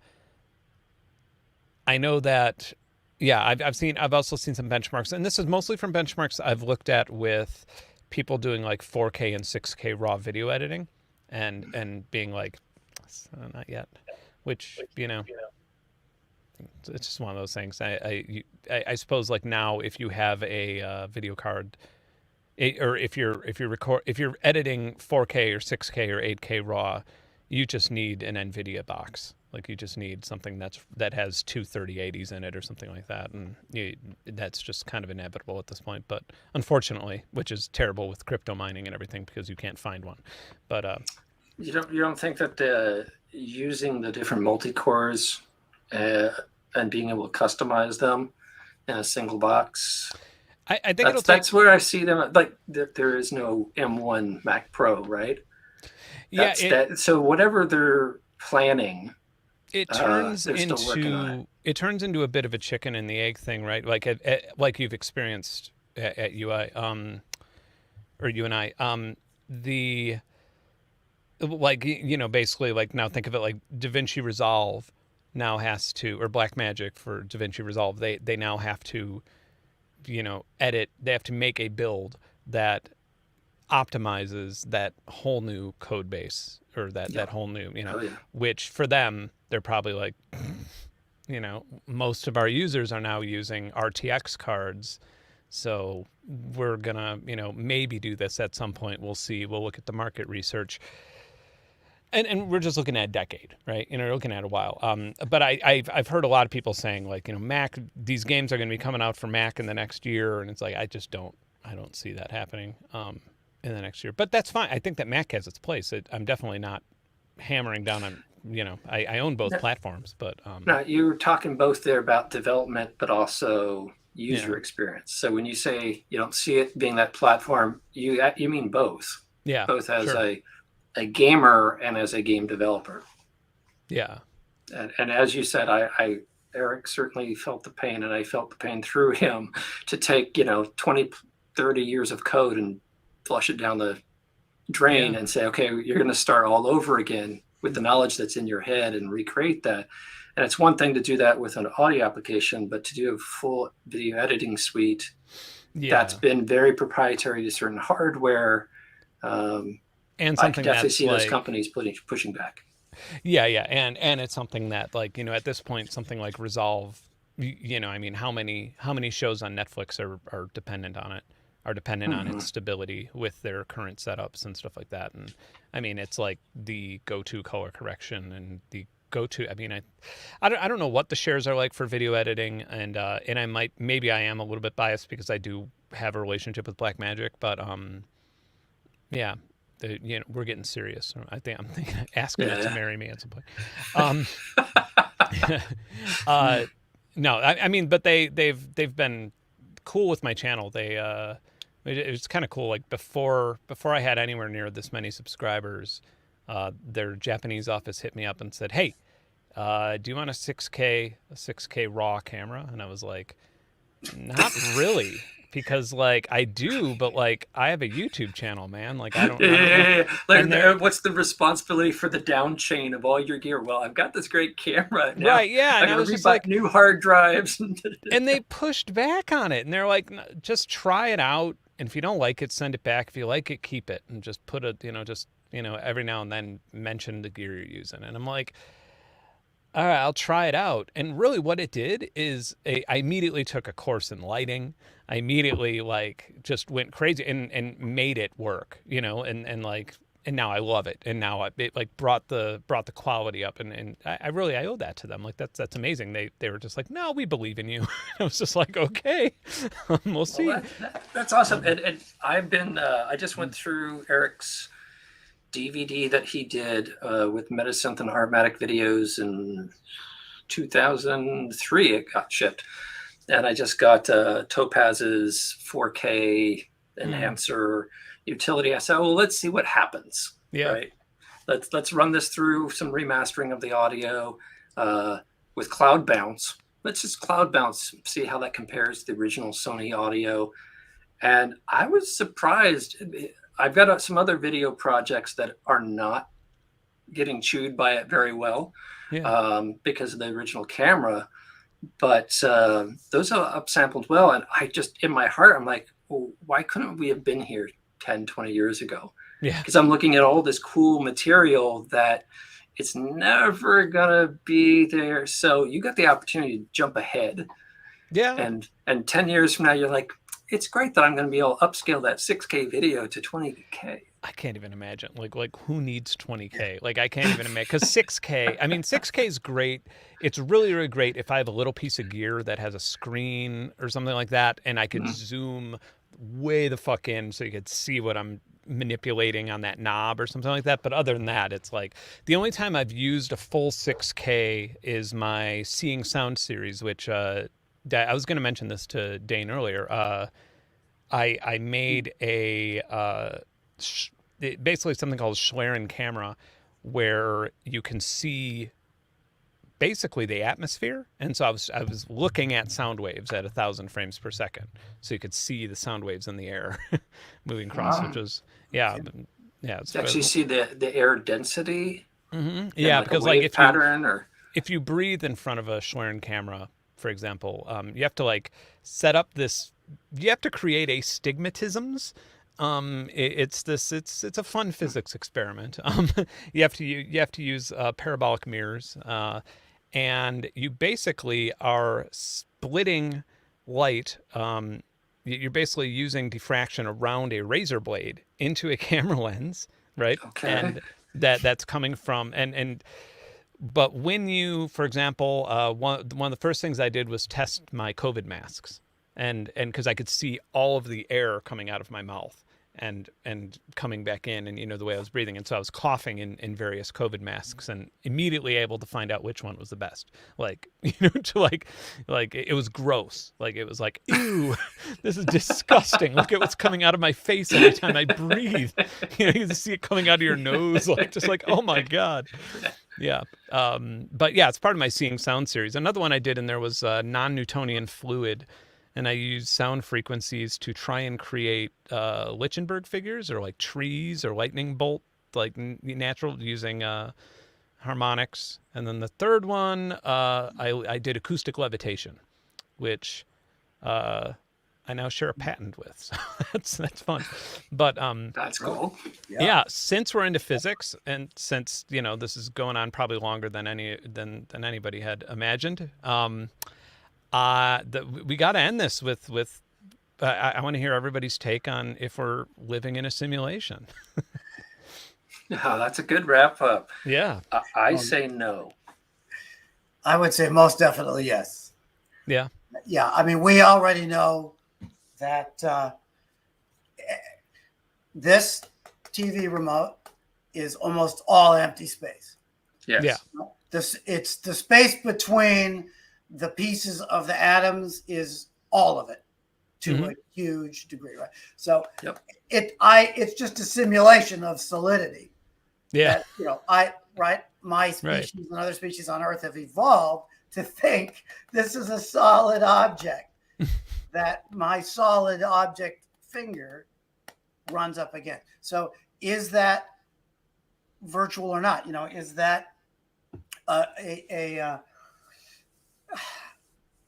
know that, yeah, I've also seen some benchmarks, and this is mostly from benchmarks I've looked at with people doing like 4K and 6K raw video editing, and being like, not yet, which, you know, it's just one of those things. I suppose like now if you have a video card, or if you're editing 4K or 6K or 8K raw, you just need an NVIDIA box. Like you just need something that has two 3080s in it or something like that, and that's just kind of inevitable at this point. But unfortunately, which is terrible with crypto mining and everything, because you can't find one. But you don't think that using the different multi-cores and being able to customize them in a single box, I think that's where I see them. Like there is no M1 Mac Pro, right? Yeah. So whatever they're planning, it turns into a bit of a chicken and the egg thing, right? Like like you've experienced at UI, or you and I, like, you know, basically, like, now think of it like DaVinci Resolve now has to, or Blackmagic for DaVinci Resolve, they now have to, you know, they have to make a build that optimizes that whole new code base, or that whole new, you know, which for them, they're probably like, you know, most of our users are now using RTX cards, so we're gonna, you know, maybe do this at some point. We'll see. We'll look at the market research. And we're just looking at a decade, right? You know, we're looking at a while. But I've heard a lot of people saying, like, you know, Mac, these games are going to be coming out for Mac in the next year, and it's like, I don't see that happening in the next year. But that's fine. I think that Mac has its place. I'm definitely not hammering down on, you know, I own both platforms, but no, you were talking both there about development, but also user experience. So when you say you don't see it being that platform, you mean both. Yeah, both as a gamer and as a game developer. Yeah. And as you said, Eric certainly felt the pain, and I felt the pain through him, to take, you know, 20, 30 years of code and flush it down the drain and say, okay, you're going to start all over again with the knowledge that's in your head and recreate that. And it's one thing to do that with an audio application, but to do a full video editing suite that's been very proprietary to certain hardware, and something I can definitely see like, those companies pushing back. Yeah, and it's something that, like, you know, at this point, something like Resolve, you know, I mean, how many shows on Netflix are dependent on it, on its stability with their current setups and stuff like that. And I mean, it's like the go-to color correction and the go-to. I mean, I don't know what the shares are like for video editing, and maybe I am a little bit biased because I do have a relationship with Blackmagic, but yeah. You know, we're getting serious. I'm thinking asking it to marry me at some point. No, I mean, but they've been cool with my channel. It was kind of cool. Like before I had anywhere near this many subscribers, their Japanese office hit me up and said, "Hey, do you want a 6K raw camera?" And I was like, "Not really." Because, like, I do, but, like, I have a YouTube channel, man. Like, I don't know. Like, what's the responsibility for the down chain of all your gear? Well, I've got this great camera now. Right, yeah. And I was just like, new hard drives. And they pushed back on it. And they're like, just try it out. And if you don't like it, send it back. If you like it, keep it. And just put it, you know, every now and then mention the gear you're using. And I'm like, all right, I'll try it out. And really what it did is I immediately took a course in lighting. I immediately like just went crazy and made it work, you know, and like, and now I love it. And now it like brought the quality up, and I really, I owe that to them. Like that's amazing. They were just like, no, we believe in you. I was just like, okay, we'll see. Well, that's awesome. And I've been, I just went through Eric's DVD that he did with Metasynth and Harmatic videos in 2003. It got shipped, and I just got Topaz's 4K enhancer utility. I said, well, let's see what happens. Yeah. Right. Let's run this through some remastering of the audio with Cloud Bounce. Let's just Cloud Bounce, see how that compares to the original Sony audio. And I was surprised. I've got some other video projects that are not getting chewed by it very well because of the original camera, but those are upsampled well. And I just, in my heart, I'm like, well, why couldn't we have been here 10, 20 years ago? Yeah. Because I'm looking at all this cool material that it's never gonna be there. So you got the opportunity to jump ahead. Yeah. And 10 years from now, you're like, it's great that I'm going to be able to upscale that 6K video to 20K. I can't even imagine. Like who needs 20K? Like I can't even imagine, because 6K. I mean, 6K is great. It's really, really great if I have a little piece of gear that has a screen or something like that, and I could zoom way the fuck in so you could see what I'm manipulating on that knob or something like that. But other than that, it's like the only time I've used a full 6K is my Seeing Sound series, which I was going to mention this to Dane earlier. I made basically something called a Schlerin camera, where you can see basically the atmosphere. And so I was looking at sound waves at 1,000 frames per second, so you could see the sound waves in the air moving across, which was it's to actually see the air density. Yeah, like because like if you breathe in front of a Schlerin camera, for example, you have to like set up this. You have to create astigmatisms. It's a fun physics experiment. You have to use parabolic mirrors, and you basically are splitting light. You're basically using diffraction around a razor blade into a camera lens, right? Okay. And that's coming from But when you, for example, one of the first things I did was test my COVID masks, and because I could see all of the air coming out of my mouth and coming back in, and the way I was breathing, and so I was coughing in various COVID masks, and immediately able to find out which one was the best. Like to like it was gross. Like it was like, ew, this is disgusting. Look at what's coming out of my face every time I breathe. You can see it coming out of your nose, like just like, oh my god. Yeah. But yeah, it's part of my Seeing Sound series. Another one I did in there was non-Newtonian fluid, and I used sound frequencies to try and create Lichtenberg figures, or like trees or lightning bolt, like natural, using harmonics. And then the third one, I did acoustic levitation, which I now share a patent with. So that's fun. But that's cool. Yeah, since we're into physics, and since this is going on probably longer than anybody had imagined, we got to end this with I want to hear everybody's take on if we're living in a simulation. Yeah, that's a good wrap up. Yeah. I say no. I would say most definitely yes. Yeah. Yeah. I mean, we already know that this TV remote is almost all empty space. Yes. Yeah. It's the space between the pieces of the atoms is all of it to a huge degree, right? So it's just a simulation of solidity. Yeah. That, my species and other species on Earth have evolved to think this is a solid object that my solid object finger runs up against. So is that virtual or not? Is that a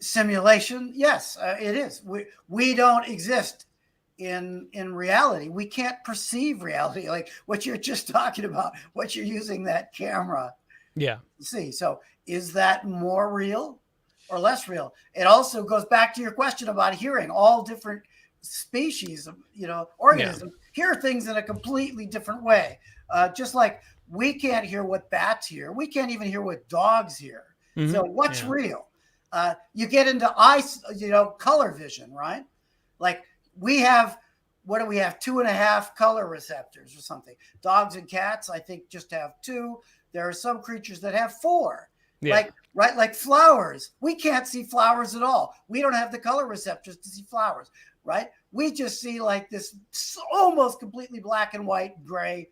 simulation? Yes, it is. We don't exist in reality. We can't perceive reality, like what you're just talking about, what you're using that camera Yeah. See, so is that more real or less real? It also goes back to your question about hearing. All different species of, organisms hear things in a completely different way. Just like we can't hear what bats hear, we can't even hear what dogs hear. Mm-hmm. So what's real? You get into color vision, right? Like we have, what do we have? 2.5 color receptors or something. Dogs and cats, I think, just have 2. There are some creatures that have 4. Yeah. Like flowers. We can't see flowers at all. We don't have the color receptors to see flowers, right? We just see like this almost completely black and white gray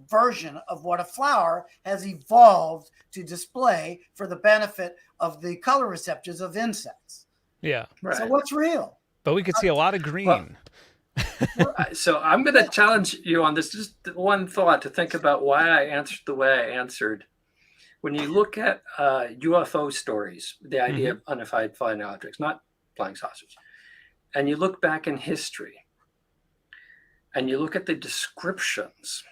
version of what a flower has evolved to display for the benefit of the color receptors of insects. Yeah. Right. So what's real? But we could see a lot of green. So I'm going to challenge you on this. Just one thought to think about why I answered the way I answered. When you look at UFO stories, the idea of unidentified flying objects, not flying saucers, and you look back in history and you look at the descriptions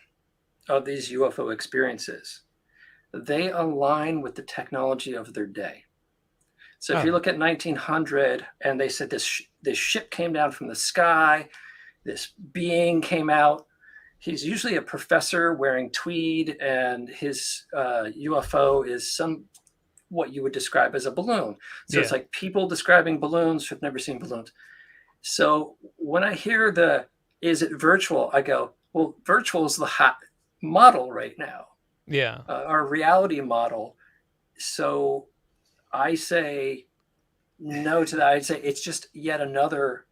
of these UFO experiences, they align with the technology of their day. So if you look at 1900 and they said this ship came down from the sky, this being came out. He's usually a professor wearing tweed, and his UFO is what you would describe as a balloon. So it's like people describing balloons who've never seen balloons. So when I hear is it virtual? I go, well, virtual is the hot model right now. Yeah. Our reality model. So I say no to that. I'd say it's just yet another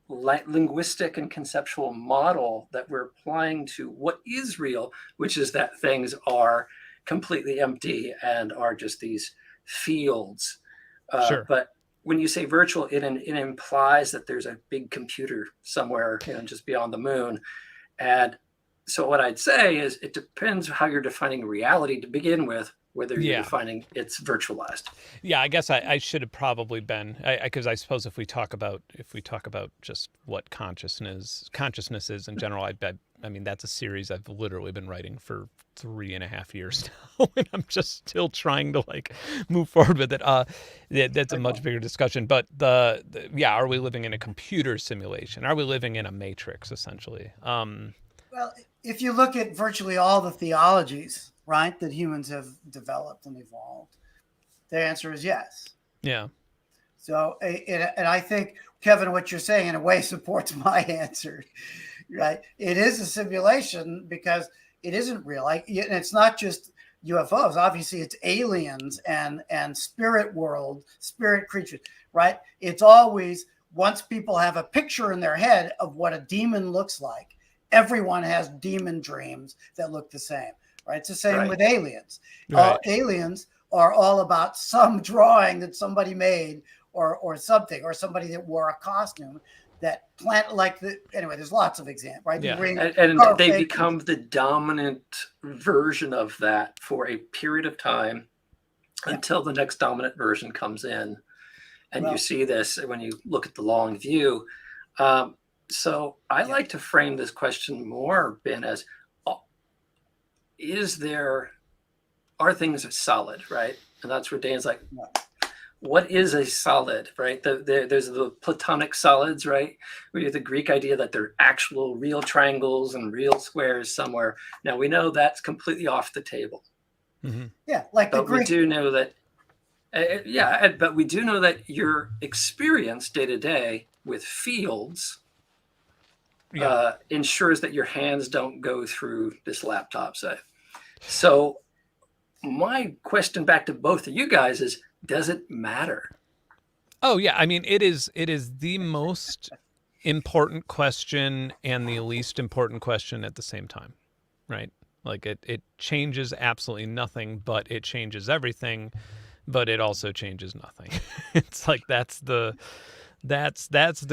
linguistic and conceptual model that we're applying to what is real, which is that things are completely empty and are just these fields. Sure. But when you say virtual, it implies that there's a big computer somewhere, just beyond the moon. And so what I'd say is it depends how you're defining reality to begin with, whether you're defining it's virtualized. Yeah, I guess I should have probably been, because I suppose if we talk about just what consciousness is in general, I mean that's a series I've literally been writing for 3.5 years now, and I'm just still trying to move forward with it. That's a much bigger discussion. But are we living in a computer simulation? Are we living in a matrix essentially? Well, if you look at virtually all the theologies, right, that humans have developed and evolved, the answer is yes. Yeah. So, and I think, Kevin, what you're saying in a way supports my answer, right? It is a simulation because it isn't real. And it's not just UFOs. Obviously, it's aliens and spirit world, spirit creatures, right? It's always, once people have a picture in their head of what a demon looks like, everyone has demon dreams that look the same, right? It's the same with aliens. Right. Aliens are all about some drawing that somebody made or something, or somebody that wore a costume that anyway, there's lots of examples, right? Yeah. And they become the dominant version of that for a period of time until the next dominant version comes in. And you see this when you look at the long view. So I like to frame this question more, Ben, as are things solid, right? And that's where Dane's like, what is a solid, right? There's the Platonic solids, right? We have the Greek idea that they're actual real triangles and real squares somewhere. Now we know that's completely off the table. Mm-hmm. Yeah, like the Greek. We do know that, but we do know that your experience day to day with fields ensures that your hands don't go through this laptop set. So my question back to both of you guys is, does it matter? Oh yeah, I mean it is the most important question and the least important question at the same time, right? Like it changes absolutely nothing, but it changes everything, but it also changes nothing. It's like that's the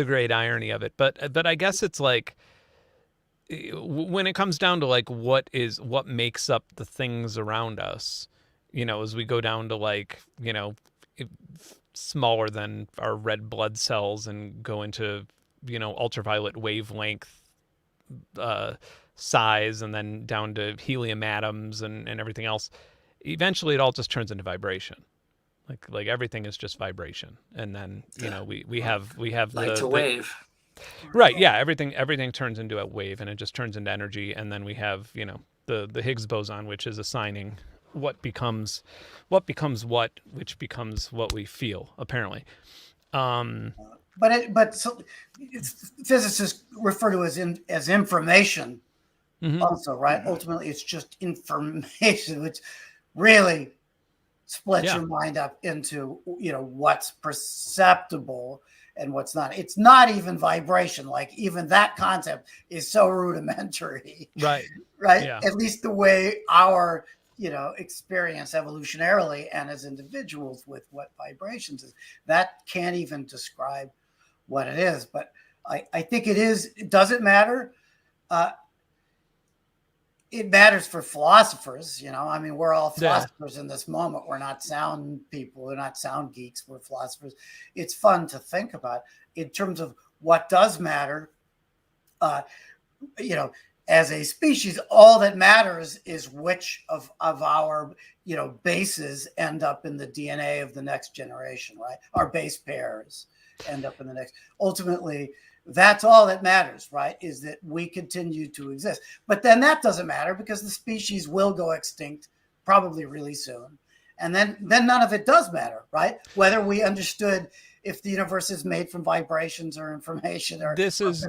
great irony of it. But I guess it's like when it comes down to like what makes up the things around us, as we go down to smaller than our red blood cells and go into ultraviolet wavelength size, and then down to helium atoms and everything else, eventually it all just turns into vibration. Like everything is just vibration. And then, we have Like a wave. Right. Yeah. Everything turns into a wave, and it just turns into energy. And then we have, the Higgs boson, which is assigning what becomes what, which becomes what we feel, apparently. Physicists refer to it as information Mhm. also, right? Ultimately, it's just information, which really splits Yeah. your mind up into, what's perceptible and what's not. It's not even vibration. Like, even that concept is so rudimentary. Right. Right? Yeah. At least the way our, experience evolutionarily and as individuals with what vibrations is. That can't even describe what it is. But I think it doesn't matter. It matters for philosophers, I mean, we're all philosophers in this moment. We're not sound people. We're not sound geeks. We're philosophers. It's fun to think about in terms of what does matter. As a species, all that matters is which of our, bases end up in the DNA of the next generation, right? Our base pairs end up in the next. Ultimately, that's all that matters, right? Is that we continue to exist. But then that doesn't matter because the species will go extinct probably really soon. And then none of it does matter, right? Whether we understood if the universe is made from vibrations or information or this is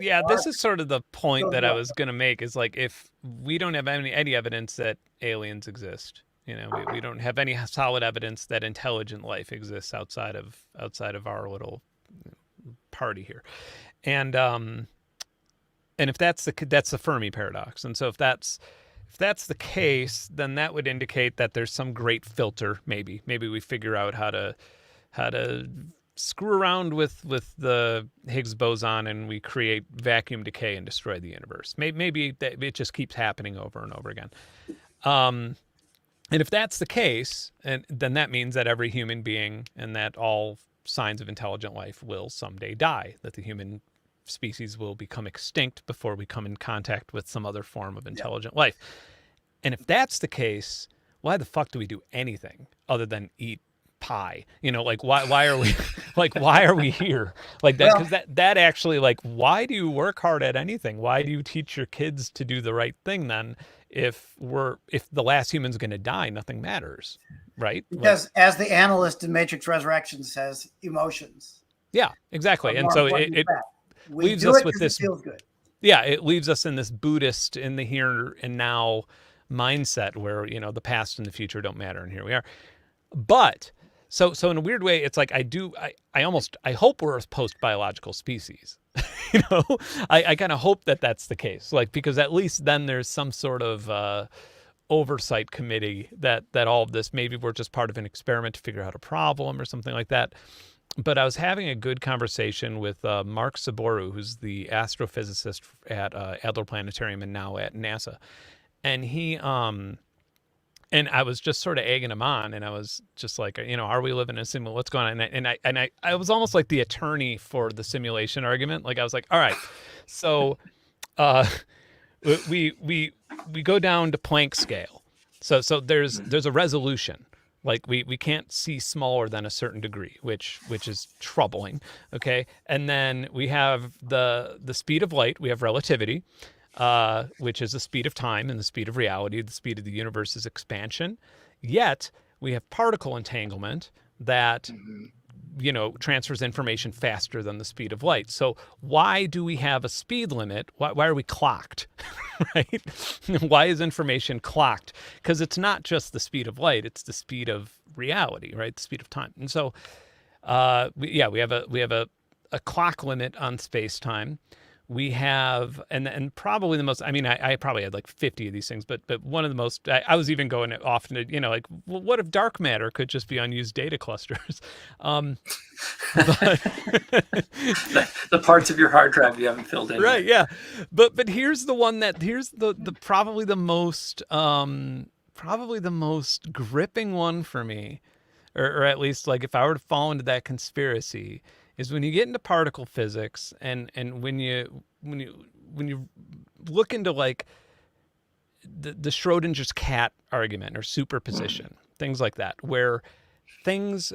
sort of the point that I was going to make, is like, if we don't have any evidence that aliens exist, we don't have any solid evidence that intelligent life exists outside of our little party here. And if that's the Fermi paradox. And so if that's the case, then that would indicate that there's some great filter. Maybe we figure out how to screw around with the Higgs boson, and we create vacuum decay and destroy the universe. Maybe that it just keeps happening over and over again. And if that's the case, and then that means that every human being and that all signs of intelligent life will someday die, that the human species will become extinct before we come in contact with some other form of intelligent life. And if that's the case, why the fuck do we do anything other than eat pie? Why are we why are we here? Like that, because that actually, like, why do you work hard at anything? Why do you teach your kids to do the right thing then? If the last human's going to die, nothing matters, right? Because as the analyst in Matrix Resurrection says, emotions. Yeah, exactly. And so it leaves us with this. Feels good. Yeah, it leaves us in this Buddhist, in the here and now mindset where, the past and the future don't matter, and here we are. But so in a weird way, it's like I hope we're a post-biological species. I kind of hope that that's the case, like, because at least then there's some sort of oversight committee that all of this, maybe we're just part of an experiment to figure out a problem or something like that. But I was having a good conversation with Mark Saboru, who's the astrophysicist at Adler Planetarium and now at NASA. And he, and I was just sort of egging him on, and I was just like, are we living in a simulation? What's going on? And I was almost like the attorney for the simulation argument. Like, I was like, all right, so we go down to Planck scale. So there's a resolution. Like, we can't see smaller than a certain degree, which is troubling. Okay. And then we have the speed of light. We have relativity, which is the speed of time and the speed of reality, the speed of the universe's expansion. Yet we have particle entanglement that, transfers information faster than the speed of light. So why do we have a speed limit? Why are we clocked, right? Why is information clocked? Because it's not just the speed of light, it's the speed of reality, right? The speed of time. And so, we have a clock limit on space-time. We have, and probably the most, I probably had like 50 of these things, but one of the most, I was even going off into, like, well, what if dark matter could just be unused data clusters? But the parts of your hard drive you haven't filled in. Right. Yeah. But here's the one here's the probably the most gripping one for me, or at least, like, if I were to fall into that conspiracy, is when you get into particle physics and when you look into, like, the Schrodinger's cat argument or superposition. things like that, where things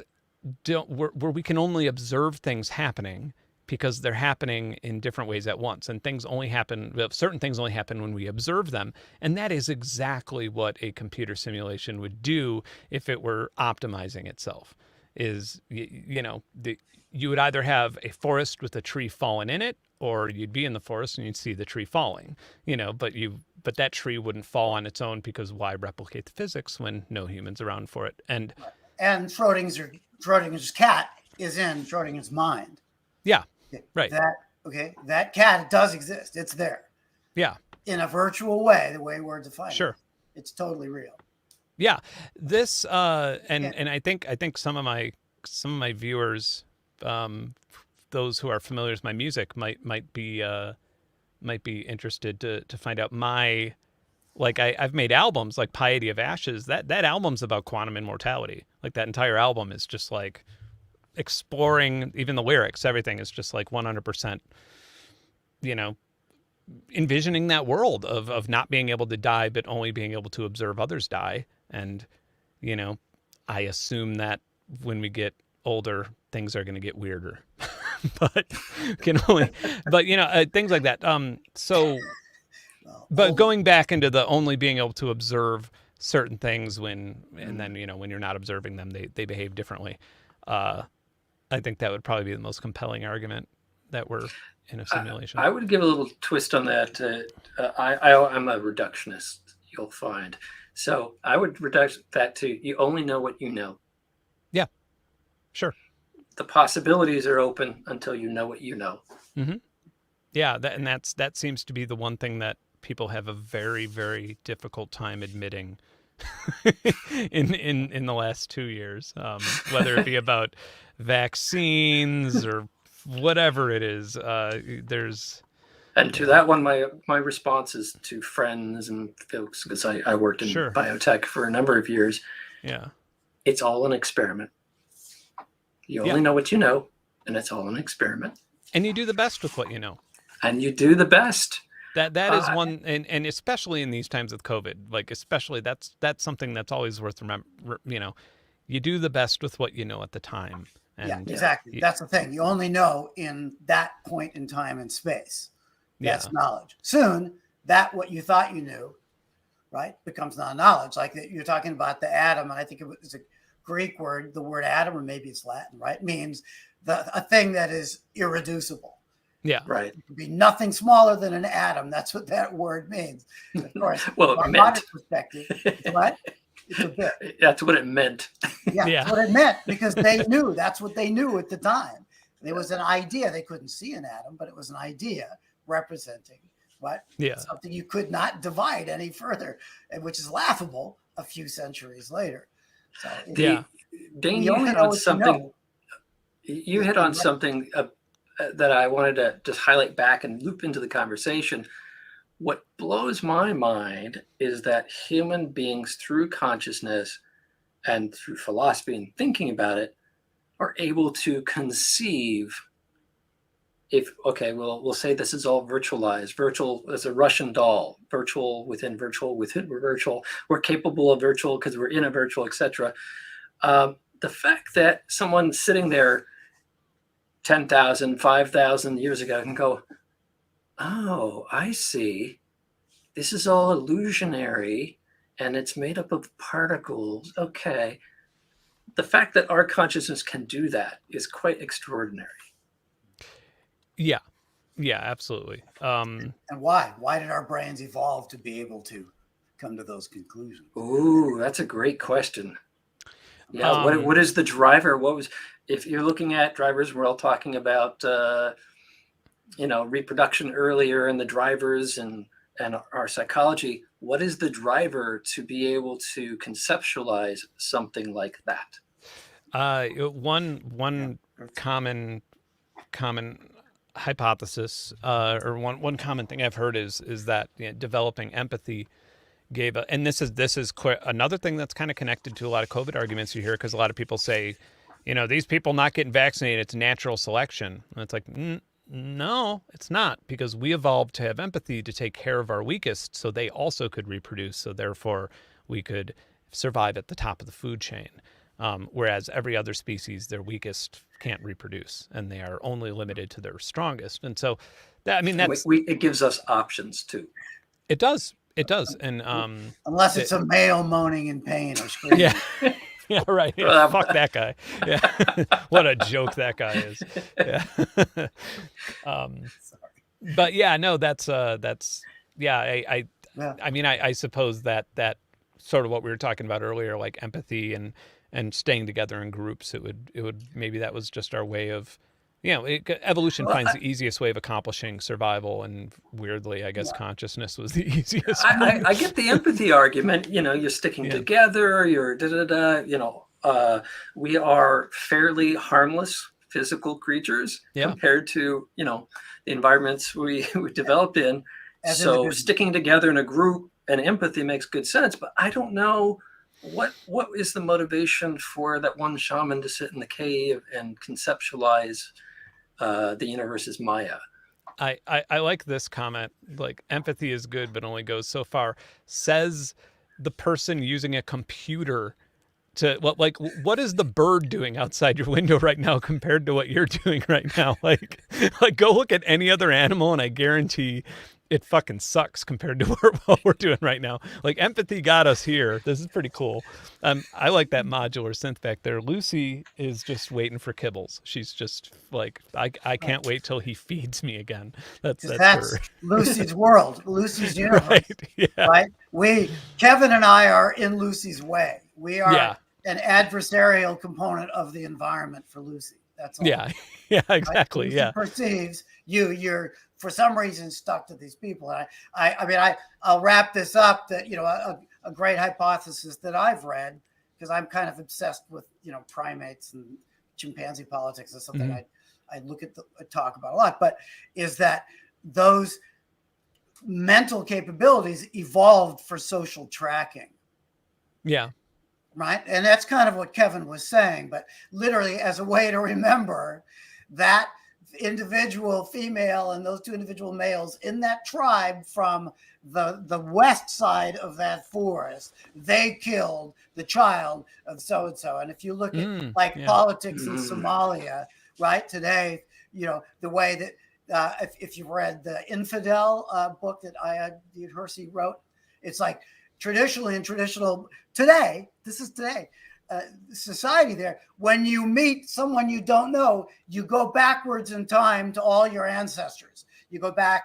where we can only observe things happening because they're happening in different ways at once, and certain things only happen when we observe them. And that is exactly what a computer simulation would do if it were optimizing itself. You would either have a forest with a tree fallen in it, or you'd be in the forest and you'd see the tree falling, but that tree wouldn't fall on its own, because why replicate the physics when no humans around for it? And Schrodinger's cat is in Schrodinger's mind. Yeah. Right. That cat does exist. It's there. Yeah. In a virtual way, the way we're defining. Sure. It's totally real. Yeah. This and I think some of my viewers, those who are familiar with my music might be interested to find out I've made albums like Piety of Ashes. That album's about quantum immortality. Like, that entire album is just like exploring, even the lyrics, everything is just like 100%, envisioning that world of not being able to die, but only being able to observe others die. And, I assume that when we get older, things are going to get weirder, but things like that. But going back into the only being able to observe certain things and then, when you're not observing them, they behave differently. I think that would probably be the most compelling argument that we're in a simulation. I would give a little twist on that. I'm a reductionist, you'll find. So I would reduce that to, you only know what you know. Yeah, sure. The possibilities are open until you know what you know. Mm-hmm. Yeah, that seems to be the one thing that people have a very, very difficult time admitting in the last 2 years, whether it be about vaccines or whatever it is. And to that one, my response is to friends and folks, because I worked in biotech for a number of years. Yeah, it's all an experiment. You only know what you know, and it's all an experiment. And you do the best with what you know. And you do the best. That is one, and especially in these times of COVID, especially that's something that's always worth remembering. You do the best with what you know at the time. And, exactly. That's the thing. You only know in that point in time and space. That's knowledge. Soon, what you thought you knew, right, becomes non-knowledge. Like you're talking about the atom, and I think it was a Greek word. The word atom, or maybe it's Latin, right, means a thing that is irreducible. Yeah, right. It could be nothing smaller than an atom. That's what that word means. Of course, well, from a modern perspective, what? It's a bit. That's what it meant. Yeah, that's what it meant, because they knew. That's what they knew at the time. There was an idea. They couldn't see an atom, but it was an idea representing what? Yeah. Something you could not divide any further, which is laughable a few centuries later. So, Dane, you hit on something. You hit on something that I wanted to just highlight back and loop into the conversation. What blows my mind is that human beings, through consciousness and through philosophy and thinking about it, are able to conceive. We'll say this is all virtualized. Virtual as a Russian doll. Virtual within virtual within virtual. We're capable of virtual because we're in a virtual, etc. The fact that someone sitting there 10,000, 5,000 years ago can go, oh, I see. This is all illusionary and it's made up of particles. Okay. The fact that our consciousness can do that is quite extraordinary. Yeah. Yeah, absolutely. And why? Why did our brains evolve to be able to come to those conclusions? Ooh, that's a great question. Yeah. What is the driver? If you're looking at drivers, we're all talking about, reproduction earlier and the drivers and our psychology. What is the driver to be able to conceptualize something like that? One common hypothesis, or one common thing I've heard is that developing empathy and this is another thing that's kind of connected to a lot of COVID arguments you hear, because a lot of people say, these people not getting vaccinated, it's natural selection. And it's like, no, it's not, because we evolved to have empathy to take care of our weakest so they also could reproduce. So therefore we could survive at the top of the food chain. Whereas every other species, their weakest can't reproduce, and they are only limited to their strongest. And so, it gives us options too. It does. And unless it's a male moaning in pain or screaming. Yeah. Yeah, right. Yeah, fuck that guy. Yeah. What a joke that guy is. Yeah. But yeah, no, that's I mean, I suppose that sort of what we were talking about earlier, like empathy and staying together in groups, it would maybe that was just our way of, evolution finds the easiest way of accomplishing survival, and weirdly, I guess consciousness was the easiest. I get the empathy argument. You're sticking together. You're we are fairly harmless physical creatures compared to the environments we developed in. So sticking together in a group and empathy makes good sense. But I don't know what is the motivation for that one shaman to sit in the cave and conceptualize the universe as Maya. I like this comment. Like, empathy is good, but only goes so far. Says the person using a computer to what is the bird doing outside your window right now compared to what you're doing right now? Like go look at any other animal, and I guarantee it fucking sucks compared to what we're doing right now. Like, empathy got us here. This is pretty cool. I like that modular synth back there. Lucy is just waiting for kibbles. She's just like, I can't wait till he feeds me again. That's her. Lucy's world, Lucy's universe. Right? Right? Kevin and I are in Lucy's way. We are an adversarial component of the environment for Lucy. That's all. Yeah, exactly. Right? Lucy perceives you're for some reason stuck to these people. And I'll wrap this up that, a great hypothesis that I've read, because I'm kind of obsessed with, primates and chimpanzee politics is something I look at talk about a lot, but is that those mental capabilities evolved for social tracking. Yeah. Right. And that's kind of what Kevin was saying, but literally as a way to remember that individual female and those two individual males in that tribe from the west side of that forest, they killed the child of so-and-so. And if you look at politics in Somalia, right, today, the way that if you've read the Infidel book that Ayad Hirsi wrote, it's like traditionally in traditional today, this is today, society there, when you meet someone you don't know, you go backwards in time to all your ancestors. You go back,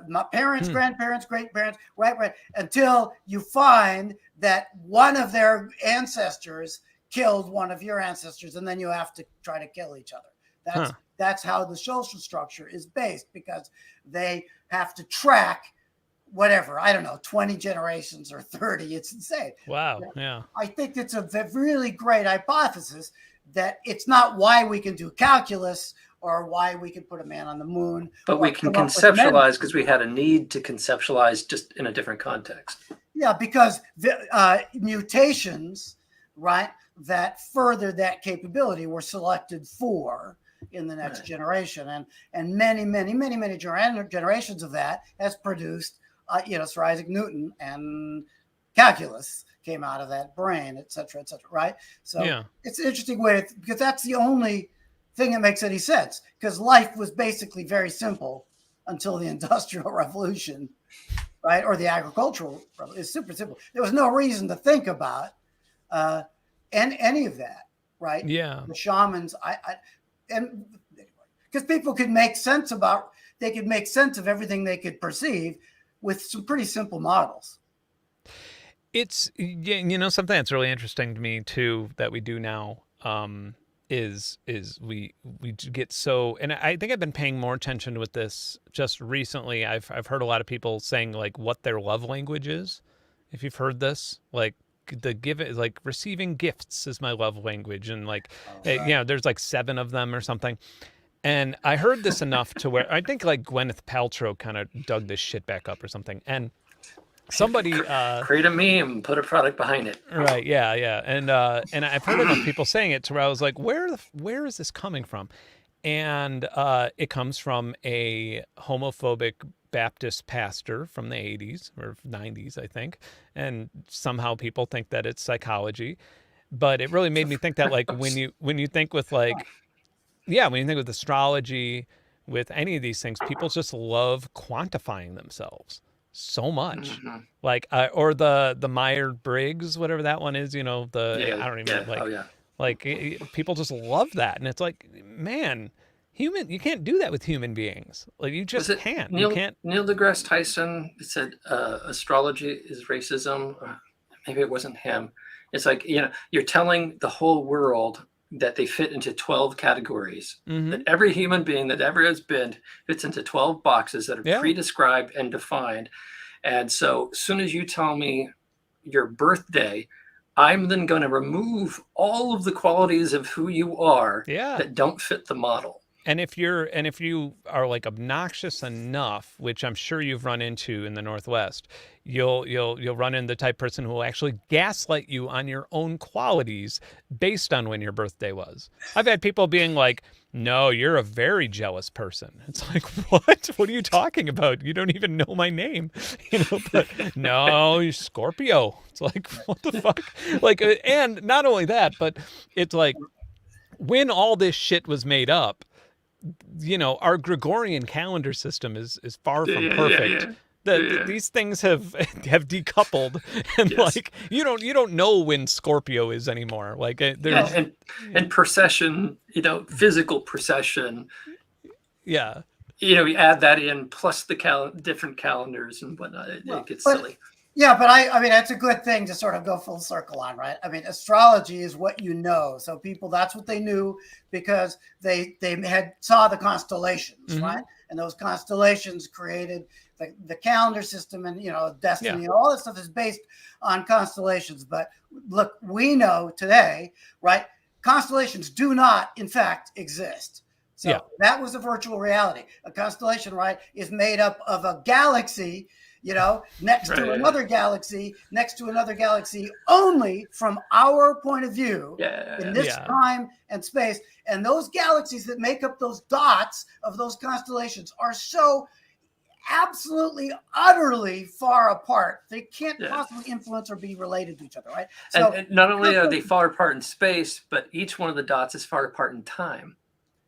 my parents, grandparents, great-parents, right, until you find that one of their ancestors killed one of your ancestors, and then you have to try to kill each other. That's how the social structure is based, because they have to track whatever, I don't know, 20 generations or 30. It's insane. Wow. Yeah. I think it's a really great hypothesis that it's not why we can do calculus or why we can put a man on the moon. But we can conceptualize because we had a need to conceptualize just in a different context. Yeah, because the mutations, right, that further that capability were selected for in the next generation. And many generations of that has produced Sir Isaac Newton, and calculus came out of that brain, et cetera, right? So it's an interesting way because that's the only thing that makes any sense, because life was basically very simple until the Industrial Revolution, right? Or the Agricultural Revolution. It's super simple. There was no reason to think about any of that, right? Yeah. The shamans, and because people could make sense of everything they could perceive with some pretty simple models. It's, something that's really interesting to me too, that we do now, is we get so, and I think I've been paying more attention with this just recently. I've heard a lot of people saying like what their love language is. If you've heard this, like like receiving gifts is my love language. And like, there's like 7 of them or something. And I heard this enough to where I think like Gwyneth Paltrow kind of dug this shit back up or something. And somebody create a meme, put a product behind it. Right. Yeah. And I've heard enough people saying it to where I was like, where is this coming from? And it comes from a homophobic Baptist pastor from the 80s or 90s, I think. And somehow people think that it's psychology. But it really made me think that, like, when you think with, like, yeah, when you think with astrology, with any of these things, people just love quantifying themselves so much. Like, or the Myers-Briggs, whatever that one is, I don't even people just love that. And it's like, man, you can't do that with human beings. Like, you just can't. Neil, you can't. Neil deGrasse Tyson said astrology is racism. Maybe it wasn't him. It's like, you're telling the whole world that they fit into 12 categories, that every human being that ever has been fits into 12 boxes that are pre-described and defined. And so as soon as you tell me your birthday, I'm then going to remove all of the qualities of who you are that don't fit the model. And if you are, like, obnoxious enough, which I'm sure you've run into in the Northwest, you'll run into the type of person who will actually gaslight you on your own qualities based on when your birthday was. I've had people being like, "No, you're a very jealous person." It's like, what? What are you talking about? You don't even know my name, But no, you're Scorpio. It's like, what the fuck? Like, and not only that, but it's like, when all this shit was made up, our Gregorian calendar system is far from perfect. These things have decoupled, and like, you don't know when Scorpio is anymore. Like, there's and procession, physical procession. Yeah. You add that in, plus the different calendars and whatnot. It gets silly. Yeah, but I mean, that's a good thing to sort of go full circle on, right? I mean, astrology is what you know. So people, that's what they knew because they saw the constellations, right? And those constellations created the calendar system, and destiny, and all that stuff is based on constellations. But look, we know today, right? Constellations do not, in fact, exist. So that was a virtual reality. A constellation, right, is made up of a galaxy, next to another galaxy, next to another galaxy, only from our point of view in this time and space. And those galaxies that make up those dots of those constellations are so absolutely, utterly far apart. They can't possibly influence or be related to each other, right? So, and not only are they far apart in space, but each one of the dots is far apart in time.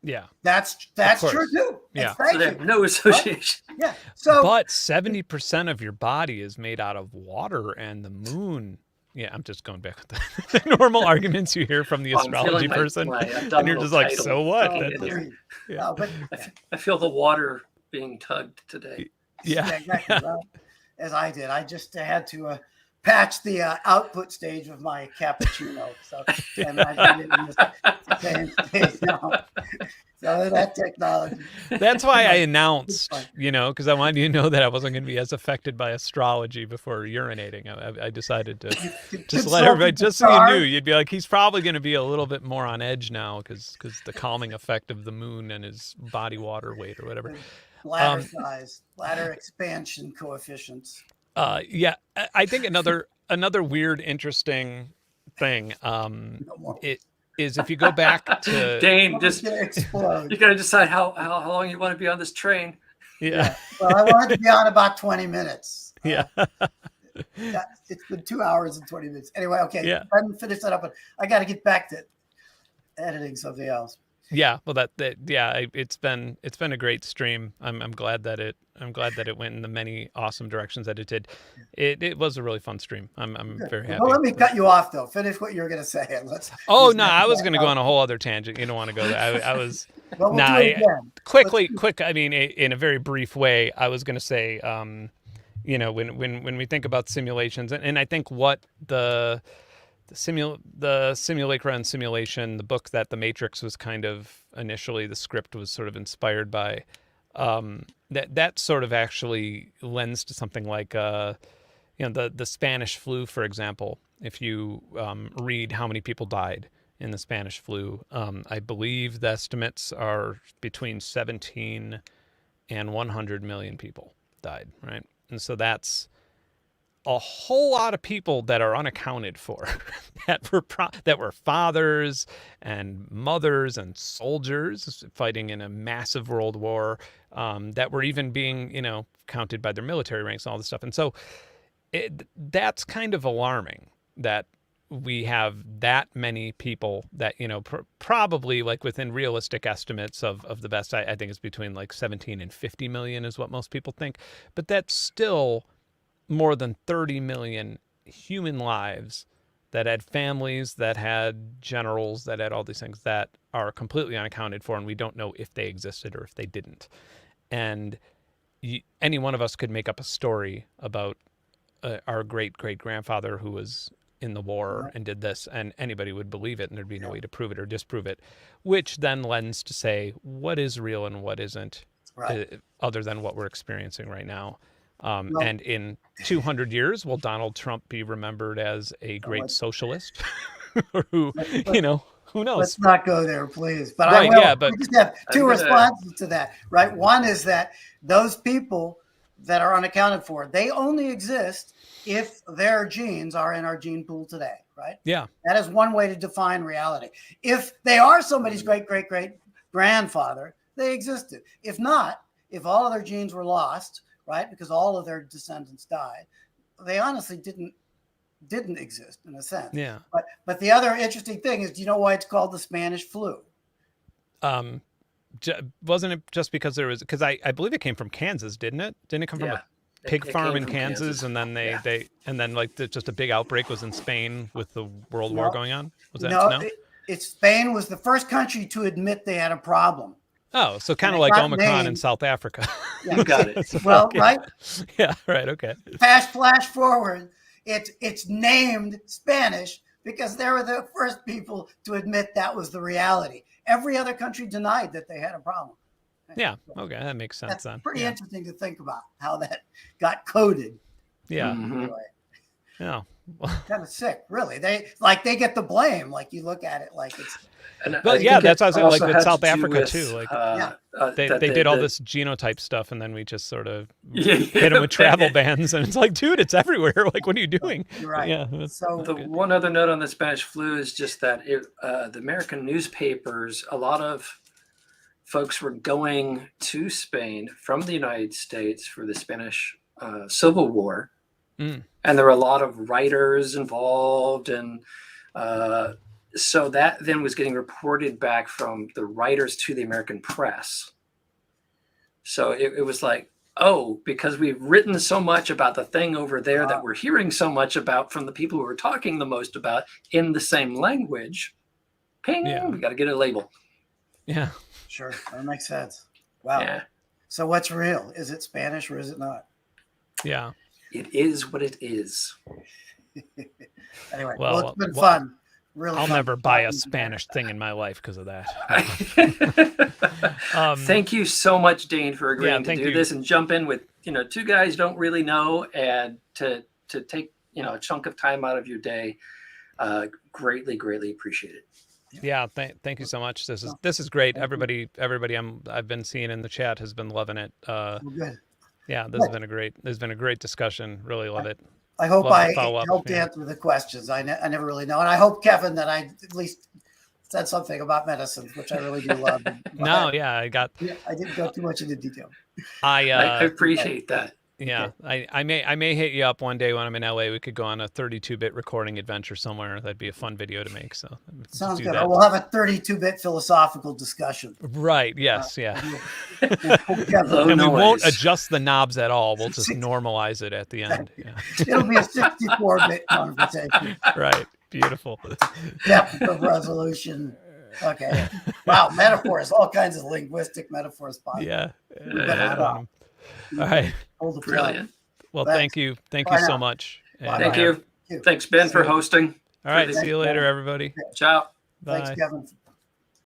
Yeah, that's true too. Yeah, so they have no association. Right? Yeah. So, but 70% of your body is made out of water, and the moon. Yeah, I'm just going back with the normal arguments you hear from the astrology person, and you're just like, so what? I feel the water being tugged today. Yeah, exactly. Well, as I did, I just had to patch the output stage of my cappuccino. So, and I did it in the same stage now. So that technology. That's why I announced, because I wanted you to know that I wasn't going to be as affected by astrology before urinating. I decided to just let everybody, just so you knew, you'd be like, he's probably going to be a little bit more on edge now because the calming effect of the moon and his body water weight or whatever. Bladder size, bladder expansion coefficients. I think another weird, interesting thing it is if you go back to Dane, you got to decide how long you want to be on this train. Yeah. Well, I wanted to be on about 20 minutes. Yeah. It's been 2 hours and 20 minutes. Anyway, okay. Yeah. I didn't finish that up, but I got to get back to editing something else. Yeah, well, it's been a great stream. I'm glad that it went in the many awesome directions that it did. It was a really fun stream. I'm very happy. Well, let me cut you off though. Finish what you were going to say. I was going to go on a whole other tangent. You don't want to go there. I was quick. I mean, in a very brief way, I was going to say, when we think about simulations, and I think what the simulacra and simulation, the book that the Matrix was kind of initially, the script was sort of inspired by, that sort of actually lends to something like the Spanish flu, for example. If you read how many people died in the Spanish flu, I believe the estimates are between 17 and 100 million people died, right? And so that's a whole lot of people that are unaccounted for that were fathers and mothers and soldiers fighting in a massive world war, that were even being, counted by their military ranks and all this stuff. And so that's kind of alarming that we have that many people that, probably like within realistic estimates of the best, I think it's between like 17 and 50 million is what most people think. But that's still more than 30 million human lives that had families, that had generals, that had all these things that are completely unaccounted for, and we don't know if they existed or if they didn't. And any one of us could make up a story about our great-great-grandfather who was in the war and did this, and anybody would believe it, and there'd be no way to prove it or disprove it, which then lends to say what is real and what isn't, other than what we're experiencing right now. And in 200 years, will Donald Trump be remembered as a great socialist? Or who knows? Let's not go there, please. But right, I just have two responses to that, right? One is that those people that are unaccounted for, they only exist if their genes are in our gene pool today, right? Yeah. That is one way to define reality. If they are somebody's great-great-great-grandfather, they existed. If not, if all of their genes were lost, right, because all of their descendants died, they honestly didn't exist in a sense. Yeah. But the other interesting thing is, do you know why it's called the Spanish flu? Wasn't it just because I believe it came from Kansas, didn't it? Didn't it come from a pig farm in Kansas? And then just a big outbreak was in Spain with the World War going on? Was that Spain was the first country to admit they had a problem. Oh, so kind of like Omicron in South Africa. Yeah. You got it. Well, okay. Right? Yeah, right, okay. Flash forward, it's named Spanish because they were the first people to admit that was the reality. Every other country denied that they had a problem. Yeah, okay, that makes sense. That's then. Pretty interesting to think about how that got coded. Yeah. Mm-hmm. Yeah. Kind of sick, really. They get the blame. Like you look at it like it's. But yeah, that's what I was like with South Africa with, too. Like they did all this genotype stuff, and then we just sort of hit them with travel bans, and it's like, dude, it's everywhere. Like, what are you doing? You're right. Yeah. So the one other note on the Spanish flu is just that the American newspapers, a lot of folks were going to Spain from the United States for the Spanish Civil War. And there were a lot of writers involved, and so that then was getting reported back from the writers to the American press. So it was like, oh, because we've written so much about the thing over there that we're hearing so much about from the people who are talking the most about in the same language, ping, we got to get a label. Yeah. Sure, that makes sense. Wow. Yeah. So what's real? Is it Spanish or is it not? Yeah. It is what it is. Anyway, well, it's been fun. Really I'll fun never buy a Spanish thing in my life because of that. Thank you so much, Dane, for agreeing to do this and jump in with, two guys don't really know, and to take, a chunk of time out of your day. Greatly appreciate it. Yeah, thank you so much. This is great. Everybody I've been seeing in the chat has been loving it. Good. Yeah, this has been a great discussion. Really love it. I hope I helped answer the questions. I never really know. And I hope, Kevin, that I at least said something about Metasynth, which I really do love. I didn't go too much into detail. I appreciate that. Yeah, okay. I may hit you up one day when I'm in LA. We could go on a 32-bit recording adventure somewhere. That'd be a fun video to make. So sounds good. We'll have a 32-bit philosophical discustion. Right. Yes. Yeah. And we won't adjust the knobs at all. We'll just normalize it at the end. Yeah. It'll be a 64-bit conversation. Right. Beautiful. Depth of resolution. Okay. Wow. Metaphors. All kinds of linguistic metaphors. Yeah. All right. Brilliant. Well, thank you. Thank you so much. Thank you. Thanks, Ben, for hosting. All right. See you later, everybody. Ciao. Thanks, Kevin.